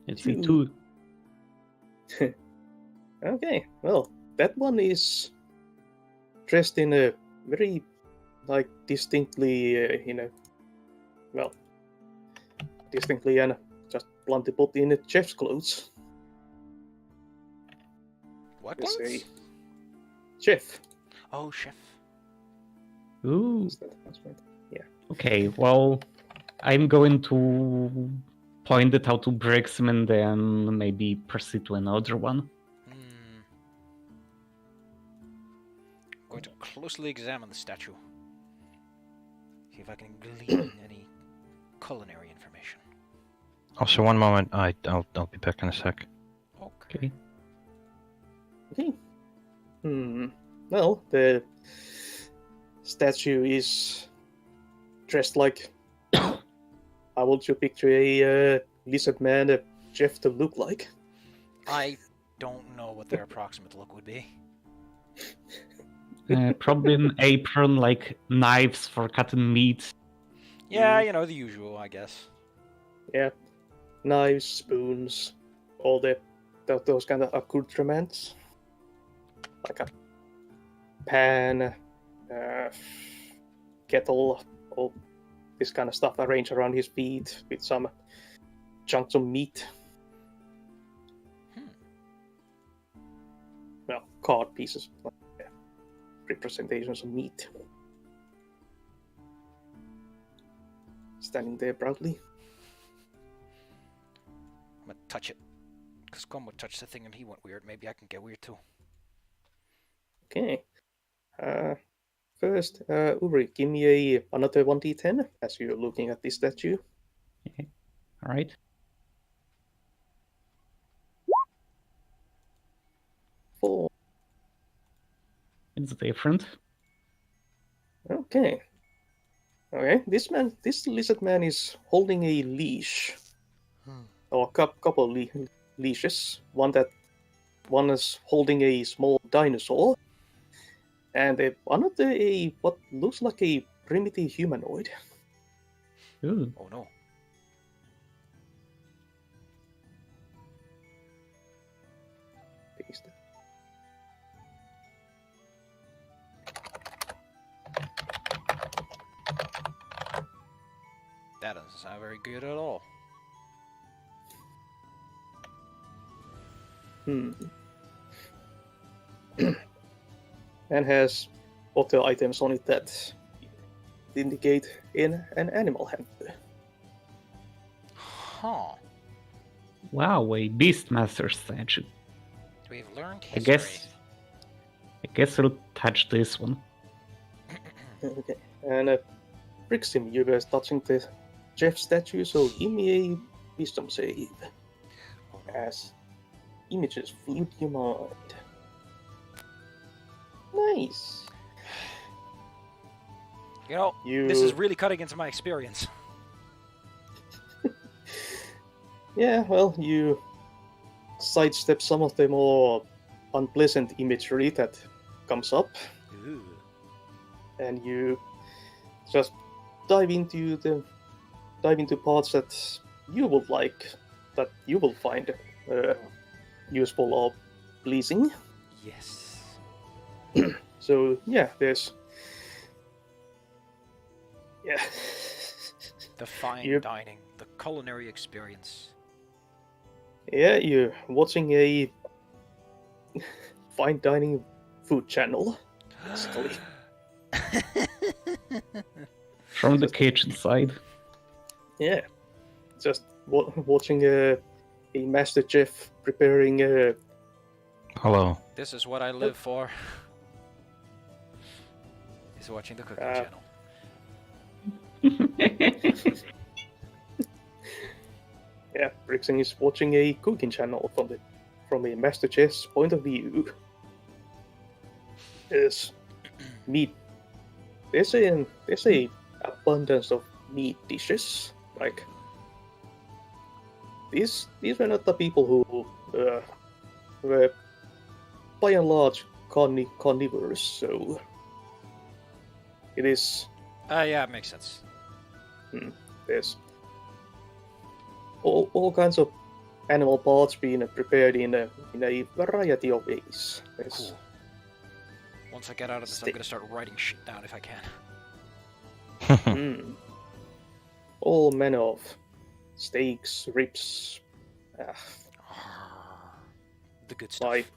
It's a 2. Okay, well, that one is dressed in a very, like, distinctly, distinctly and just bluntly put in chef's clothes. What Let's clothes? say chef. Oh, chef. Ooh. Is that right? Yeah. Okay, well, I'm going to point it out to Brixham and then maybe proceed to another one. Going to closely examine the statue. See if I can glean any culinary information. Also, one moment. I'll be back in a sec. Okay. Okay. Well, the statue is dressed like. How would you picture a lizard man Jeff to look like? I don't know what their approximate look would be. Probably an apron, like knives for cutting meat. Yeah, you know, the usual, I guess. Yeah, knives, spoons, all those kind of accoutrements, like a pan, kettle, all this kind of stuff arranged around his feet with some chunks of meat. Well, card pieces, like, representations of meat. Standing there proudly. I'm gonna touch it. Because Cromwell touched the thing and he went weird. Maybe I can get weird too. Okay. First, Uri, give me another 1d10 as you're looking at this statue. Okay. All right. 4. It's different. Okay. Okay, this lizard man is holding a leash. Or a couple leashes. One is holding a small dinosaur. And another what looks like a primitive humanoid. Ooh. Oh no. Paste it. That doesn't sound very good at all. And has other items on it that indicate in an animal handler. Huh. Wow, a Beastmaster statue. We've learned I history. guess I'll touch this one. Okay. And Brixim, you guys touching the Jeff statue, so give me a wisdom save. Oh, no. As images flood your mind. Nice. You know, this is really cutting into my experience. Yeah, well, you sidestep some of the more unpleasant imagery that comes up, Ooh. and you just dive into parts that you would like, that you will find useful or pleasing. Yes. So yeah, The fine Yep. dining, the culinary experience. Yeah, you're watching a fine dining food channel, basically. From the kitchen side. Yeah, just watching a master chef preparing Hello. This is what I live for. Is watching the cooking channel. Yeah, Brixen is watching a cooking channel from a master chef's point of view. There's meat. There's a abundance of meat dishes. Like these were not the people who were by and large carnivores. So it is. Yeah, it makes sense. There's all kinds of animal parts being prepared in a variety of ways. Cool. Once I get out of this, I'm gonna start writing shit down if I can. All manner of steaks, ribs. The good stuff.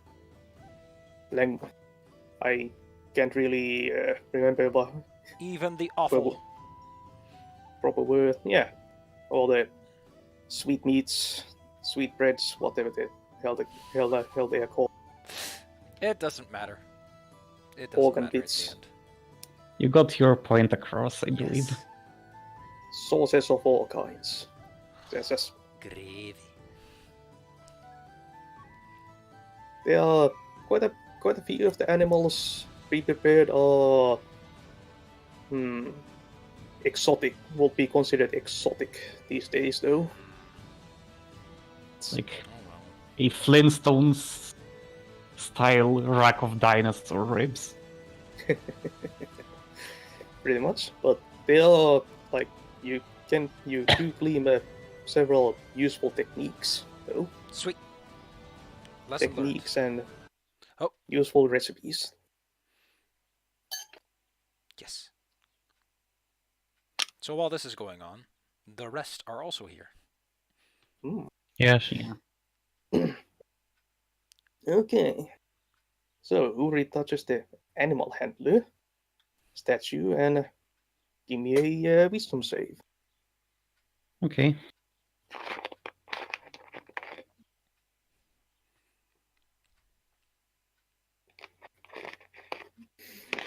I can't really remember what. Even the awful. proper word. Yeah, all the sweet meats, sweet breads, whatever the hell they are called. It doesn't matter. It doesn't Organ matter bits. at the end. You got your point across, I believe. Yes. Sauces of all kinds. There's just Gravy. there are quite a few of the animals pre-prepared are exotic. Would be considered exotic these days, though. Like Oh well. a Flintstones style rack of dinosaur ribs. Pretty much, but they are like you do glean several useful techniques, though. Sweet. Lesson learned. Techniques and Oh. useful recipes. Yes. So while this is going on, the rest are also here. Yes. Yeah. Okay. So who retouches the animal handler statue and give me a wisdom save? Okay.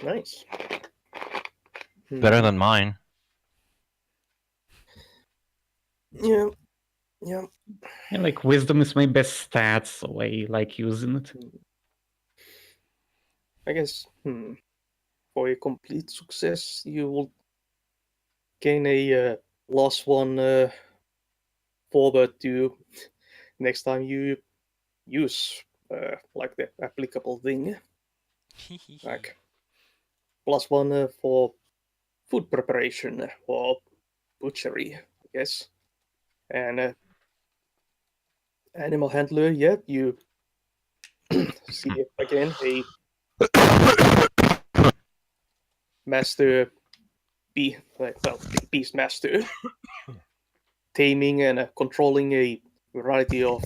Nice. Better than mine. Yeah. Yeah. Yeah, like wisdom is my best stat, so I like using it. I guess for a complete success, you will gain a +1 forward to next time you use like the applicable thing, like +1 for food preparation or butchery, I guess, and animal handler. Yeah, you see again a master beast master taming and controlling a variety of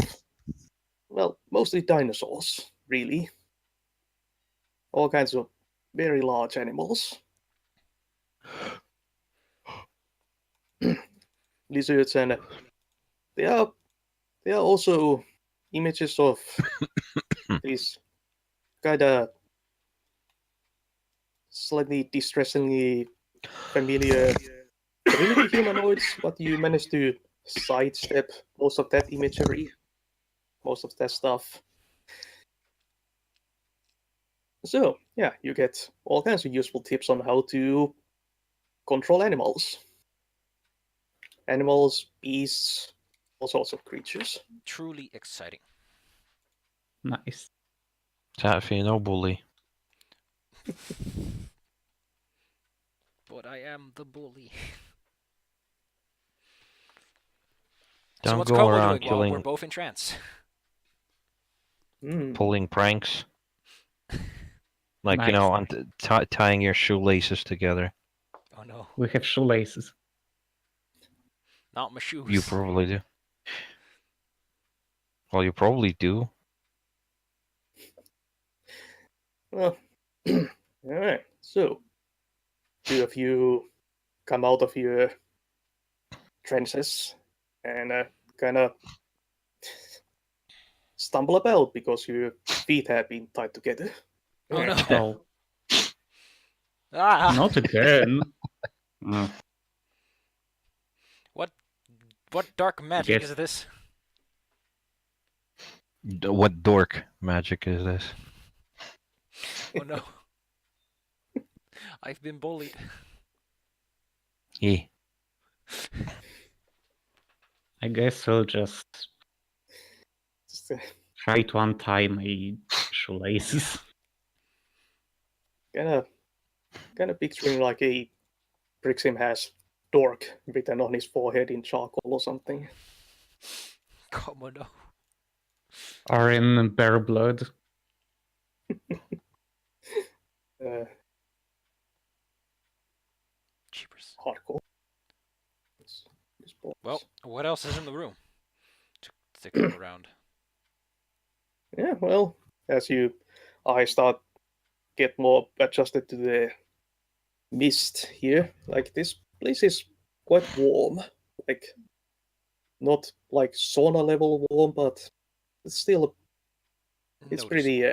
mostly dinosaurs, really. All kinds of very large animals. Lizards, and there are also images of these kind of slightly distressingly familiar primitive humanoids, but you managed to sidestep most of that imagery, most of that stuff. So, yeah, you get all kinds of useful tips on how to control animals. Animals, beasts, all sorts of creatures. Truly exciting. Nice. Taffy, no bully. But I am the bully. Don't so what's go Como around doing while we're killing, both in trance? pulling pranks. Like, you Nice. know, tying your shoelaces together. Oh no, We have shoelaces. not my shoes. You probably do. Well, you probably do. Well, alright, so two of you come out of your trenches and kind of stumble about because your feet have been tied together. Oh no. Oh, Ah! not again. What dark magic Yes. is this? What dork magic is this? Oh no. I've been bullied. Yeah. I guess we'll just Just, try to untie my shoelaces. kind of picturing like a Brixim has dork written on his forehead in charcoal or something. Como no. Are in bare blood. Jeepers. Hardcore. Well, what else is in the room? To take a look around. Yeah, well, as you eyes start get more adjusted to the mist here, like this place is quite warm. Like, not like sauna level warm, but it's still it's pretty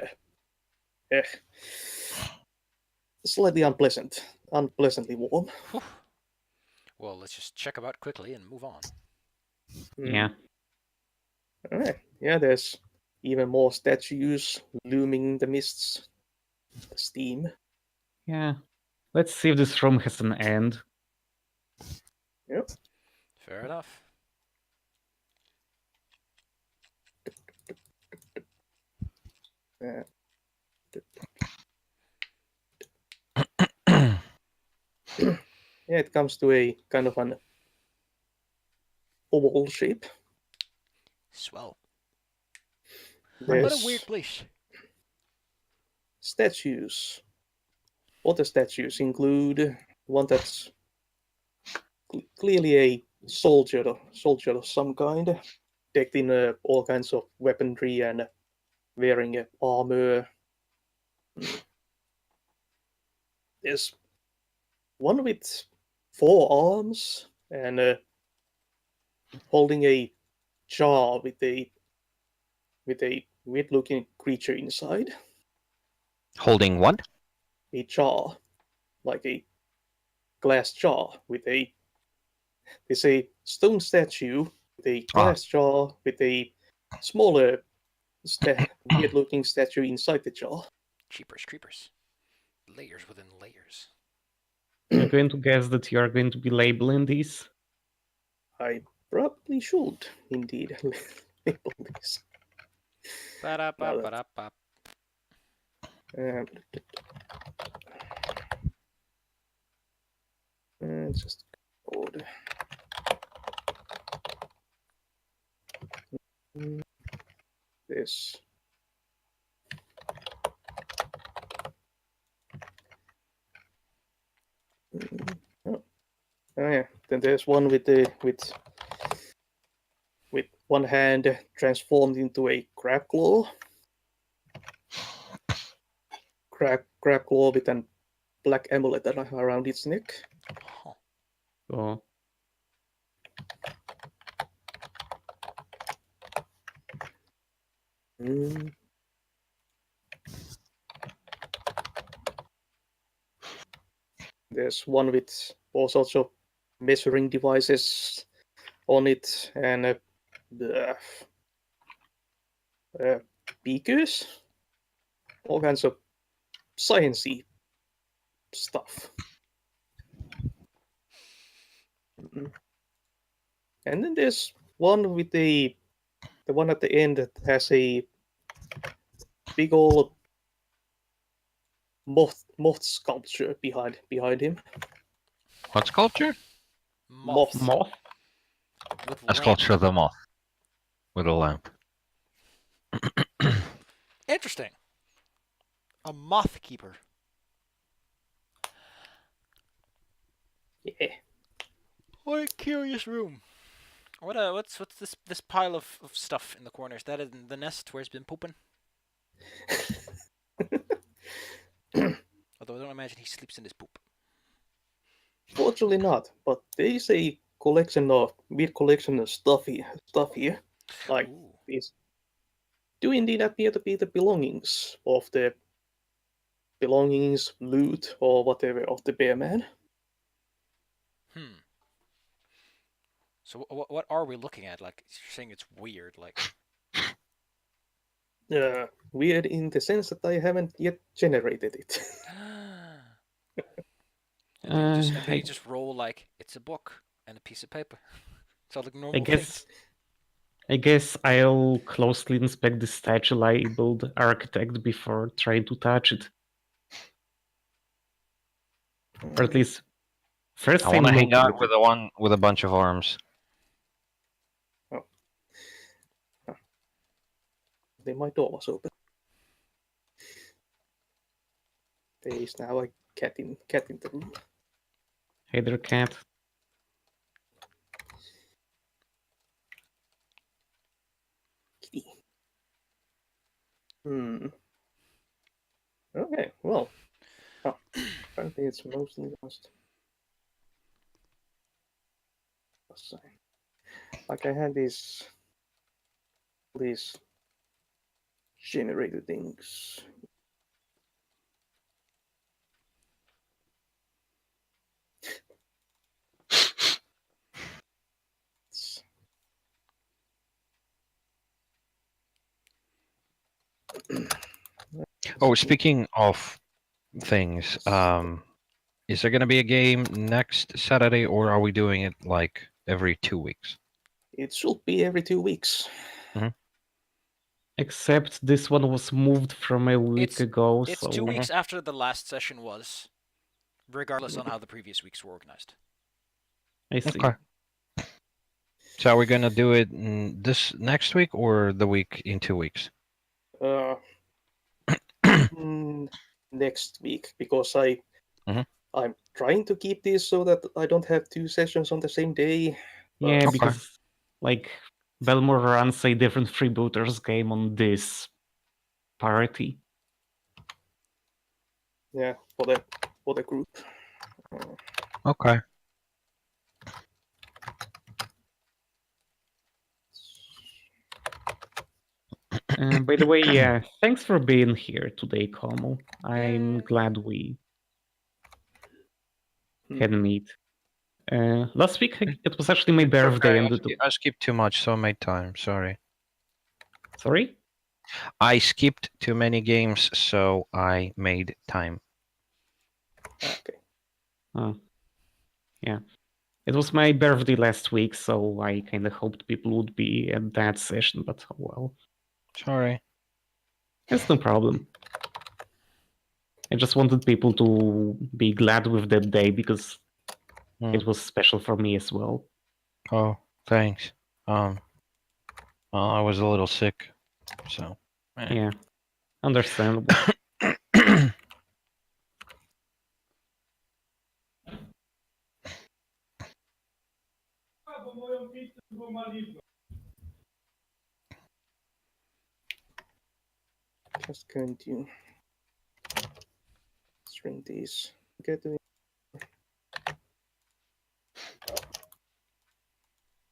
slightly unpleasantly warm. Whew. Well, let's just check them out quickly and move on. Yeah. Alright. Yeah, there's even more statues looming in the mists. The steam. Yeah. Let's see if this room has an end. Yep. Fair enough. Uh, yeah, it comes to a kind of an oval shape. Swell. There's What a weird place. statues. Other statues include one that's clearly a soldier of some kind, decked in all kinds of weaponry and wearing armor. There's one with 4 arms and holding a jar with a weird-looking creature inside. Holding what? A jar, like a glass jar with a. It's a stone statue with a glass jar with a smaller, weird-looking statue inside the jar. Cheapers creepers. Layers within layers. I'm going to guess that you are going to be labeling these. I probably should indeed label this. Ba-da-ba-ba-da-ba. Just code. This. Oh yeah. Then there's one with one hand transformed into a crab claw. Crab claw with a black amulet around its neck. Huh. So There's one with all sorts of measuring devices on it and beakers, all kinds of sciencey stuff. And then there's one with the one at the end that has a big old moth sculpture behind him. What sculpture? Moth. moth. With A sculpture of the moth with a lamp. Interesting. A moth keeper. Yeah. What a curious room. What's this pile of stuff in the corner? Is that in the nest where it's been pooping? Although I don't imagine he sleeps in his poop. Fortunately not, but there is a weird collection of stuff here. Like Ooh. these do indeed appear to be the belongings, loot, or whatever of the bear man. So what are we looking at? Like, you're saying it's weird, like... Weird in the sense that I haven't yet generated it. And then you just roll like, it's a book and a piece of paper. It's all like normal things. I guess I'll closely inspect the statue labeled architect before trying to touch it. Or at least first I want to hang look out at with it. the one with a bunch of arms. My door was open. There is now a cat in the room. Hey there, cat. Kitty. Okay, well. Apparently it's mostly lost. Like I had these generated things. Oh, speaking of things, is there going to be a game next Saturday, or are we doing it like every 2 weeks? It should be every 2 weeks. Except this one was moved from a week ago, It's so 2 weeks after the last session was, regardless on how the previous weeks were organized. I see. Okay. So are we going to do it this next week or the week in 2 weeks? Next week, because Mhm. I'm trying to keep this so that I don't have 2 sessions on the same day. Yeah, Okay. because like Belmore runs a different Freebooters game on this party. Yeah, for the group. Okay. By the way, yeah, thanks for being here today, Como. I'm glad we can meet. Last week it was actually my birthday, and I skipped too much, so I made time. Sorry. sorry. I skipped too many games, so I made time. Okay. Yeah. It was my birthday last week, so I kind of hoped people would be at that session, but oh well. Sorry. It's no problem. I just wanted people to be glad with that day because it was special for me as well. Oh, thanks. Well, I was a little sick, so. Yeah, understandable. Just going to string these together.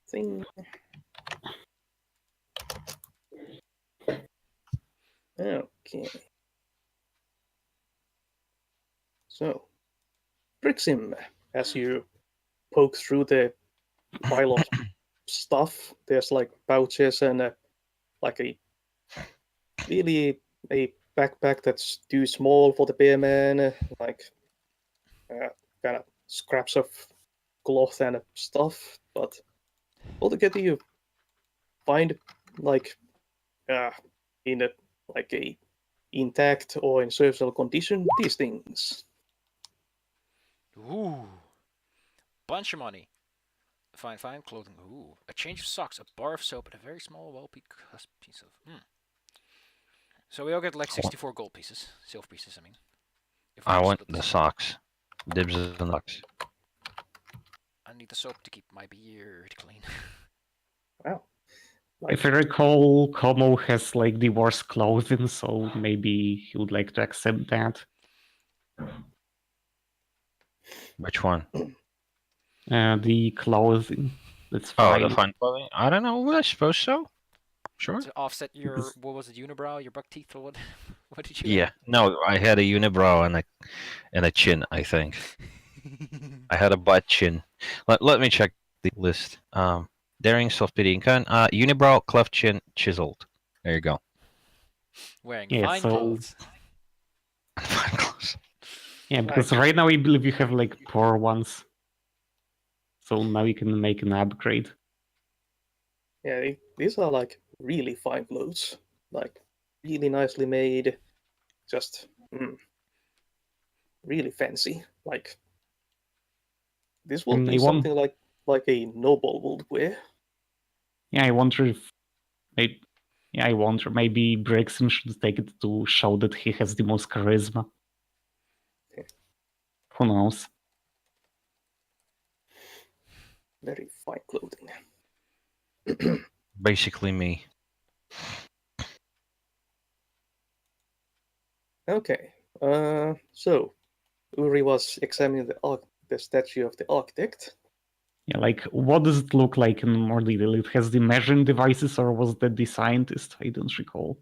Thing. Okay. So, Brixim, as you poke through the pile of stuff, there's like pouches and like a backpack that's too small for the bearman, like kind of scraps of cloth and stuff. But altogether, you find like in a like a intact or in serviceable condition these things. Ooh. Bunch of money. Fine clothing. Ooh. A change of socks, a bar of soap, and a very small, well-piece of. So we all get like 64 gold pieces. Silver pieces, I mean. If I all want split the same. socks. Dibs on the socks. I need the soap to keep my beard clean. Wow. If I recall, Como has like the worst clothing, so maybe he would like to accept that. Which one? The clothing. That's Oh, fine. the fun clothing? I don't know. I suppose so. Sure. To offset your, what was it, unibrow, your buck teeth, or what? What did you Yeah. No, I had a unibrow and a chin, I think. I had a butt chin. Let me check the list. Daring, self-pitying, unibrow, cleft chin, chiseled. There you go. Wearing Yeah, fine so clothes. Fine clothes. yeah, because right now I believe you have like poor ones. So now you can make an upgrade. Yeah, these are like really fine clothes, like really nicely made, just really fancy. Like this would And be something like a noble would wear. Yeah, I wonder if I wonder maybe Brexham should take it to show that he has the most charisma. Who knows? Very fine clothing. Basically me. Okay. So Uri was examining the statue of the architect. Yeah, like what does it look like in more detail? It has the measuring devices, or was that the scientist? I don't recall.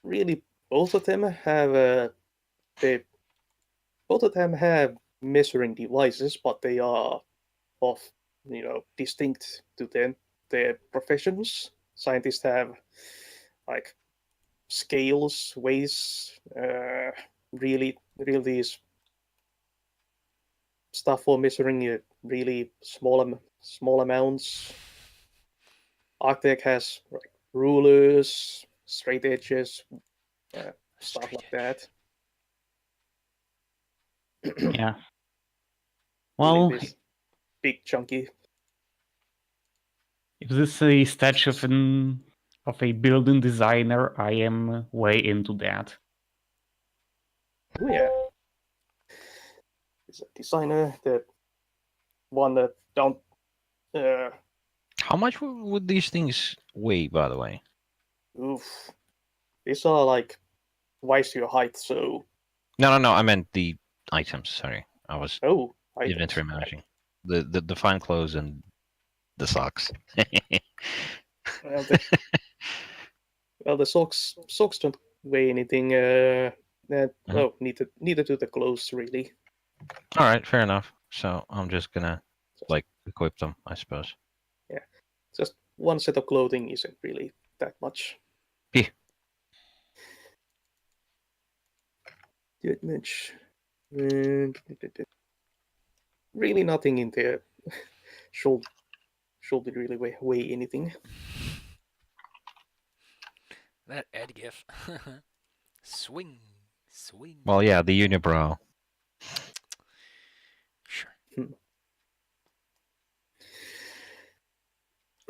Really, both of them have they both of them have measuring devices, but they are of distinct to their professions. Scientists have like scales, weighs, really these stuff for measuring really small amounts. Arctic has like rulers, straight edges, stuff Straight like edge. that. Yeah. Really Well, this big chunky. if this is a statue of a building designer, I am way into that. Oh yeah, he's a designer. The one that don't. How much would these things weigh, by the way? Oof. These are like twice your height, so No. I meant the items. Sorry, I was items. inventory managing. The fine clothes and the socks. Well, the socks don't weigh anything. No, neither do the clothes really. All right, fair enough. So I'm just gonna like equip them, I suppose. Yeah, just one set of clothing isn't really that much. Yeah. That much. Really, nothing in there should really weigh anything. That Ed gif. Swing. Well, yeah, the unibrow. Sure.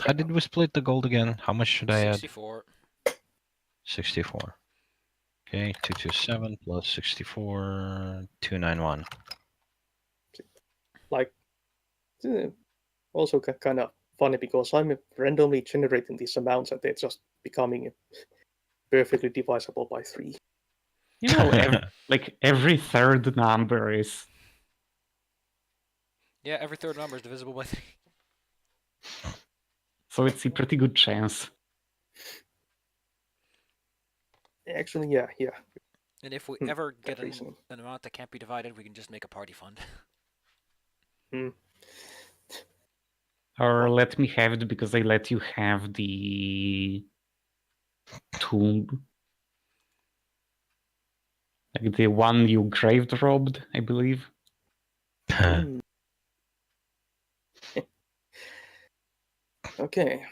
How did we split the gold again? How much should I add? 64. 64. Okay, 227 plus 64, 291. Like, also kind of funny because I'm randomly generating these amounts and they're just becoming perfectly divisible by 3. You know, like every third number is. Yeah, every third number is divisible by 3. So it's a pretty good chance. Actually, yeah. And if we ever get an reason. amount that can't be divided, we can just make a party fund. Or let me have it because I let you have the tomb. Like the one you grave robbed, I believe. Okay.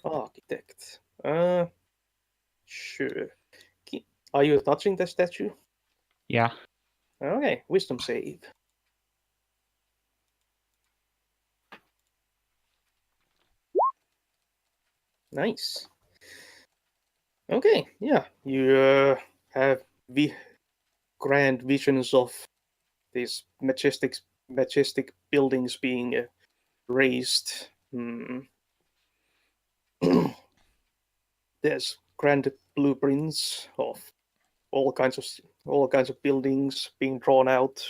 Architect. Sure. Are you touching the statue? Yeah. Okay, wisdom save. Nice. Okay, yeah, you have grand visions of these majestic buildings being raised. There's grand blueprints of all kinds of buildings being drawn out.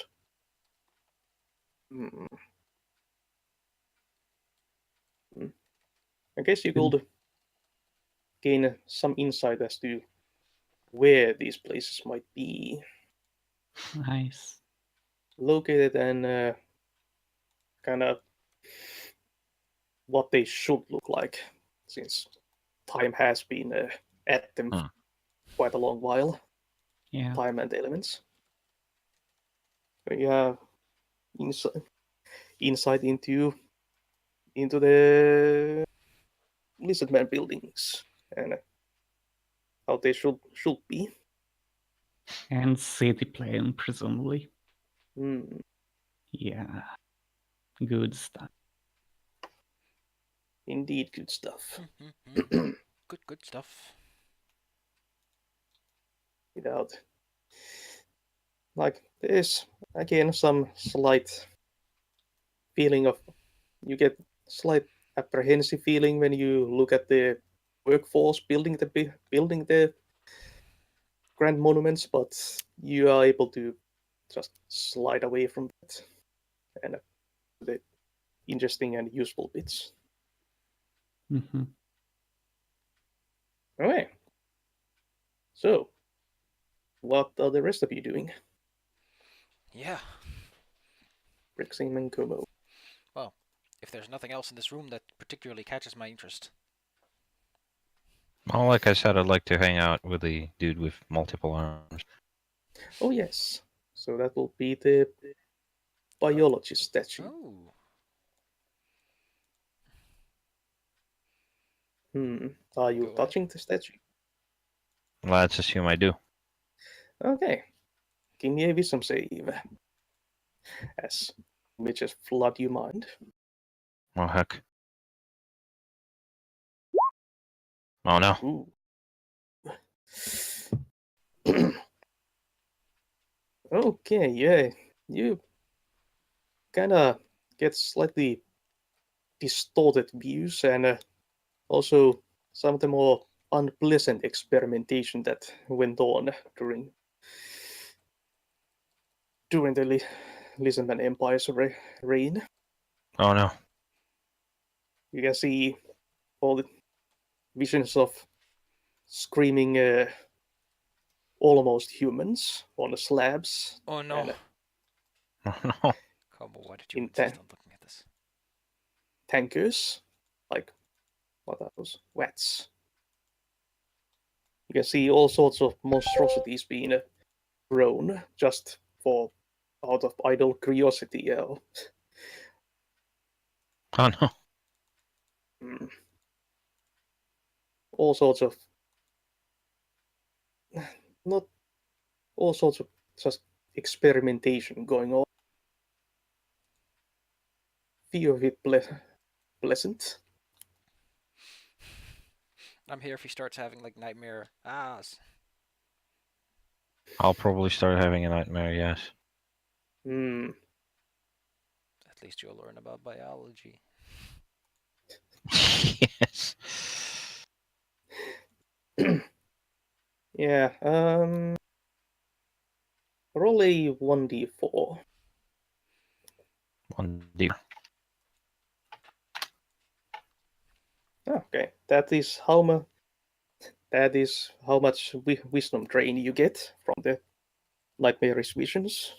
I guess you could gain some insight as to where these places might be Nice. located and kind of what they should look like, since time has been at them quite a long while. Yeah. Time and elements. So you have insight into the Lizardman buildings and how they should be. And city plan, presumably. Hmm. Yeah. Good stuff. Indeed, good stuff. Good stuff. Without, like, there's again some slight feeling of, you get slight apprehensive feeling when you look at the workforce building the grand monuments, but you are able to just slide away from that and the interesting and useful bits. Mm-hmm. Okay. So, what are the rest of you doing? Yeah. Rixim and Kumo. Well, if there's nothing else in this room that particularly catches my interest. Well, like I said, I'd like to hang out with the dude with multiple arms. Oh yes. So that will be the biology statue. Oh. Are you Go ahead. touching the statue? Let's assume I do. Okay. Give me a wisdom save. As images flood your mind. Oh, heck. Oh, no. Ooh. Okay, yeah. You kinda get slightly distorted views and also some of the more unpleasant experimentation that went on during the Lysian Empire's reign. Oh, no. You can see all the visions of screaming almost humans on the slabs Oh no. and Oh, no. Come on, why did you in insist on looking at this? tankers, like what are those? Wets. You can see all sorts of monstrosities being grown just for out of idle curiosity. Oh, no. All sorts of not all sorts of just experimentation going on. Few of it pleasant. I'm here if he starts having like nightmare. I'll probably start having a nightmare, yes. At least you'll learn about biology. Yes. Yeah. Roll a 1d4. 1D. Okay, that is how much. That is how much wisdom drain you get from the nightmarish visions.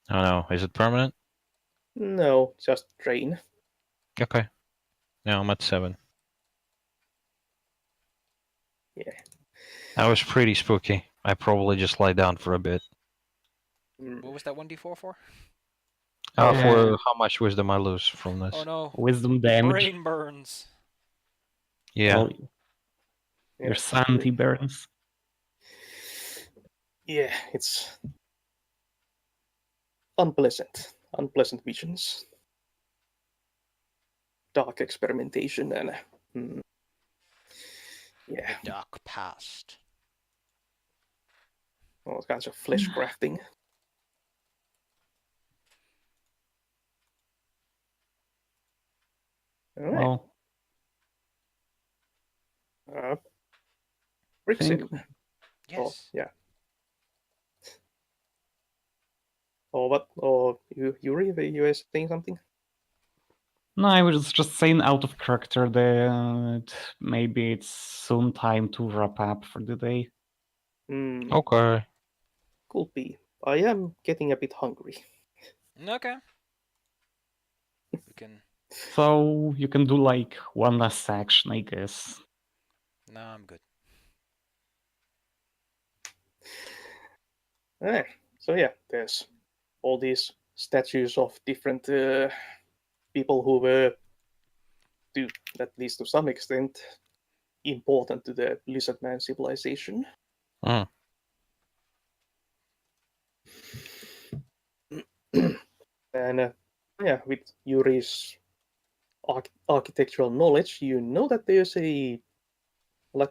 Oh, no. Is it permanent? No, just drain. Okay. Now I'm at 7. Yeah. That was pretty spooky. I probably just lie down for a bit. What was that 1d4 for? For how much wisdom I lose from this. Oh no. Wisdom damage. Brain burns. Yeah. Well, Yeah. your sanity burns. Yeah, it's unpleasant. Unpleasant visions. Dark experimentation and yeah, The dark past. all kinds of flesh crafting. All right. Well, Rixim. Yes. Oh, yeah. Or what? Or Yuri, you were saying something? no, I was just saying out of character that maybe it's soon time to wrap up for the day. Okay. Could be. I am getting a bit hungry. Okay. We can. So you can do like one last action, I guess. No, I'm good. Alright. So yeah, there's all these statues of different people who were, to at least to some extent, important to the lizard man civilization. Mm. And yeah, with Yuri's architectural knowledge, you know that there's a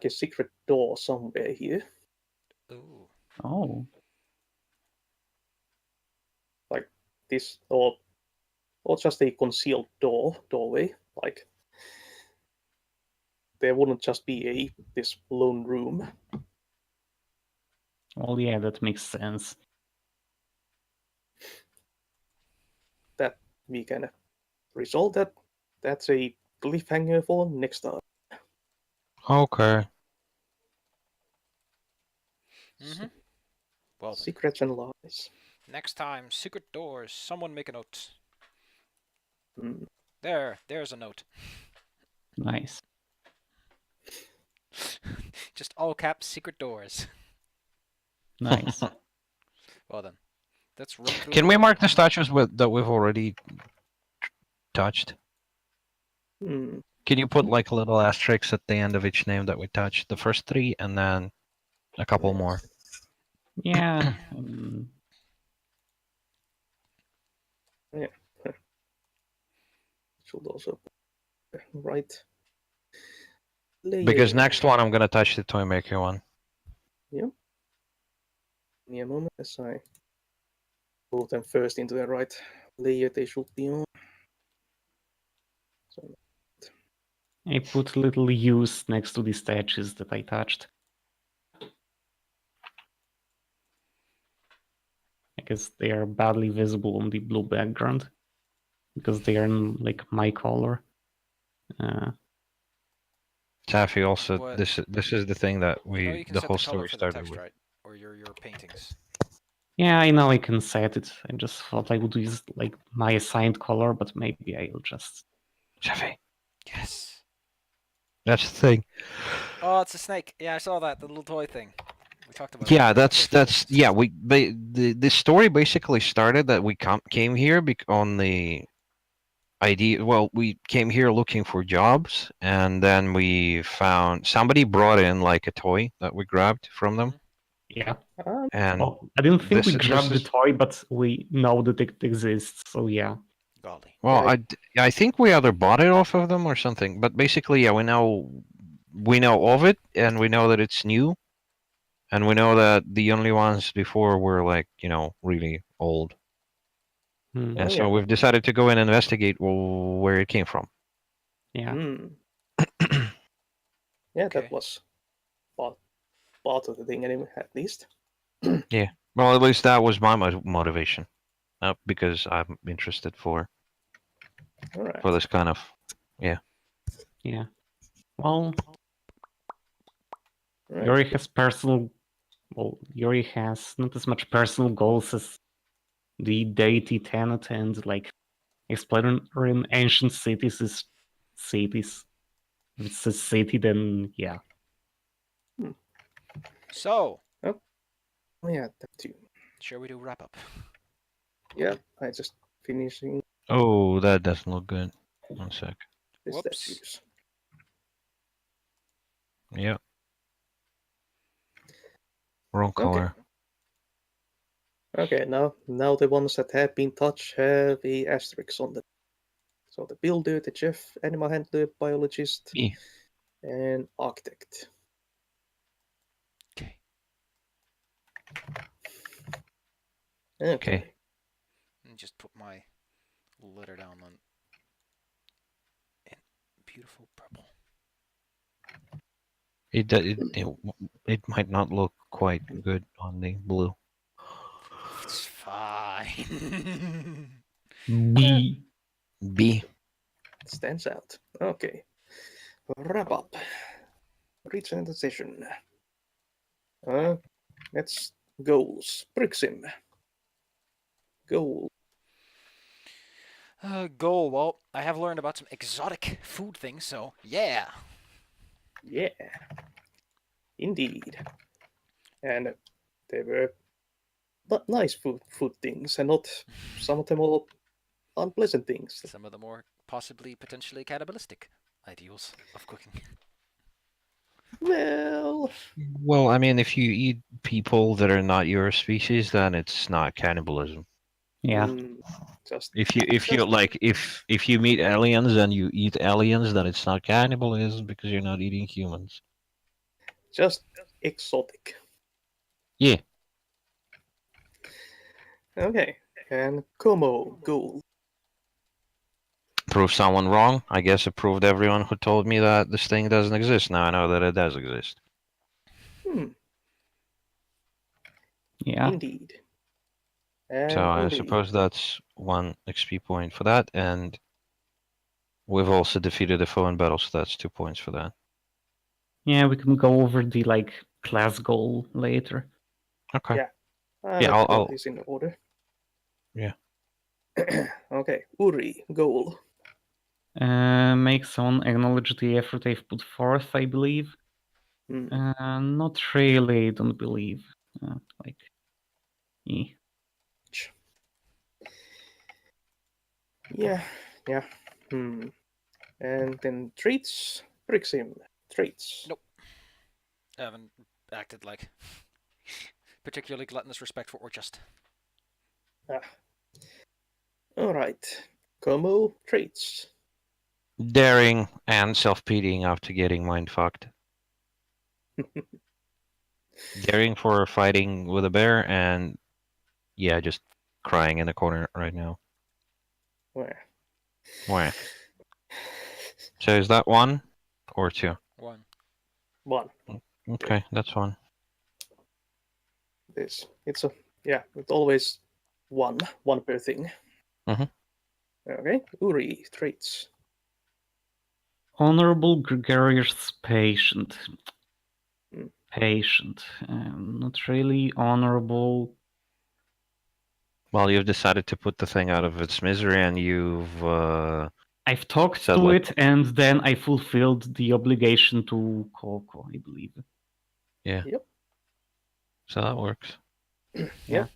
secret door somewhere here. Ooh. Oh, Like this, or just a concealed doorway. Like there wouldn't just be this lone room. well, yeah, that makes sense. we can resolve that. That's a cliffhanger for next time. Okay. Well then, Secrets and lies. next time, secret doors. Someone make a note. Mm. There's a note. Nice. Just all caps, secret doors. Nice. Well then, let's run through. Can we mark the statues that we've already touched? Mm. Can you put like a little asterisk at the end of each name that we touched? The first 3 and then a couple more. Yeah. Yeah. Should also right. Because Layer. next one I'm gonna touch the toy maker one. Yep. Give me a moment as I put them first into the right layer they should be on. So, I put little U's next to the statues that I touched. I guess they are badly visible on the blue background because they are in like my color. Taffy also What? this is the thing that You can the set whole the color story for the started text, with. right? Or your paintings. Yeah, I know I can set it. I just thought I would use like my assigned color, but maybe I'll just. Taffy, Yes. that's the thing. Oh, it's a snake. Yeah, I saw that. The little toy thing. We talked about. Yeah, that. that's yeah. The story basically started that we came here on the idea. Well, we came here looking for jobs, and then we found somebody brought in like a toy that we grabbed from them, Yeah. and Well, I didn't think we this grabbed the is toy, but we know that it exists, so yeah. Golly. well, Right. I think we either bought it off of them or something. But basically, yeah, we know of it, and we know that it's new, and we know that the only ones before were like really old. Hmm. And Oh, so yeah. we've decided to go in and investigate where it came from. Yeah. Mm. Yeah, Okay. that was part of the thing anyway, at least. Yeah. Well, at least that was my motivation, because I'm interested for All right. this kind of. Yeah. Well, Right. Yuri has Yuri has not as much personal goals as the deity Tenet, and like exploring ancient cities is cities. If it's a city, then yeah. So, Oh, yeah, that too. shall we do wrap up? Yeah, I just finishing Oh, that doesn't look good. 1 sec. the Whoops. statues. Yeah. Wrong color. Okay, now the ones that have been touched have the asterisks on them. So the builder, the chef, animal handler, biologist, Me. and architect. Okay. Okay. And just put my letter down on in beautiful purple. It might not look quite good on the blue. It's fine. B. B. Stands out. Okay. Wrap up. Reach a decision. Let's goals. Brixim. Goal. Goal. Well, I have learned about some exotic food things, so yeah. Yeah. Indeed. And they were nice food things, and not some of them all unpleasant things. Some of the more possibly potentially cannibalistic ideals of cooking. Well, Well, I mean, if you eat people that are not your species, then it's not cannibalism. Yeah. Just If you meet aliens and you eat aliens, then it's not cannibalism because you're not eating humans. just exotic. Yeah. Okay. And Como goal. Prove someone wrong. I guess it proved everyone who told me that this thing doesn't exist. Now I know that it does exist. Yeah. Indeed. And So I indeed. suppose that's 1 XP point for that, and we've also defeated a foe in battle, so that's 2 points for that. Yeah, we can go over the class goal later. Okay. Yeah. Yeah, Let's put I'll this in order. Yeah. Okay, Uri, goal. Make someone acknowledge the effort they've put forth, I believe. Hmm. Not really, I don't believe. Eh. Yeah. Hmm. And then traits. Brixim. Traits. Nope. I haven't acted like particularly gluttonous respect for or just. Alright. Como traits. daring and self-pitying after getting mind fucked. Daring for fighting with a bear, and yeah, just crying in the corner right now. Where? Why? So is that 1 or 2? 1. 1. Okay, that's 1. It's it's always one per thing. Mhm. Okay, Uri, traits. Honorable, gregarious, patient. Hmm. Patient. Not really honorable. Well, you've decided to put the thing out of its misery, and you've I've talked said to like, it, and then I fulfilled the obligation to Coco, I believe. yeah. Yep. So that works. Yep.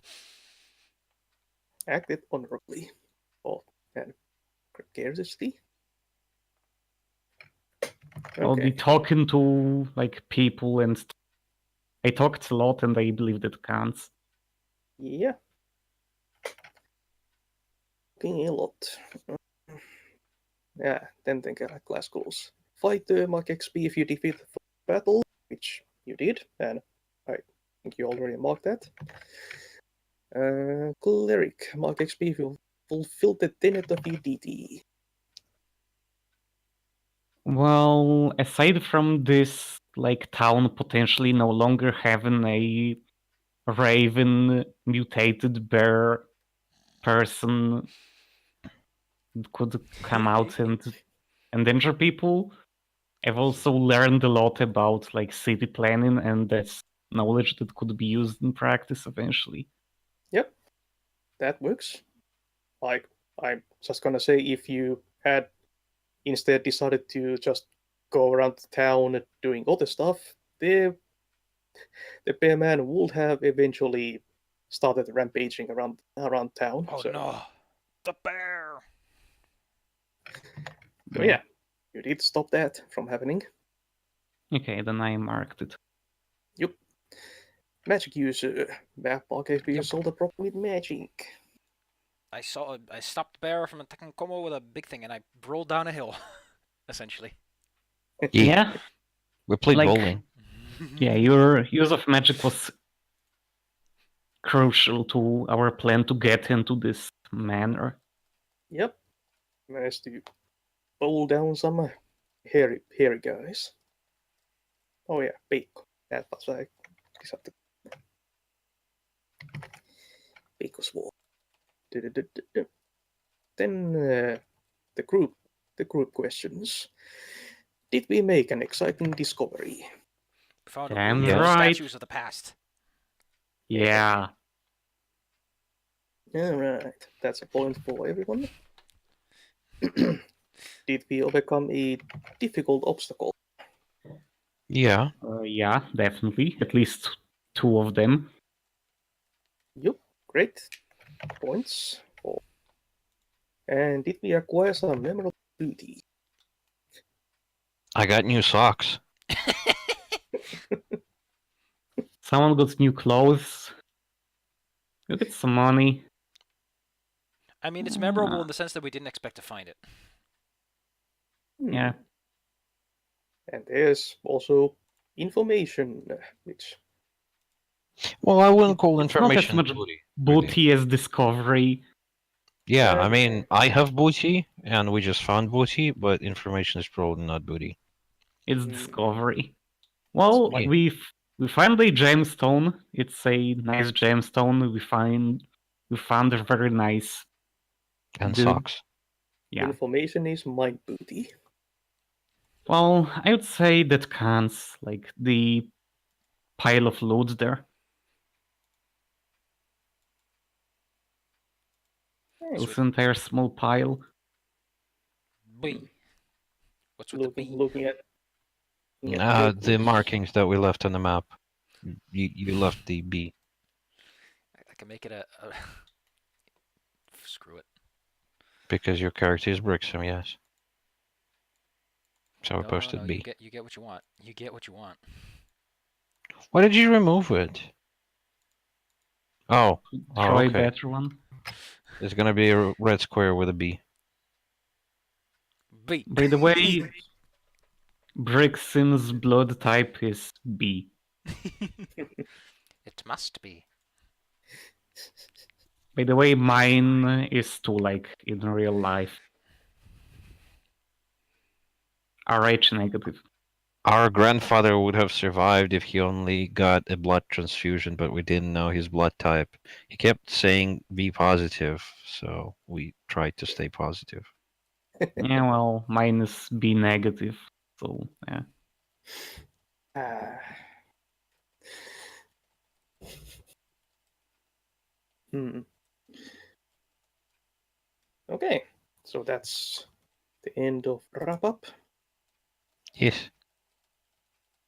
Acted honorably. Oh, and gregariously. I'll be Okay. talking to people, and I talked a lot, and I believe that counts. Yeah. Talking a lot. Yeah, then think class goals. Fight the mark XP if you defeat the battle, which you did, and I think you already marked that. Cleric, mark XP if you fulfill the tenet of EDT. Well, aside from this, town potentially no longer having a raven mutated bear person that could come out and endanger people, I've also learned a lot about city planning, and that's knowledge that could be used in practice eventually. Yep, that works. Like, I'm just gonna say, if you had instead decided to just go around the town doing other stuff, the bear man would have eventually started rampaging around town. Oh So no! The bear! yeah, you did stop that from happening. Okay, then I marked it. Yep. Magic user. Map arcade Yep. sold the prop with magic. I stopped the bear from attacking Como with a big thing, and I rolled down a hill, essentially. Yeah, We played like- bowling. yeah, your use of magic was crucial to our plan to get into this manor. Yep. Managed to bowl down some hairy guys. Oh yeah, bacon. That was like decided. Bacon's wall. Then the group questions. Did we make an exciting discovery? We found Damn ruins of right. statues of the past. Yeah. Alright, that's a point for everyone. Did we overcome a difficult obstacle? Yeah. Yeah, definitely. At least 2 of them. Yup, great. Points. For... And did we acquire some memorable booty? I got new socks. Someone got new clothes. You get some money. I mean, it's memorable in the sense that we didn't expect to find it. Yeah. And there's also information, which... Well, I wouldn't call It's not as information much booty. booty as discovery. Yeah, Yeah. I mean, I have booty, and we just found booty, but information is probably not booty. It's Mm. discovery. Well, Like- we find a gemstone. It's a nice gemstone. We found a very nice And The- socks. Yeah. Information is my booty. Well, I would say that counts, like the pile of loot there. This entire small pile. B. What's with the B? Looking at the The markings that we left on the map. You left the B. I can make it a screw it. Because your character is Brixham, yes. So we posted no, B. You get what you want. You get what you want. Why did you remove it? Oh, Try a okay. better one. There's gonna be a red square with a B. B. By the way, Brixim's blood type is B. It must be. By the way, mine is too, like, in real life. RH negative. Our grandfather would have survived if he only got a blood transfusion, but we didn't know his blood type. He kept saying B positive, so we tried to stay positive. Yeah, well, mine is B negative. So, yeah. Okay, so that's the end of wrap up. Yes.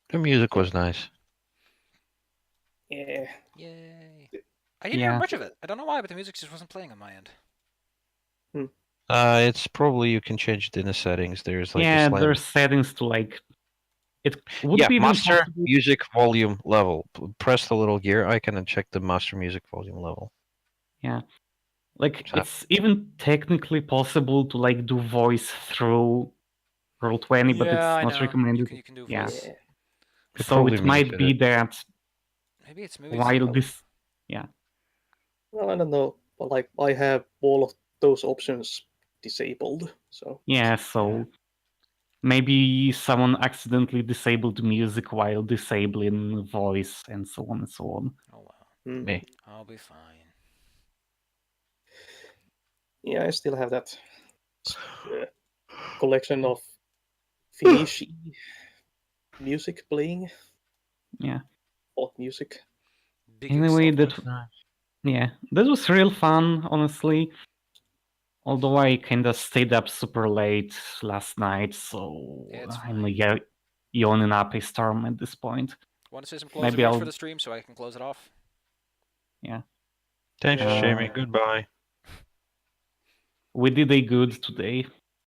The music was nice. Yeah. Yay. I didn't hear Yeah. much of it. I don't know why, but the music just wasn't playing on my end. It's probably you can change it in the settings. There's like Yeah, a slight... there's settings to, like, it would Yeah, be even master possible. music volume level. Press the little gear icon and check the master music volume level. Yeah. Like, So- it's even technically possible to, like, do voice through Roll20, but it's not recommended. You can do Yeah. voice. Could So probably it might mute be it. that Maybe it's movie while signal. this... Well, I don't know, but like I have all of those options disabled, so Yeah, so maybe someone accidentally disabled music while disabling voice and so on and so on. Oh well. Me. I'll be fine. yeah, I still have that collection of Finnish music playing. Yeah. Or music. Big Anyway, excitement. that was real fun, honestly. Although I kinda stayed up super late last night, so Yeah, it's I'm fine. yawning up a storm at this point. Want to say some closing Maybe words I'll... for the stream so I can close it off? Yeah. Thanks for Yeah. shaming. Goodbye. We did a good today.